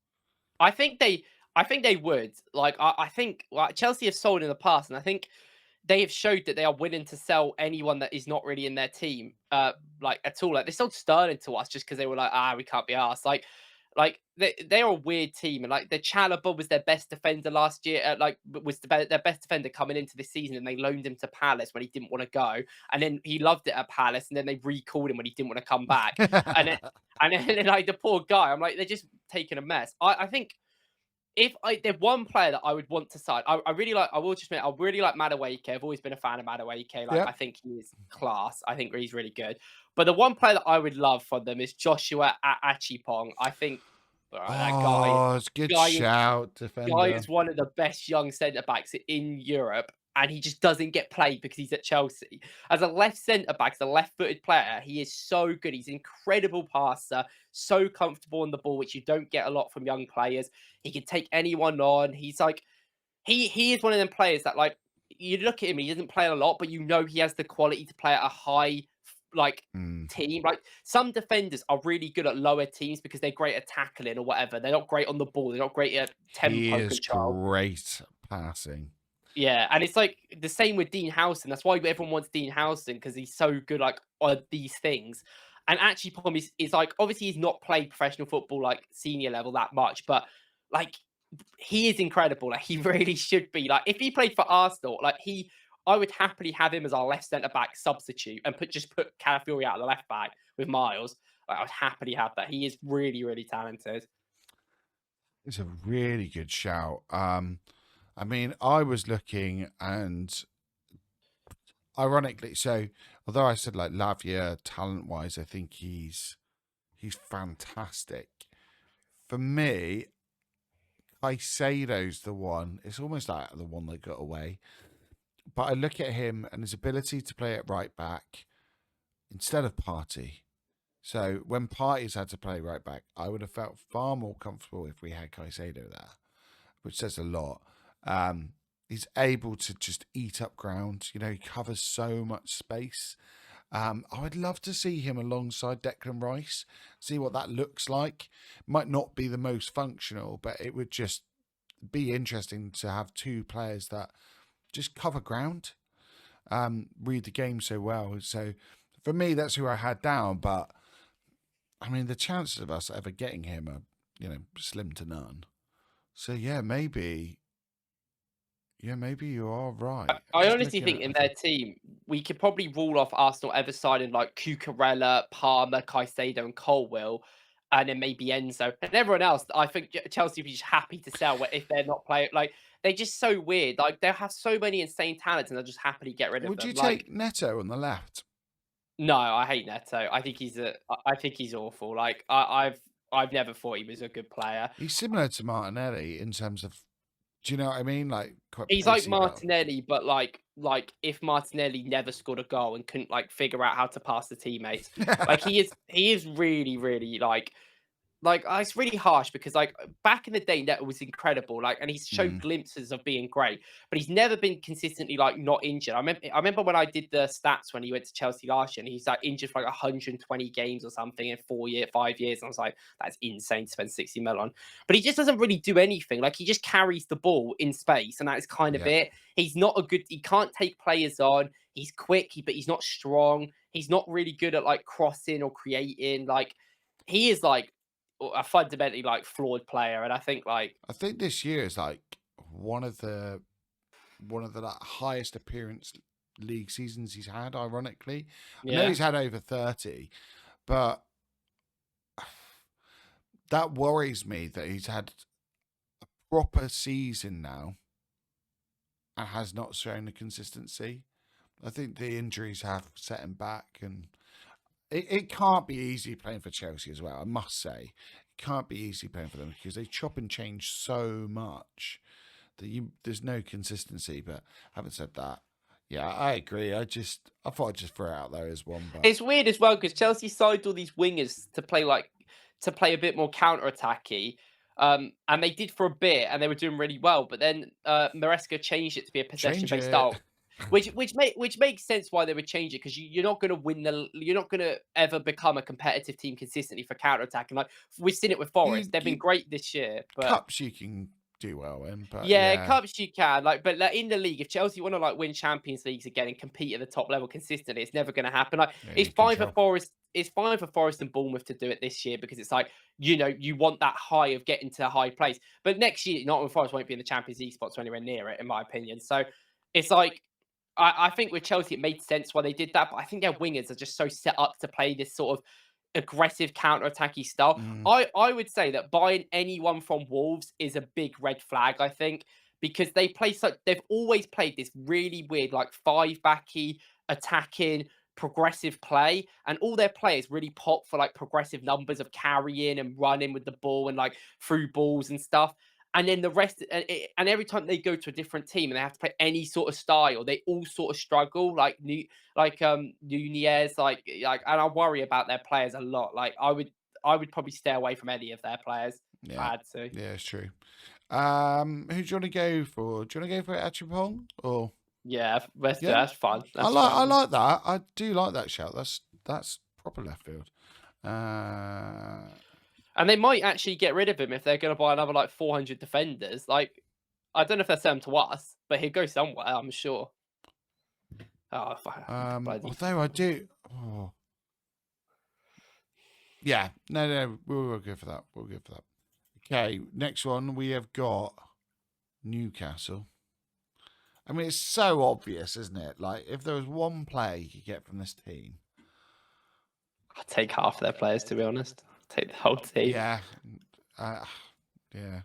I think they. I think they would. Like, I think like Chelsea have sold in the past, and I think they have showed that they are willing to sell anyone that is not really in their team, like at all. Like they sold Sterling to us just because they were like, we can't be asked. Like they're a weird team, and like the Chalobah was their best defender last year. Their best defender coming into this season, and they loaned him to Palace when he didn't want to go, and then he loved it at Palace, and then they recalled him when he didn't want to come back, and then like the poor guy. I'm like, they're just taking a mess. I think if there's one player that I would want to sign, I really like. I will just admit, I really like Madueke. I've always been a fan of Madueke. Like, I Yep. think he is class. I think he's really good. But the one player that I would love for them is Joshua Achipong. I think that Oh, it's a good guy is shout, guy defender. is one of the best young centre backs in Europe, and he just doesn't get played because he's at Chelsea. As a left centre back, as a left-footed player, he is so good. He's an incredible passer, so comfortable on the ball, which you don't get a lot from young players. He can take anyone on. He's like he is one of them players that like you look at him, he doesn't play a lot, but you know he has the quality to play at a high like Mm. team. Like some defenders are really good at lower teams because they're great at tackling or whatever. They're not great on the ball. They're not great at He tempo is control. great passing. Yeah, and it's like the same with Dean Howson. That's why everyone wants Dean Howson because he's so good like on these things. And actually, Pom is like obviously he's not played professional football like senior level that much, but like he is incredible. Like he really should be. Like if he played for Arsenal, I would happily have him as our left centre back substitute and put Calafiori out of the left back with Miles. Like, I would happily have that. He is really, really talented. It's a really good shout. I mean, I was looking and ironically, so although I said like Lavia talent wise, I think he's fantastic. For me, Caicedo's the one. It's almost like the one that got away. But I look at him and his ability to play at right back instead of Party. So when Party's had to play right back, I would have felt far more comfortable if we had Caicedo there, which says a lot. He's able to just eat up ground. You know, he covers so much space. I would love to see him alongside Declan Rice, see what that looks like. Might not be the most functional, but it would just be interesting to have two players that just cover ground, read the game so well. So for me, that's who I had down. But I mean, the chances of us ever getting him are, slim to none. So maybe you are right. I Just honestly looking think at in their team, we could probably rule off Arsenal ever signing like Cucurella, Palmer, Caicedo, and Colwill, and then maybe Enzo. And everyone else, I think Chelsea would be just happy to sell if they're not playing. Like, they're just so weird. Like, they have so many insane talents, and they'll just happily get rid of would you them. take Like, Neto on the left? no, I hate Neto. I think he's awful. Like, I've never thought he was a good player. He's similar to Martinelli in terms of, do you know what I mean? Like quite He's like pacey, but Martinelli, but like if Martinelli never scored a goal and couldn't like figure out how to pass the teammates. Like he is really, really it's really harsh because like back in the day that was incredible and he's showed Mm, glimpses of being great, but he's never been consistently like not injured. I remember when I did the stats when he went to Chelsea last year and he's like injured for like 120 games or something in 5 years, and I was like, that's insane to spend 60 mil on. But he just doesn't really do anything. Like he just carries the ball in space and that is kind of yeah. it. He can't take players on. He's quick, but he's not strong. He's not really good at like crossing or creating. Like he is like a fundamentally like flawed player, and I think like I think this year is like one of the like, highest appearance league seasons he's had. Ironically, I know yeah, he's had over 30, but that worries me that he's had a proper season now and has not shown the consistency. I think the injuries have set him back, and it can't be easy playing for Chelsea as well. I must say, it can't be easy playing for them because they chop and change so much that there's no consistency. But having said that, yeah, I agree. I thought I'd just throw it out there as one, but it's weird as well because Chelsea signed all these wingers to play a bit more counter attacky. And they did for a bit, and they were doing really well. But then Maresca changed it to be a possession change based it. style, which makes sense why they would change it because you're not going to you're not going to ever become a competitive team consistently for counter attack. And like we've seen it with You, Forest, they've been you great this year, but cups you can do well in, but Yeah, yeah, cups you can, like, but like in the league, if Chelsea want to like win Champions Leagues again and compete at the top level consistently, it's never going to happen. Like, they it's need fine for control. Forest. It's fine for Forest and Bournemouth to do it this year because it's like, you know, you want that high of getting to a high place. But next year, Nottingham Forest won't be in the Champions League spots or anywhere near it, in my opinion. So it's like, I think with Chelsea, it made sense why they did that. But I think their wingers are just so set up to play this sort of aggressive counter-attacking style. Mm, I would say that buying anyone from Wolves is a big red flag, I think, because they've always played this really weird, like five-backy, attacking, progressive play, and all their players really pop for like progressive numbers of carrying and running with the ball and like through balls and stuff. And then the rest, and every time they go to a different team and they have to play any sort of style, they all sort of struggle. Like Nunez, and I worry about their players a lot. Like I would probably stay away from any of their players if I yeah, had to. yeah, it's true. Who do you want to go for? Do you want to go for Achapong or Yeah, yeah? that's fun. I That's like I fun. like that. I do like that shout. That's proper left field. Uh, And they might actually get rid of him if they're going to buy another like 400 defenders. Like, I don't know if they're selling to us, but he'll go somewhere, I'm sure. Oh, bloody. although I do. Oh. Yeah, no, we'll go for that. We'll go for that. Okay, next one we have got Newcastle. I mean, it's so obvious, isn't it? Like, if there was one play you could get from this team, I'll take half of their players, to be honest. I'll take the whole team. yeah, uh, yeah.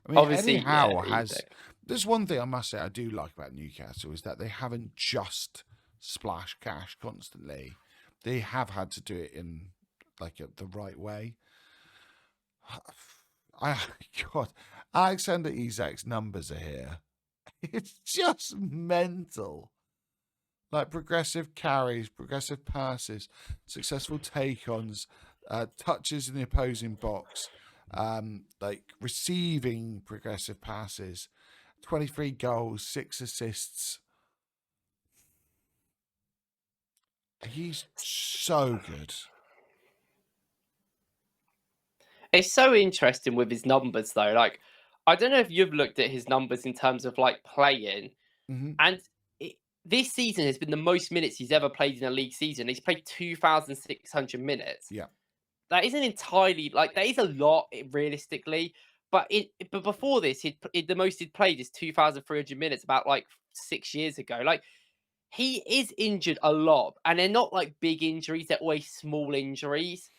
I mean, Obviously, Eddie yeah, Howe easy. has. There's one thing I must say I do like about Newcastle is that they haven't just splashed cash constantly. They have had to do it in the right way. God, Alexander Isak's numbers are here. It's just mental. Like progressive carries, progressive passes, successful take-ons, touches in the opposing box, like receiving progressive passes, 23 goals, 6 assists. He's so good. It's so interesting with his numbers, though. Like, I don't know if you've looked at his numbers in terms of like playing, Mm-hmm. and this season has been the most minutes he's ever played in a league season. He's played 2,600 minutes. Yeah. That isn't entirely like that is a lot realistically, but before this, the most he'd played is 2,300 minutes about like 6 years ago. Like, he is injured a lot, and they're not like big injuries; they're always small injuries.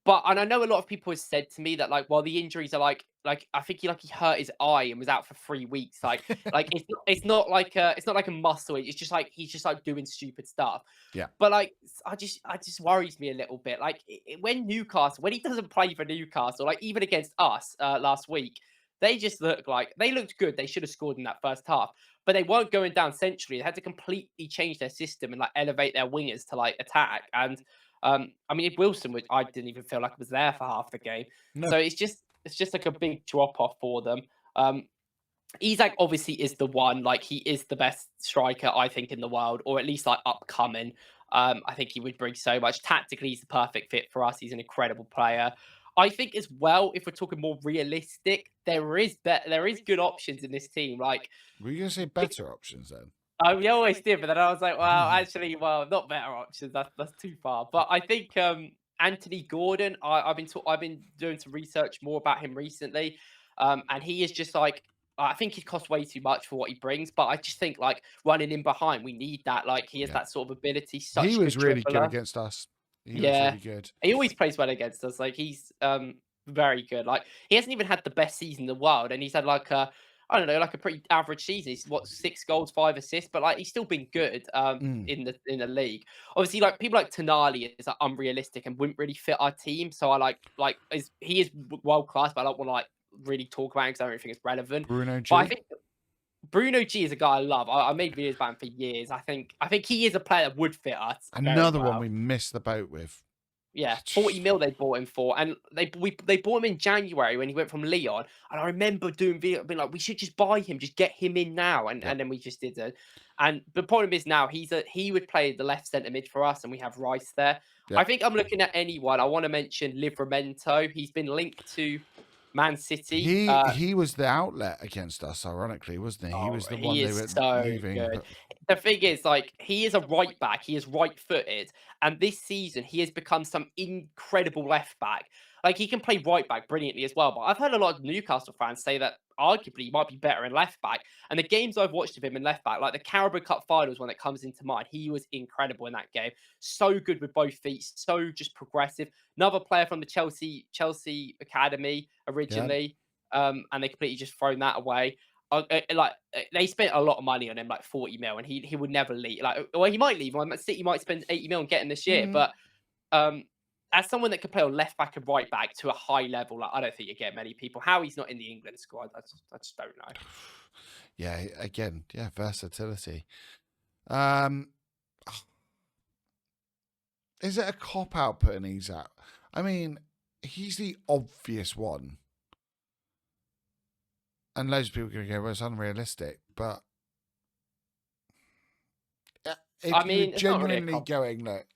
But and I know a lot of people have said to me that like, well, the injuries are like I think he hurt his eye and was out for 3 weeks. Like it's not like a muscle. It's just like he's just like doing stupid stuff. Yeah. But like I just worries me a little bit. Like when Newcastle, when he doesn't play for Newcastle, like even against us last week, they just they looked good. They should have scored in that first half, but they weren't going down centrally. They had to completely change their system and like elevate their wingers to like attack. And I mean, if Wilson, which I didn't even feel like was there for half the game, No. so it's just like a big drop off for them. Isak obviously is the one. Like he is the best striker I think in the world, or at least like upcoming. I think he would bring so much. Tactically, he's the perfect fit for us. He's an incredible player. I think as well, if we're talking more realistic, there is good options in this team. Like Were you going to say better options then? we always did, but then I was like, well, actually, well, not better options. That's too far. But I think Anthony Gordon. I've been doing some research more about him recently, and he is just like. I think he costs way too much for what he brings, but I just think like running in behind, we need that. Like he has Yeah. that sort of ability. He Such a was good really good dribbler. against us. He was Yeah, really good. he always plays well against us. Like he's very good. Like he hasn't even had the best season in the world, and he's had like a I don't know, like a pretty average season. He's what 6 goals, 5 assists, but like he's still been good Mm. in the league. Obviously, like people like Tonali is like unrealistic and wouldn't really fit our team. So I he is world class, but I don't want to like really talk about him because I don't think it's relevant. Bruno But I G. think Bruno G is a guy I love. I made videos about him for years. I think he is a player that would fit us very Another one well. we missed the boat with. Yeah, 40 mil they bought him for, and they bought him in January when he went from Leon. And I remember being like, we should just buy him, just get him in now, and then we just didn't. And the problem is now he would play the left centre mid for us, and we have Rice there. Yep. I think I'm looking at anyone. I want to mention Livramento. He's been linked to Man City. He was the outlet against us, ironically, wasn't he? He Oh, was the one he they is were so leaving. good. But The thing is, like, he is a right back. He is right-footed, and this season he has become some incredible left back. Like, he can play right back brilliantly as well. But I've heard a lot of Newcastle fans say that arguably he might be better in left back. And the games I've watched of him in left back, like the Carabao Cup finals, when it comes into mind, he was incredible in that game. So good with both feet, so just progressive. Another player from the Chelsea academy yeah, originally, and they completely just thrown that away. They spent a lot of money on him, like 40 mil, and he would never leave. Like, well, he might leave. City might spend 80 mil and get him this year, mm, but um, as someone that can play on left back and right back to a high level, like I don't think you get many people. How he's not in the England squad, I just don't know. yeah. Again, yeah, versatility. Um, is it a cop out putting these out? I mean, he's the obvious one, and loads of people are going to go, "Well, it's unrealistic." But I if you're mean, it's not really a genuinely comp. going, look,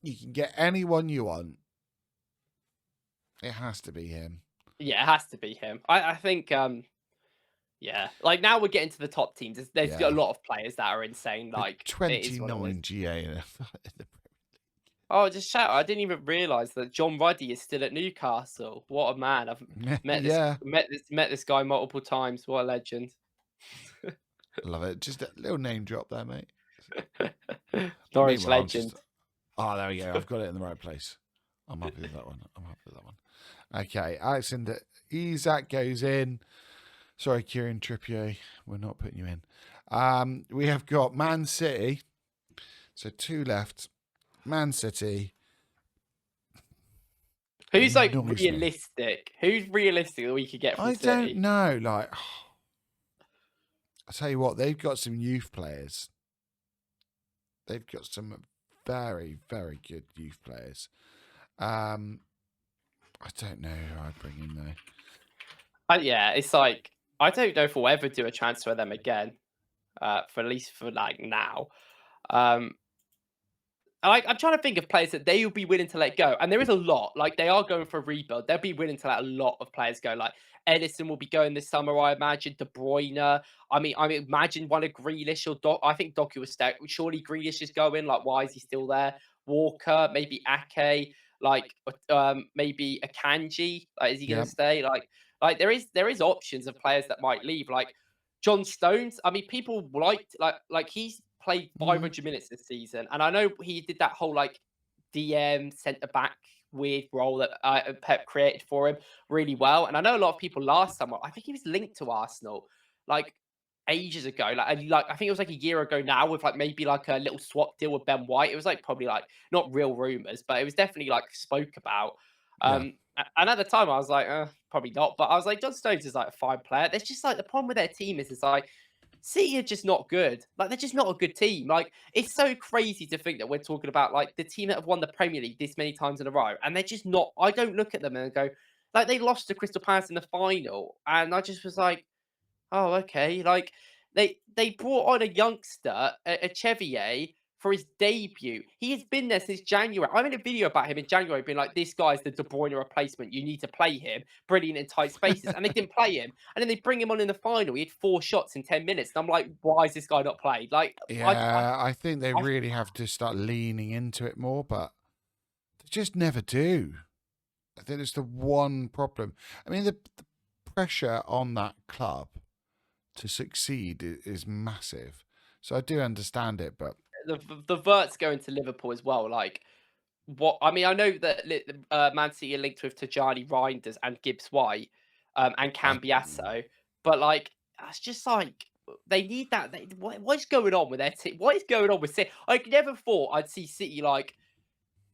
you can get anyone you want. It has to be him. Yeah, it has to be him. I think yeah, like now we're getting to the top teams. There's a Yeah, lot of players that are insane. with Like it is what it is. 29 GA in the Oh, just shout! I didn't even realise that John Ruddy is still at Newcastle. What a man! I've yeah, met this guy multiple times. What a legend! love it. Just a little name drop there, mate. Norwich Meanwhile, I'm legend. just. Oh, there we go. I've got it in the right place. I'm happy with that one. I'm happy with that one. Okay, Alexander Isak goes in. Sorry, Kieran Trippier. We're not putting you in. We have got Man City. So 2 left. Man City. Who's like Annoys me. realistic? Who's realistic that we could get from I don't City? know. Like, I tell you what, they've got some youth players. They've got some very, very good youth players. I don't know who I'd bring in though. Yeah, it's like I don't know if we'll ever do a transfer of them again. For at least for like now. Um, I'm trying to think of players that they will be willing to let go, and there is a lot. Like they are going for a rebuild. They'll be willing to let a lot of players go. Like Edison will be going this summer, I imagine. De Bruyne. I mean, imagine one of Grealish or Doc. I think Doku was stay. Surely Grealish is going. Like, why is he still there? Walker, maybe Ake, like maybe Akanji. Like, is he going Yeah. to stay? Like there is options of players that might leave. Like John Stones. I mean, people liked like he's played Mm, 500 minutes this season, and I know he did that whole like DM centre back weird role that Pep created for him really well. And I know a lot of people last summer. I think he was linked to Arsenal like ages ago. Like I think it was like a year ago now with like maybe like a little swap deal with Ben White. It was like probably like not real rumors, but it was definitely like spoke about. yeah. And at the time I was like, probably not. But I was like, John Stones is like a fine player. There's just like the problem with their team is like City are just not good. Like they're just not a good team. Like it's so crazy to think that we're talking about like the team that have won the Premier League this many times in a row, and they're just not. I don't look at them and go like they lost to Crystal Palace in the final, and I just was like, oh okay. Like they brought on a youngster, a Chevier, for his debut. He has been there since January. I made a video about him in January, being like, "This guy's the De Bruyne replacement. You need to play him. Brilliant in tight spaces." And they didn't play him. And then they bring him on in the final. He had 4 shots in 10 minutes. And I'm like, "Why is this guy not played?" Like, Yeah, I think they I really have to start leaning into it more, but they just never do. I think it's the one problem. I mean, the pressure on that club to succeed is massive. So I do understand it, but the Vert's going to Liverpool as well. Like, what I mean, I know that Man City are linked with Tajani Reinders and Gibbs White, and I Cambiasso, but like that's just like they need that. What is going on with their team? What is going on with City? I never thought I'd see City like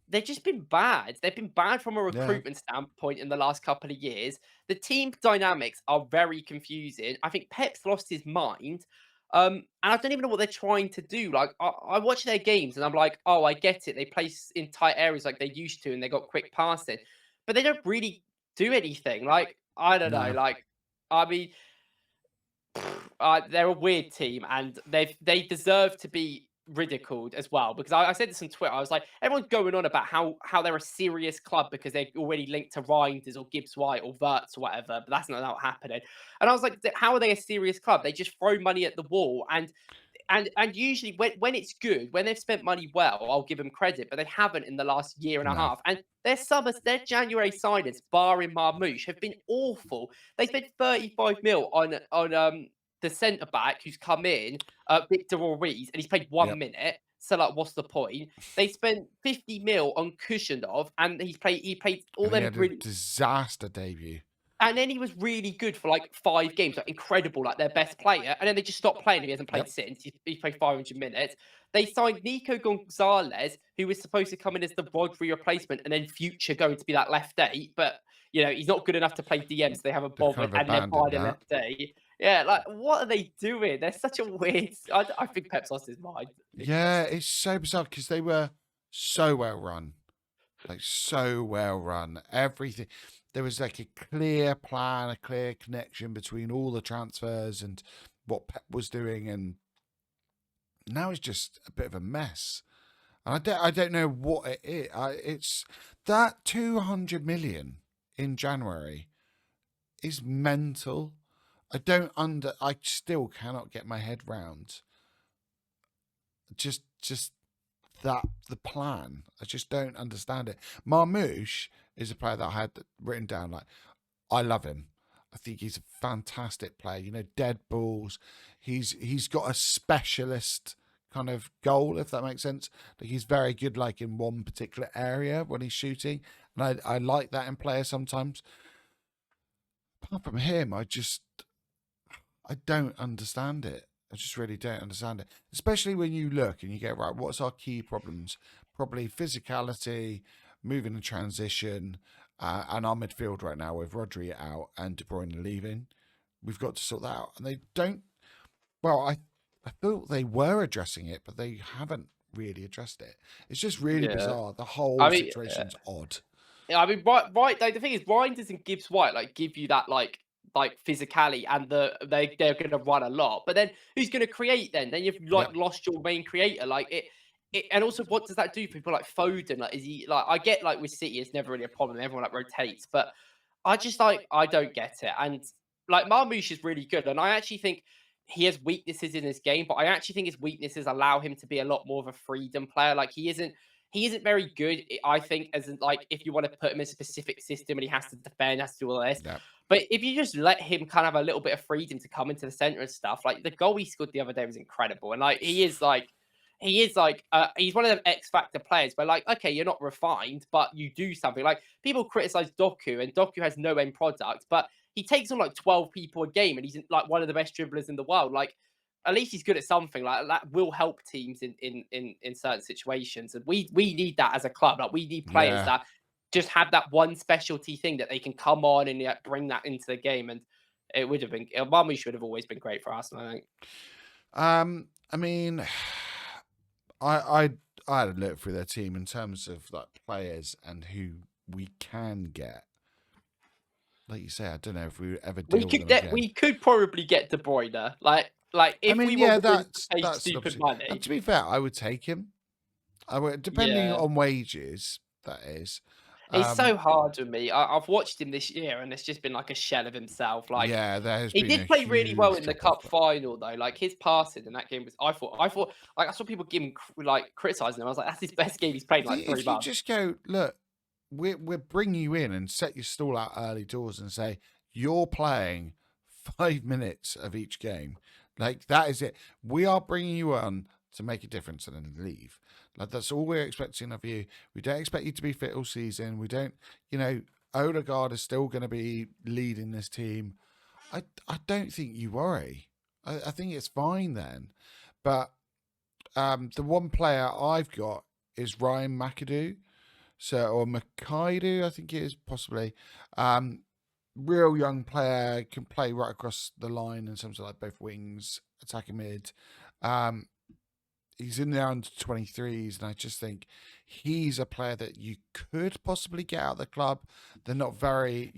they've just been bad. They've been bad from a yeah, recruitment standpoint in the last couple of years. The team dynamics are very confusing. I think Pep's lost his mind. And I don't even know what they're trying to do. Like, I watch their games and I'm like, oh, I get it. They play in tight areas like they used to and they got quick passing, but they don't really do anything. Like, I don't know. no, Like, I mean, they're a weird team and they deserve to be ridiculed as well, because I said this on Twitter. I was like, everyone's going on about how they're a serious club because they're already linked to Reinders or Gibbs White or Verts or whatever, but that's not happening. And I was like, how are they a serious club? They just throw money at the wall, and usually when it's good, when they've spent money well, I'll give them credit, but they haven't in the last year and a No. half. And their January signings, barring Marmoush, have been awful. They spent 35 mil on the centre back who's come in, Victor Ruiz, and he's played 1 minute. So like, what's the point? They spent 50 mil on Kushinov, and he played all And he them had a really. disaster debut. And then he was really good for like 5 games, like incredible, like their best player. And then they just stopped playing him. He hasn't played since. He's played 500 minutes. They signed Nico Gonzalez, who was supposed to come in as the Rodri replacement and then future going to be that left eight. But, he's not good enough to play DM, so they haven't They've bothered. kind of And they're abandoned buying a that. left eight. Yeah, like, what are they doing? They're such a weird. I think Pep's lost his mind. Yeah, it's so bizarre because they were so well run. Like, so well run. Everything. There was like a clear plan, a clear connection between all the transfers and what Pep was doing. And now it's just a bit of a mess. And I don't know what it is. It's that 200 million in January is mental. I still cannot get my head round just that the plan. I just don't understand it. Marmoush is a player that I had written down. Like, I love him. I think he's a fantastic player. Dead balls. He's got a specialist kind of goal, if that makes sense. Like, he's very good, like in one particular area when he's shooting, and I like that in players sometimes. Apart from him, I don't understand it. I just really don't understand it. Especially when you look and you go, right, what's our key problems? Probably physicality, moving and transition, and our midfield right now with Rodri out and De Bruyne leaving. We've got to sort that out. And they don't. Well, I thought they were addressing it, but they haven't really addressed it. It's just really bizarre. The whole situation's odd. Yeah, I mean, right. The thing is, Reinders and Gibbs White give you that like physicality, and they're going to run a lot. But then who's going to create? Then you've lost your main creator. Like it, and also what does that do for people like Foden? Like, is he like? I get like with City, it's never really a problem. Everyone rotates, but I just I don't get it. And like Marmoush is really good, and I actually think he has weaknesses in his game, but I actually think his weaknesses allow him to be a lot more of a freedom player. Like he isn't very good, I think, as in, like, if you want to put him in a specific system and he has to defend, has to do all this. Yeah. But if you just let him kind of have a little bit of freedom to come into the center and stuff, like the goal he scored the other day was incredible. And like he's one of them X factor players where, like, okay, you're not refined, but you do something. Like, people criticize Doku, and Doku has no end product, but he takes on like 12 people a game, and he's like one of the best dribblers in the world. Like, at least he's good at something. Like, that will help teams in certain situations, and we need that as a club. Like, we need players that just have that one specialty thing that they can come on and bring that into the game. And it would have been, Mami should have always been great for Arsenal, I think. I mean, I had a look through their team in terms of like players and who we can get. Like you say, I don't know if we ever deal with them again. We could probably get De Bruyne. Like if we want to pay stupid money. And to be fair, I would take him. I would, depending on wages. That is. It's so hard with me. I've watched him this year, and it's just been like a shell of himself. Like, there has he been did play really well in the cup final, though. Like, his passing in that game was, I thought, like, I saw people give him like criticizing him. I was like, that's his best game he's played in like 3 months. You just go, look, we're bringing you in and set your stall out early doors and say you're playing 5 minutes of each game. Like, that is it. We are bringing you on to make a difference and then leave. Like, that's all we're expecting of you. We don't expect you to be fit all season. We don't, Odegaard is still going to be leading this team. I don't think you worry. I think it's fine then. But the one player I've got is Ryan McAdoo. Or Makaidu, I think it is, possibly. Real young player, can play right across the line in terms of like both wings, attacking mid. He's in the under 23s, and I just think he's a player that you could possibly get out of the club. They're not very,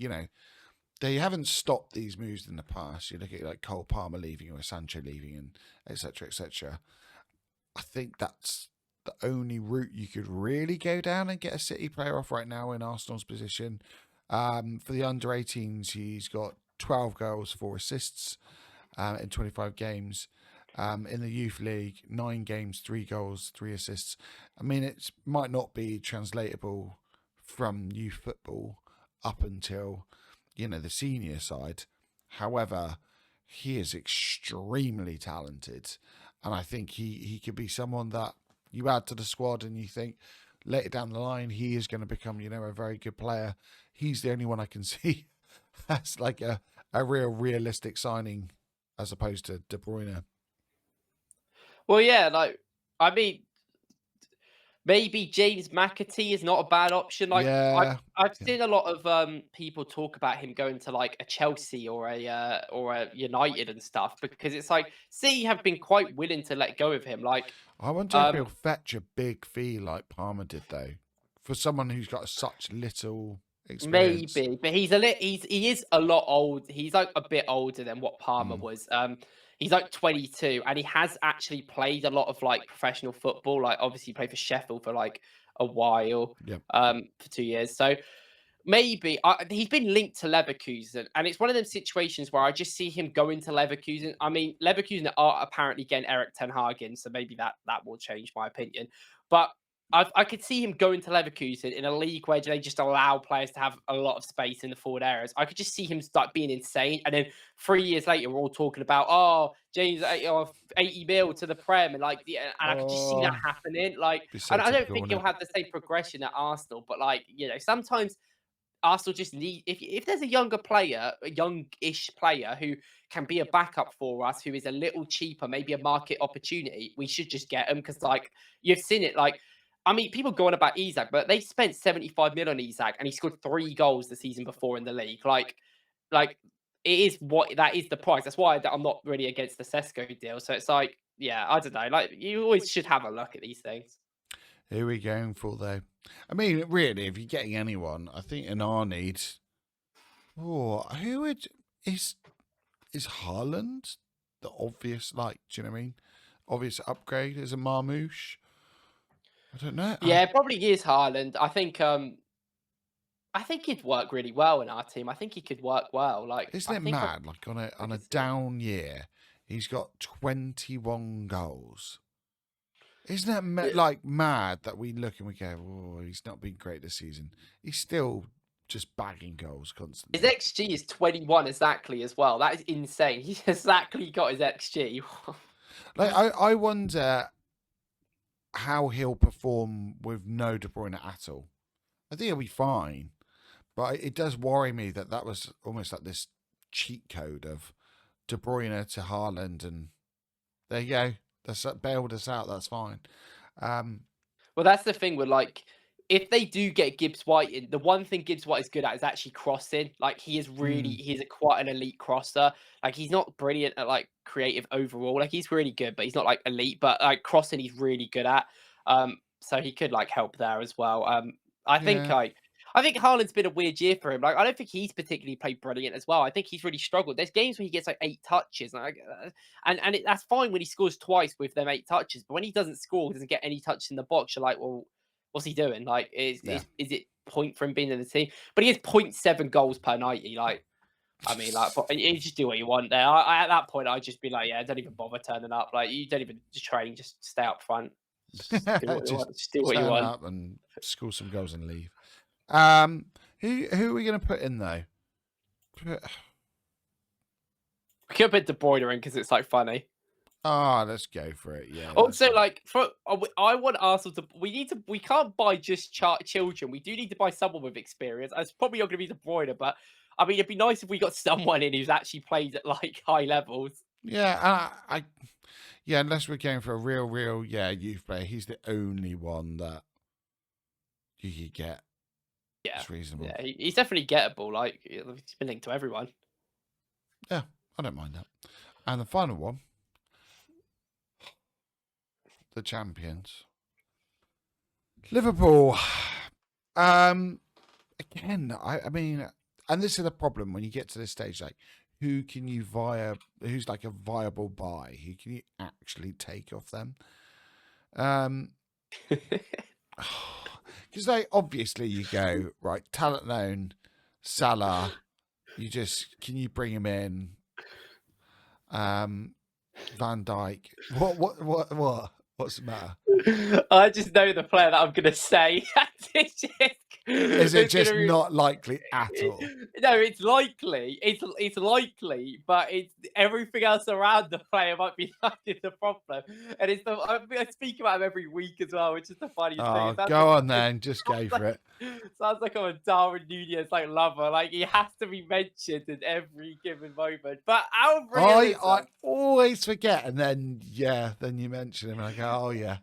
they haven't stopped these moves in the past. You look at like Cole Palmer leaving or Sancho leaving, and etc. etc. I think that's the only route you could really go down and get a City player off right now in Arsenal's position. For the under 18s, he's got 12 goals, 4 assists in 25 games. In the youth league, 9 games, 3 goals, 3 assists. I mean, it might not be translatable from youth football up until the senior side. However, he is extremely talented, and I think he could be someone that you add to the squad, and you think later down the line he is going to become a very good player. He's the only one I can see as like a real realistic signing as opposed to De Bruyne. Well, yeah, like I mean, maybe James McAtee is not a bad option. Like Yeah, I've yeah. seen a lot of people talk about him going to like a Chelsea or a United and stuff because it's like City have been quite willing to let go of him. Like I wonder if um he'll fetch a big fee like Palmer did though, for someone who's got such little experience. maybe, but he is a lot old. He's like a bit older than what Palmer Mm, was. He's like 22 and he has actually played a lot of like professional football. Like obviously he played for Sheffield for like a while, yeah. for 2 years. So maybe he's been linked to Leverkusen, and it's one of them situations where I just see him going to Leverkusen. I mean, Leverkusen are apparently getting Eric Ten Hag in, so maybe that will change my opinion. But I could see him going to Leverkusen in a league where they just allow players to have a lot of space in the forward areas. I could just see him start being insane, and then 3 years later, we're all talking about James 80 mil to the Prem, and like yeah, and I could just see that Oh, happening. Like, be so and I don't typical, think wouldn't he'll it? have the same progression at Arsenal, but like sometimes Arsenal just need if there's a younger player, a youngish player who can be a backup for us, who is a little cheaper, maybe a market opportunity, we should just get him because like you've seen it. Like, I mean, people go on about Isak, but they spent 75 million on Isak and he scored 3 goals the season before in the league. Like it is what that is the price. That's why I'm not really against the Sesko deal. So it's like, yeah, I don't know. Like you always should have a look at these things. Who are we going for though? I mean, really, if you're getting anyone, I think in our needs. Oh, who would is Haaland the obvious? Like, do you know what I mean? Obvious upgrade is a Marmouche. I don't know. Yeah, it probably is Haaland. I think he'd work really well in our team. I think he could work well. Like, Isn't I it think mad? Like I on a could see it. down year, he's got 21 goals. Isn't that Yeah. like mad that we look and we go, oh, he's not been great this season. He's still just bagging goals His constantly. XG is 21 exactly as well. That is insane. He's exactly got his XG. Like I wonder how he'll perform with no De Bruyne at all. I think he'll be fine, but it does worry me that that was almost like this cheat code of De Bruyne to Haaland, and there you go. That's that bailed us out. That's fine. Um, Well, that's the thing with like if they do get Gibbs White in, the one thing Gibbs White is good at is actually crossing. Like mm, he's a quite an elite crosser. Like he's not brilliant at like creative overall. Like he's really good, but he's not like elite. But like crossing, he's really good at. So he could like help there as well. I think yeah, like I think Haaland's been a weird year for him. Like I don't think he's particularly played brilliant as well. I think he's really struggled. There's games where he gets like 8 touches, that's fine when he scores twice with them 8 touches. But when he doesn't score, doesn't get any touches in the box, you're like, well, what's he doing? Like, yeah. is it point for him being in the team? But he has 0.7 goals per 90. Like, I mean, like, but you just do what you want there. At that point, I'd just be like, yeah, don't even bother turning up. Like, you don't even just train, just stay up front. Just do what you Just want. Just do what you turn want. up and score some goals and leave. Um, who are we going to put in though? We could put De Bruyne in because it's like funny. Ah, let's go for it. Yeah, let's Also, go. like, I want Arsenal to. We can't buy just children. We do need to buy someone with experience. It's probably not going to be De Bruyne, but I mean, it'd be nice if we got someone in who's actually played at like high levels. Yeah, yeah, unless we're going for a real, yeah, youth player, he's the only one that you could get. Yeah, It's reasonable. yeah, he's definitely gettable. Like, he's been linked to everyone. Yeah, I don't mind that. And the final one, the champions, Liverpool. Again, I mean, and this is the problem when you get to this stage, like, who can you who's like a viable buy? Who can you actually take off them? Because obviously you go right, talent loan, Salah. Can you bring him in? Van Dijk. What's the matter? I just know the player that I'm going to say. Is it It's just gonna be, not likely at all? no, it's likely. It's likely, but it's everything else around the player might be the problem. And I speak about him every week as well, which is the funniest thing. Oh, It sounds go like on then. Just go for it. sounds like I'm a Darwin Nunez like lover. Like he has to be mentioned in every given moment. But out of realism, I always forget, and then you mention him, and I go, oh yeah.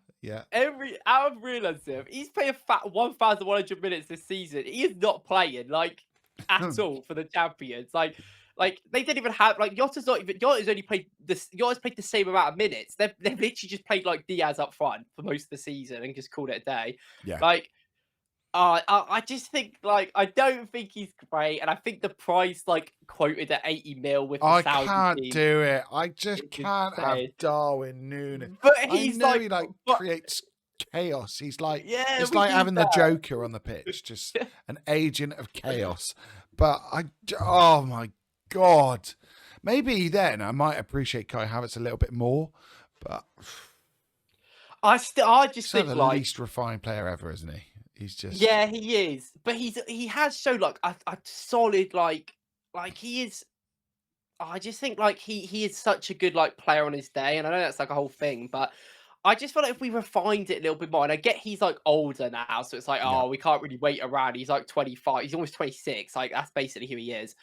out of realism, he's playing 1,100 minutes this season. He is not playing like at all for the champions. Like they didn't even have like Yotta's only played this. Yotta's played the same amount of minutes. They've literally just played like Diaz up front for most of the season and just called it a day. Yeah. Like I just think like I don't think he's great, and I think the price like quoted at 80 mil with the I Saudi can't team, do it. I just it's can't have insane. Darwin Núñez. But I he's know like, he but creates chaos. He's like yeah, it's we like need having the that. Joker on the pitch, just an agent of chaos. But oh my god, maybe then I might appreciate Kai Havertz a little bit more. But I just he's think the like least refined player ever, isn't he? He's just yeah, he is, but he has shown like a solid like he is. I just think like he is such a good like player on his day, and I know that's like a whole thing, but I just feel like if we refined it a little bit more, and I get he's like older now, so it's like Yeah. oh we can't really wait around. He's like 25, he's almost 26, like that's basically who he is,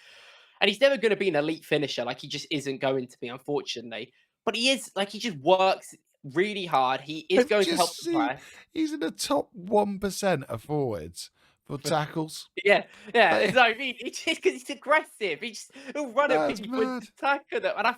and he's never going to be an elite finisher, like he just isn't going to be, unfortunately. But he is like he just works really hard. He is Have you going to help just the seen press. he's in the top 1% of forwards for tackles? Yeah, yeah. That- It's like I mean, it's just because he's aggressive. He'll run at That's people and mad. tackle them. And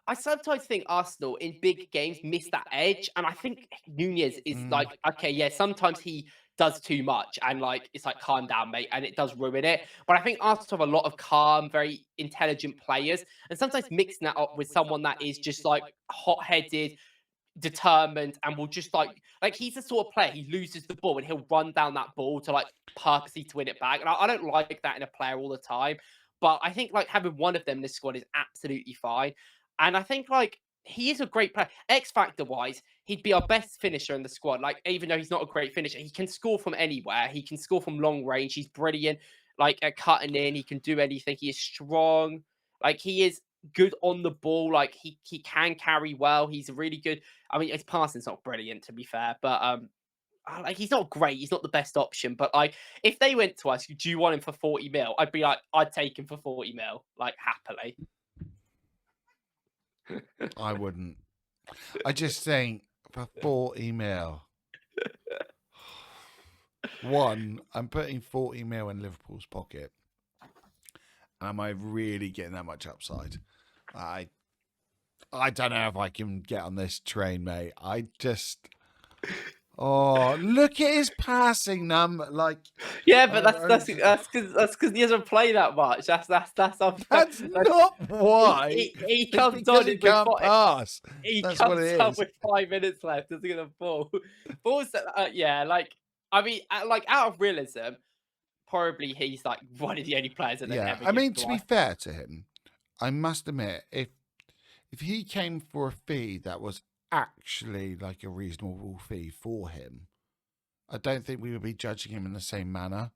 I sometimes think Arsenal in big games miss that edge. And I think Nunez is like, okay, yeah, sometimes he does too much and like it's like calm down, mate, and it does ruin it. But I think Arsenal have a lot of calm, very intelligent players, and sometimes mixing that up with someone that is just like hot-headed, determined, and will just like he's the sort of player he loses the ball and he'll run down that ball to like purposely to win it back. And I don't like that in a player all the time. But I think like having one of them in this squad is absolutely fine. And I think like he is a great player. X Factor wise, he'd be our best finisher in the squad. Like, even though he's not a great finisher, he can score from anywhere. He can score from long range. He's brilliant. Like at cutting in, he can do anything. He is strong. Like he is good on the ball. Like he can carry well. He's really good. I mean, his passing's not brilliant to be fair, but like he's not great. He's not the best option. But like, if they went to us, do you want him for 40 mil? I'd be like, I'd take him for 40 mil, like happily. I wouldn't. I just think for 40 mil. One, I'm putting 40 mil in Liverpool's pocket. Am I really getting that much upside? I don't know if I can get on this train, mate. Oh, look at his passing number. Like, yeah, but that's because he doesn't play that much. That's that's not why. he It's comes because on. he can't pass. He That's comes what it on is. with 5 minutes left. Doesn't get the ball. But also, yeah, like I mean, like out of realism, probably he's like one of the only players that Yeah, ever. I mean, to be fair to him, I must admit, if he came for a fee that was actually like a reasonable fee for him, I don't think we would be judging him in the same manner.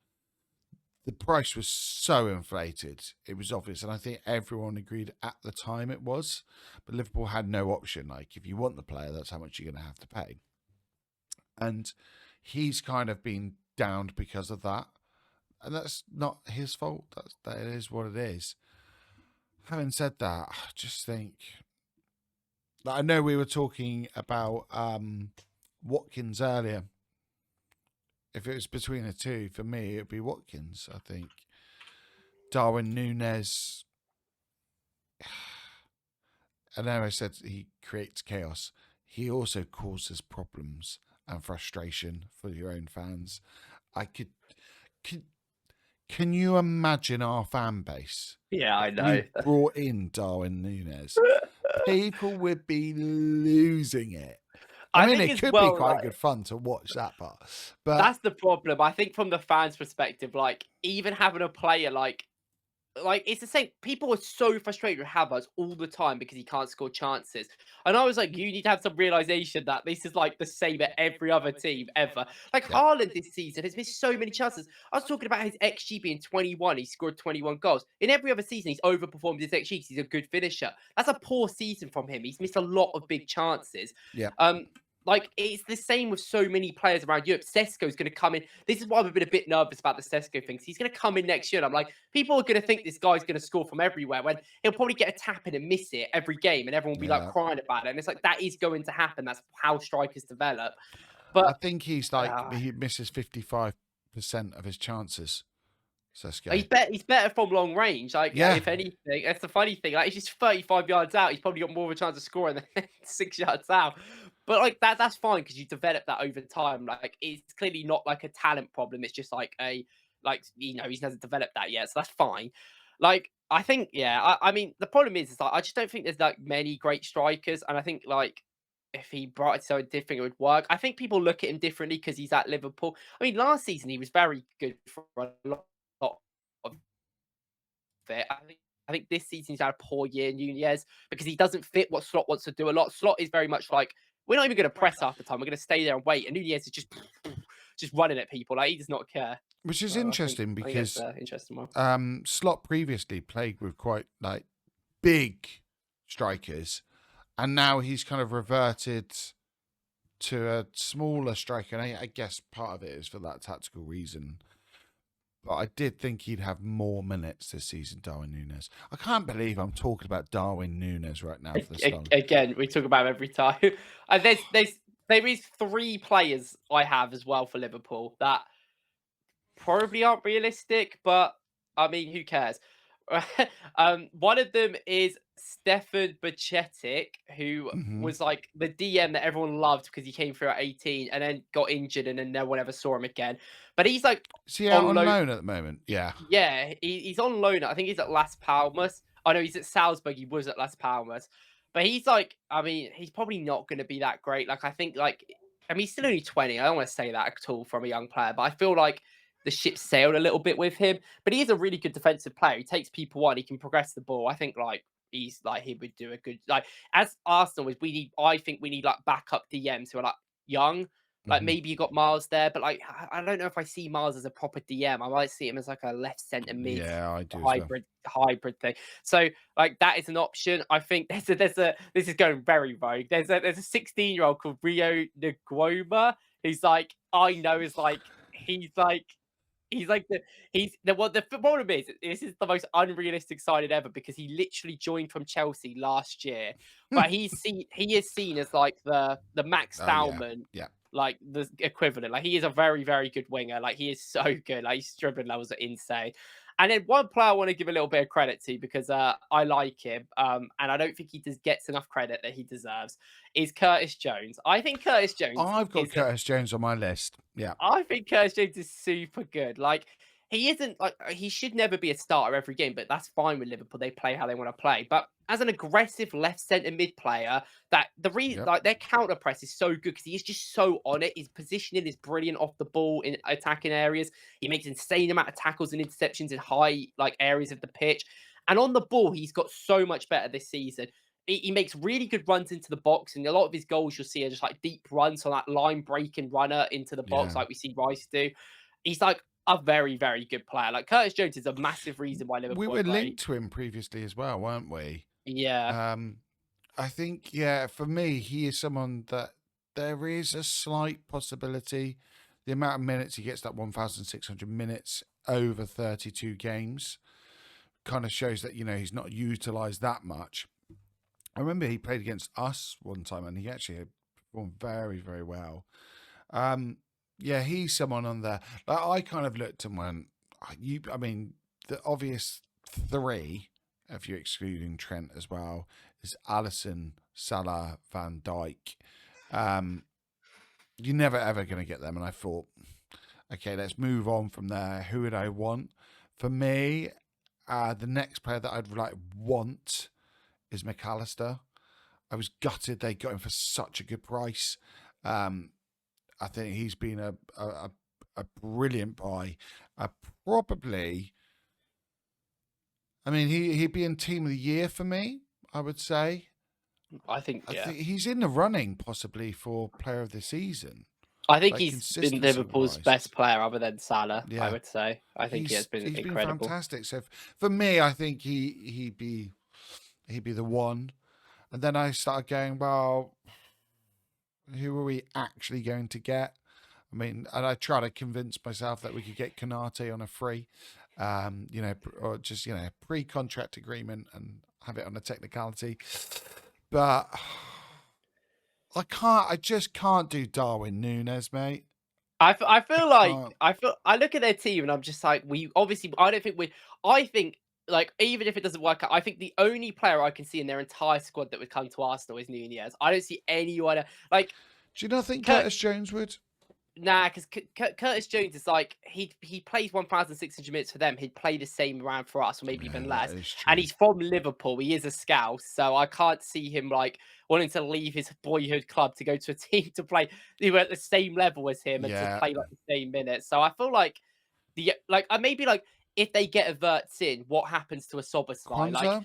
The price was so inflated. It was obvious. And I think everyone agreed at the time it was. But Liverpool had no option. Like, if you want the player, that's how much you're going to have to pay. And he's kind of been downed because of that. And that's not his fault. That is what it is. Having said that, I just think... I know we were talking about Watkins earlier. If it was between the two, for me, it'd be Watkins, I think. Darwin Núñez. I know I said he creates chaos. He also causes problems and frustration for your own fans. Can you imagine our fan base? Yeah, I know. We brought in Darwin Núñez. People would be losing it. I I mean, think it as could be well, quite like, good fun to watch that part, but that's the problem. I think from the fans' perspective, like even having a player like it's the same. People are so frustrated with Havertz all the time because he can't score chances. And I was like, you need to have some realization that this is like the same at every other team ever. Like yeah, Haaland this season has missed so many chances. I was talking about his XG being 21. He scored 21 goals. In every other season, he's overperformed his XG because he's a good finisher. That's a poor season from him. He's missed a lot of big chances. yeah. Like it's the same with so many players around Europe. Sesko's going to come in. This is why I've been a bit nervous about the Sesko things. He's going to come in next year. And I'm like, people are going to think this guy's going to score from everywhere when he'll probably get a tap in and miss it every game, and everyone will be like Yeah. crying about it. And it's like that is going to happen. That's how strikers develop. I But think he's like he misses 55% of his chances. Sesko. he's better from long range. Like Yeah, if anything, that's the funny thing. Like he's just 35 yards out. He's probably got more of a chance of scoring than 6 yards out. But like that's fine because you develop that over time. Like it's clearly not like a talent problem. It's just like he hasn't developed that yet, so that's fine. Like I think I mean the problem is like I just don't think there's like many great strikers, and I think like if he brought it so different, it would work. I think people look at him differently because he's at Liverpool. I mean, last season he was very good for a lot of it. I think this season he's had a poor year, Nunez, because he doesn't fit what Slot wants to do a lot. Slot is very much like, we're not even going to press half the time. We're going to stay there and wait. And Nunez is just running at people. Like he does not care. which is So interesting I think that's because an interesting one. Slot previously played with quite like big strikers, and now he's kind of reverted to a smaller striker. And I guess part of it is for that tactical reason. But I did think he'd have more minutes this season, Darwin Núñez. I can't believe I'm talking about Darwin Núñez right now for this long. Again, we talk about him every time. And there is 3 players I have as well for Liverpool that probably aren't realistic, but I mean, who cares? One of them is Stefan Bajcetic, who Hmm. was like the DM that everyone loved because he came through at 18 and then got injured and then no one ever saw him again. But he's like Is he out on on loan. loan at the moment? Yeah. Yeah, he's on loan. I think he's at Las Palmas. Oh no, he's at Salzburg. He was at Las Palmas, but he's like, I mean, he's probably not going to be that great. Like, I think, like, I mean, he's still only 20. I don't want to say that at all from a young player, but I feel like the ship sailed a little bit with him. But he is a really good defensive player. He takes people on. He can progress the ball. I think like he's like he would do a good like as Arsenal is. We need. I think we need like backup DMs who are like young. Like Hmm. maybe you got Miles there, but like I don't know if I see Miles as a proper DM. I might see him as like a left centre mid Yeah, I do as well. hybrid thing. So like that is an option. I think there's a this is going very rogue. There's a 16-year-old called Rio Nguoma who's like I know is like he's like the what the problem is this is the most unrealistic signing ever because he literally joined from Chelsea last year, but he is seen as like the Max Oh yeah, Baumann yeah. like the equivalent. Like he is a very, very good winger. Like he is so good. Like his dribbling levels are insane. And then one player I want to give a little bit of credit to because I like him, and I don't think he gets enough credit that he deserves. Is Curtis Jones? I think Curtis Jones I've got is Curtis Jones on my list. Yeah. I think Curtis James is super good. Like he isn't like he should never be a starter every game, but that's fine with Liverpool. They play how they want to play. But as an aggressive left centre mid player, that Yep. like their counter press is so good because he is just so on it. His positioning is brilliant off the ball in attacking areas. He makes insane amount of tackles and interceptions in high like areas of the pitch. And on the ball, he's got so much better this season. He makes really good runs into the box, and a lot of his goals you'll see are just like deep runs on that line breaking runner into the box, Yeah. like we see Rice do. He's like a very, very good player. Like Curtis Jones is a massive reason why We Liverpool are were great. linked to him previously as well, weren't we? Yeah. I think, yeah, for me, he is someone that there is a slight possibility. The amount of minutes he gets, that 1,600 minutes over 32 games, kind of shows that, he's not utilised that much. I remember he played against us one time and he actually performed very, very well. Yeah, he's someone on there. Like, I kind of looked and went, I mean, the obvious 3, if you're excluding Trent as well, is Alisson, Salah, Van Dijk. You're never ever going to get them. And I thought, okay, let's move on from there. Who would I want? For me, the next player that I'd want is McAllister. I was gutted they got him for such a good price. I think he's been a brilliant buy. Probably, I mean, he'd be in team of the year for me, I would say. I think, I yeah. think he's in the running possibly for player of the season. I think Like, he's been Liverpool's consistency-wise. best player other than Salah, I Yeah. would say. I think he has been He's been incredible. fantastic. So for me, I think he'd be the one. And then I started going, well, who are we actually going to get? I mean, and I try to convince myself that we could get Konate on a free, or just, pre-contract agreement and have it on a technicality. But I just can't do Darwin Núñez, mate. I feel like can't. I look at their team and I'm just like, I think like even if it doesn't work out, I think the only player I can see in their entire squad that would come to Arsenal is Núñez. I don't see anyone like. Do you not think Kurt- Curtis Jones would? Nah, because Curtis Jones is like he plays 1,600 minutes for them. He'd play the same round for us, or maybe even less. And he's from Liverpool. He is a scout, so I can't see him like wanting to leave his boyhood club to go to a team to play who are at the same level as him and to play like the same minutes. So I feel like maybe like if they get a Verts in, what happens to a Szoboszlai? Like,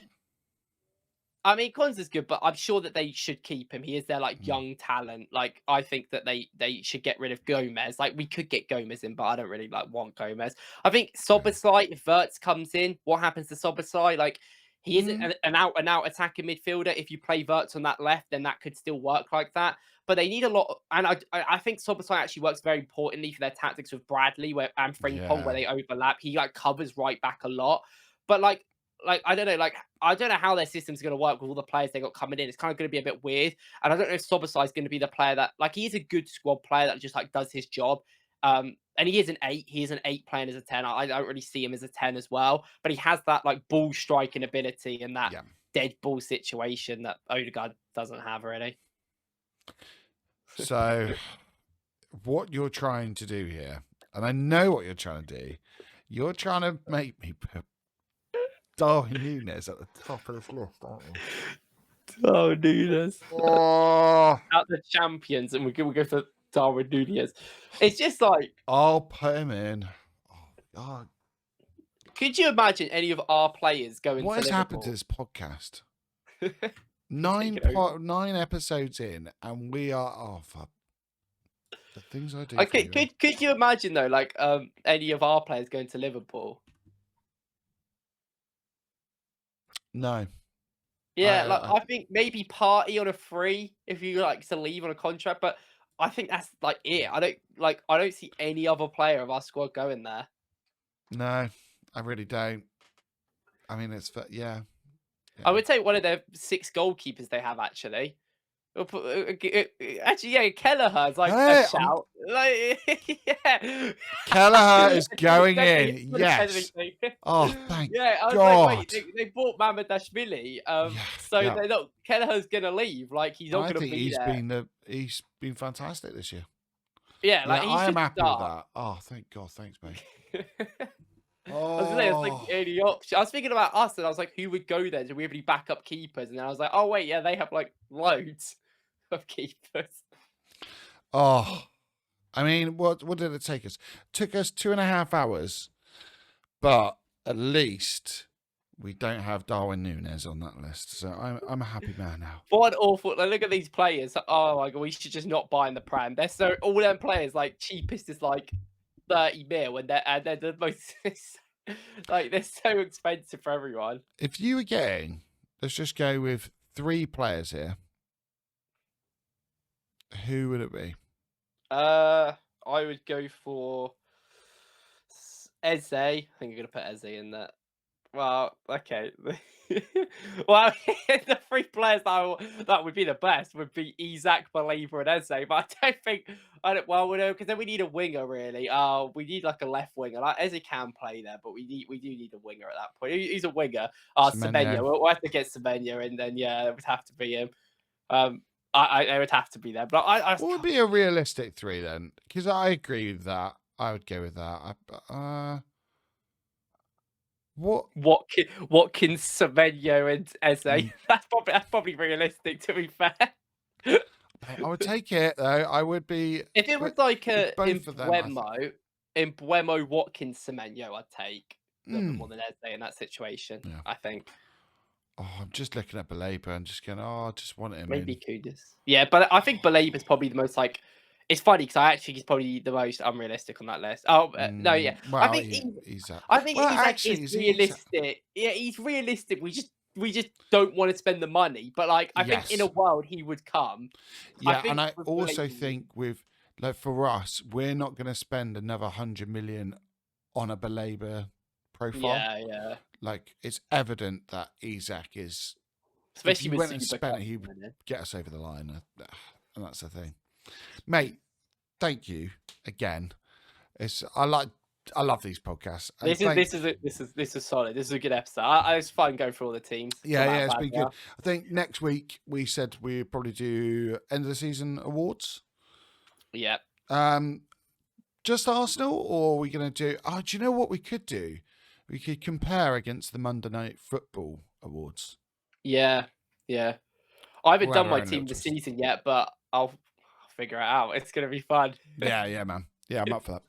I mean, Konza's good, but I'm sure that they should keep him. He is their like young talent. Like, I think that they should get rid of Gomez. Like, we could get Gomez in, but I don't really like want Gomez. I think Szoboszlai, if Verts comes in, what happens to Szoboszlai? Like, he isn't an out and out attacking midfielder. If you play Verts on that left, then that could still work like that. But they need a lot, and I think Szoboszlai actually works very importantly for their tactics with Bradley and Frimpong, where they overlap. He like covers right back a lot, but like I don't know, I don't know how their system's going to work with all the players they got coming in. It's kind of going to be a bit weird, and I don't know if Szoboszlai is going to be the player that he is a good squad player that just like does his job. And he is an 8. He is an 8 playing as a 10. I don't really see him as a 10 as well, but he has that like ball striking ability and that dead ball situation that Odegaard doesn't have really. So, what you're trying to do here, and I know what you're trying to do, you're trying to make me put Darwin Núñez at the top of this list, aren't you? Oh, Núñez. Out the champions, and we go for Darwin Núñez. It's just like I'll put him in. Oh God! Could you imagine any of our players going? What has happened to this podcast? 9 episodes in, and we are for the things I do. Okay, could you imagine though, like any of our players going to Liverpool? No. Yeah, I think maybe Party on a free if you like to leave on a contract, but I think that's like it. I don't see any other player of our squad going there. No, I really don't. I mean, it's yeah. I would take one of their 6 goalkeepers they have actually. Actually, yeah, Kelleher's like a shout. Kelleher is going in. Yes. Oh, thank God. Like, wait, they bought Mamardashvili. So they're not. Kelleher's gonna leave. Like he's not gonna be there. He's been fantastic this year. Yeah, like I am happy with that. Oh, thank God. Thanks, mate. I was gonna say, it's like the only option. I was thinking about us, and I was like, who would go there? Do we have any backup keepers? And then I was like, oh wait, yeah, they have like loads of keepers. Oh, I mean, what did it take us? Took us 2.5 hours, but at least we don't have Darwin Núñez on that list. So I'm a happy man now. What an awful! Like, look at these players. Oh my God, we should just not buy in the Prem. They're so all them players like cheapest is like 30 mil, and they're the most like they're so expensive for everyone. If you were getting, let's just go with 3 players here. Who would it be? I would go for Eze. I think I'm gonna put Eze in there. Well, okay. Well, the 3 players that would be the best would be Isak, Believer, and Eze. But well, because then we need a winger really. We need like a left winger. Like Eze can play there, but we do need a winger at that point. He's a winger. Semenyo. We'll have to get Semenyo, and then yeah, it would have to be him. I would have to be there, but what would be a realistic 3 then? Because I agree with that. I would go with that. What? Watkins, Semenyo, and Eze. Mm. That's probably realistic. To be fair, Mate, I would take it though. I would be if it was with, like with a both of them. in Buemo, Watkins, Semenyo, I'd take a little bit Mm. more than Eze in that situation. Yeah. I think Oh, I'm just looking at Baleba and just going, oh, I just want him maybe in. Kudus. Yeah, but I think Baleba is probably the most like. It's funny because I actually he's probably the most unrealistic on that list. Oh no, yeah, I Well, think he's I think well, Isak actually, is is he? realistic. Yeah, he's realistic. We just don't want to spend the money. But like, I think in a Yes. world he would come. I Yeah, and think I with also Baleba, think with like for us, we're not going to spend another 100 million on a Baleba profile. yeah, Like it's evident that Isak is. If especially you with went and Super spent Cup it, he would coming in. get us over the line, and that's the thing, mate. Thank you again. I love these podcasts. And This is solid. This is a good episode. It's fun going through all the teams. yeah, it's been good. I think next week we said we'd probably do end of the season awards. Yeah. Just Arsenal, or are we going to do? Oh, do you know what we could do? We could compare against the Monday Night Football awards. Yeah. I haven't We'll add done our my own team little this twist. season yet, but I'll figure it out. It's gonna be fun. Yeah, man. Yeah, I'm up for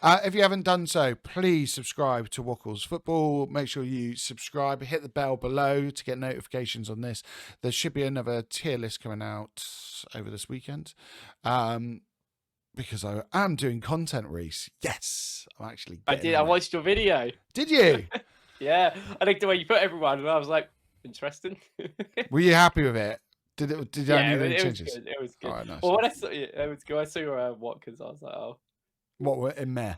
that. If you haven't done so, please subscribe to FOKLZ Football. Make sure you subscribe, hit the bell below to get notifications on this. There should be another tier list coming out over this weekend. Because I am doing content, Reese. Yes, I'm actually. I did. I watched your video. Did you? Yeah, I liked the way you put everyone, and I was like, interesting. Were you happy with it? Did it? Did I need any it was changes? good. It was good. All right, nice. Well, when I saw it was good. I saw your Watkins. I was like, oh. What were in there?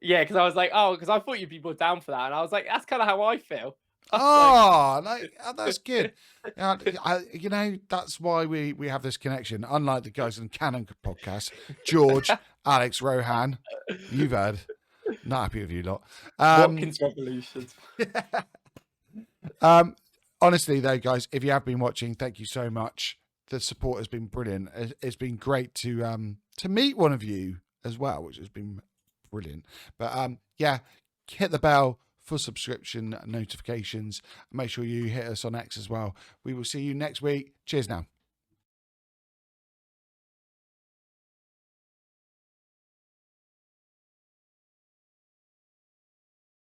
Yeah, because I was like, oh, because I thought you'd be more down for that, and I was like, that's kind of how I feel. Oh, that's good. You know, that's why we have this connection. Unlike the guys in the Canon podcast, George, Alex, Rohan, you've heard. Not happy with you lot. Watkins Revolution. Honestly, though, guys, if you have been watching, thank you so much. The support has been brilliant. It's been great to meet one of you as well, which has been brilliant. But yeah, hit the bell for subscription notifications. Make sure you hit us on X as well. We will see you next week. Cheers now.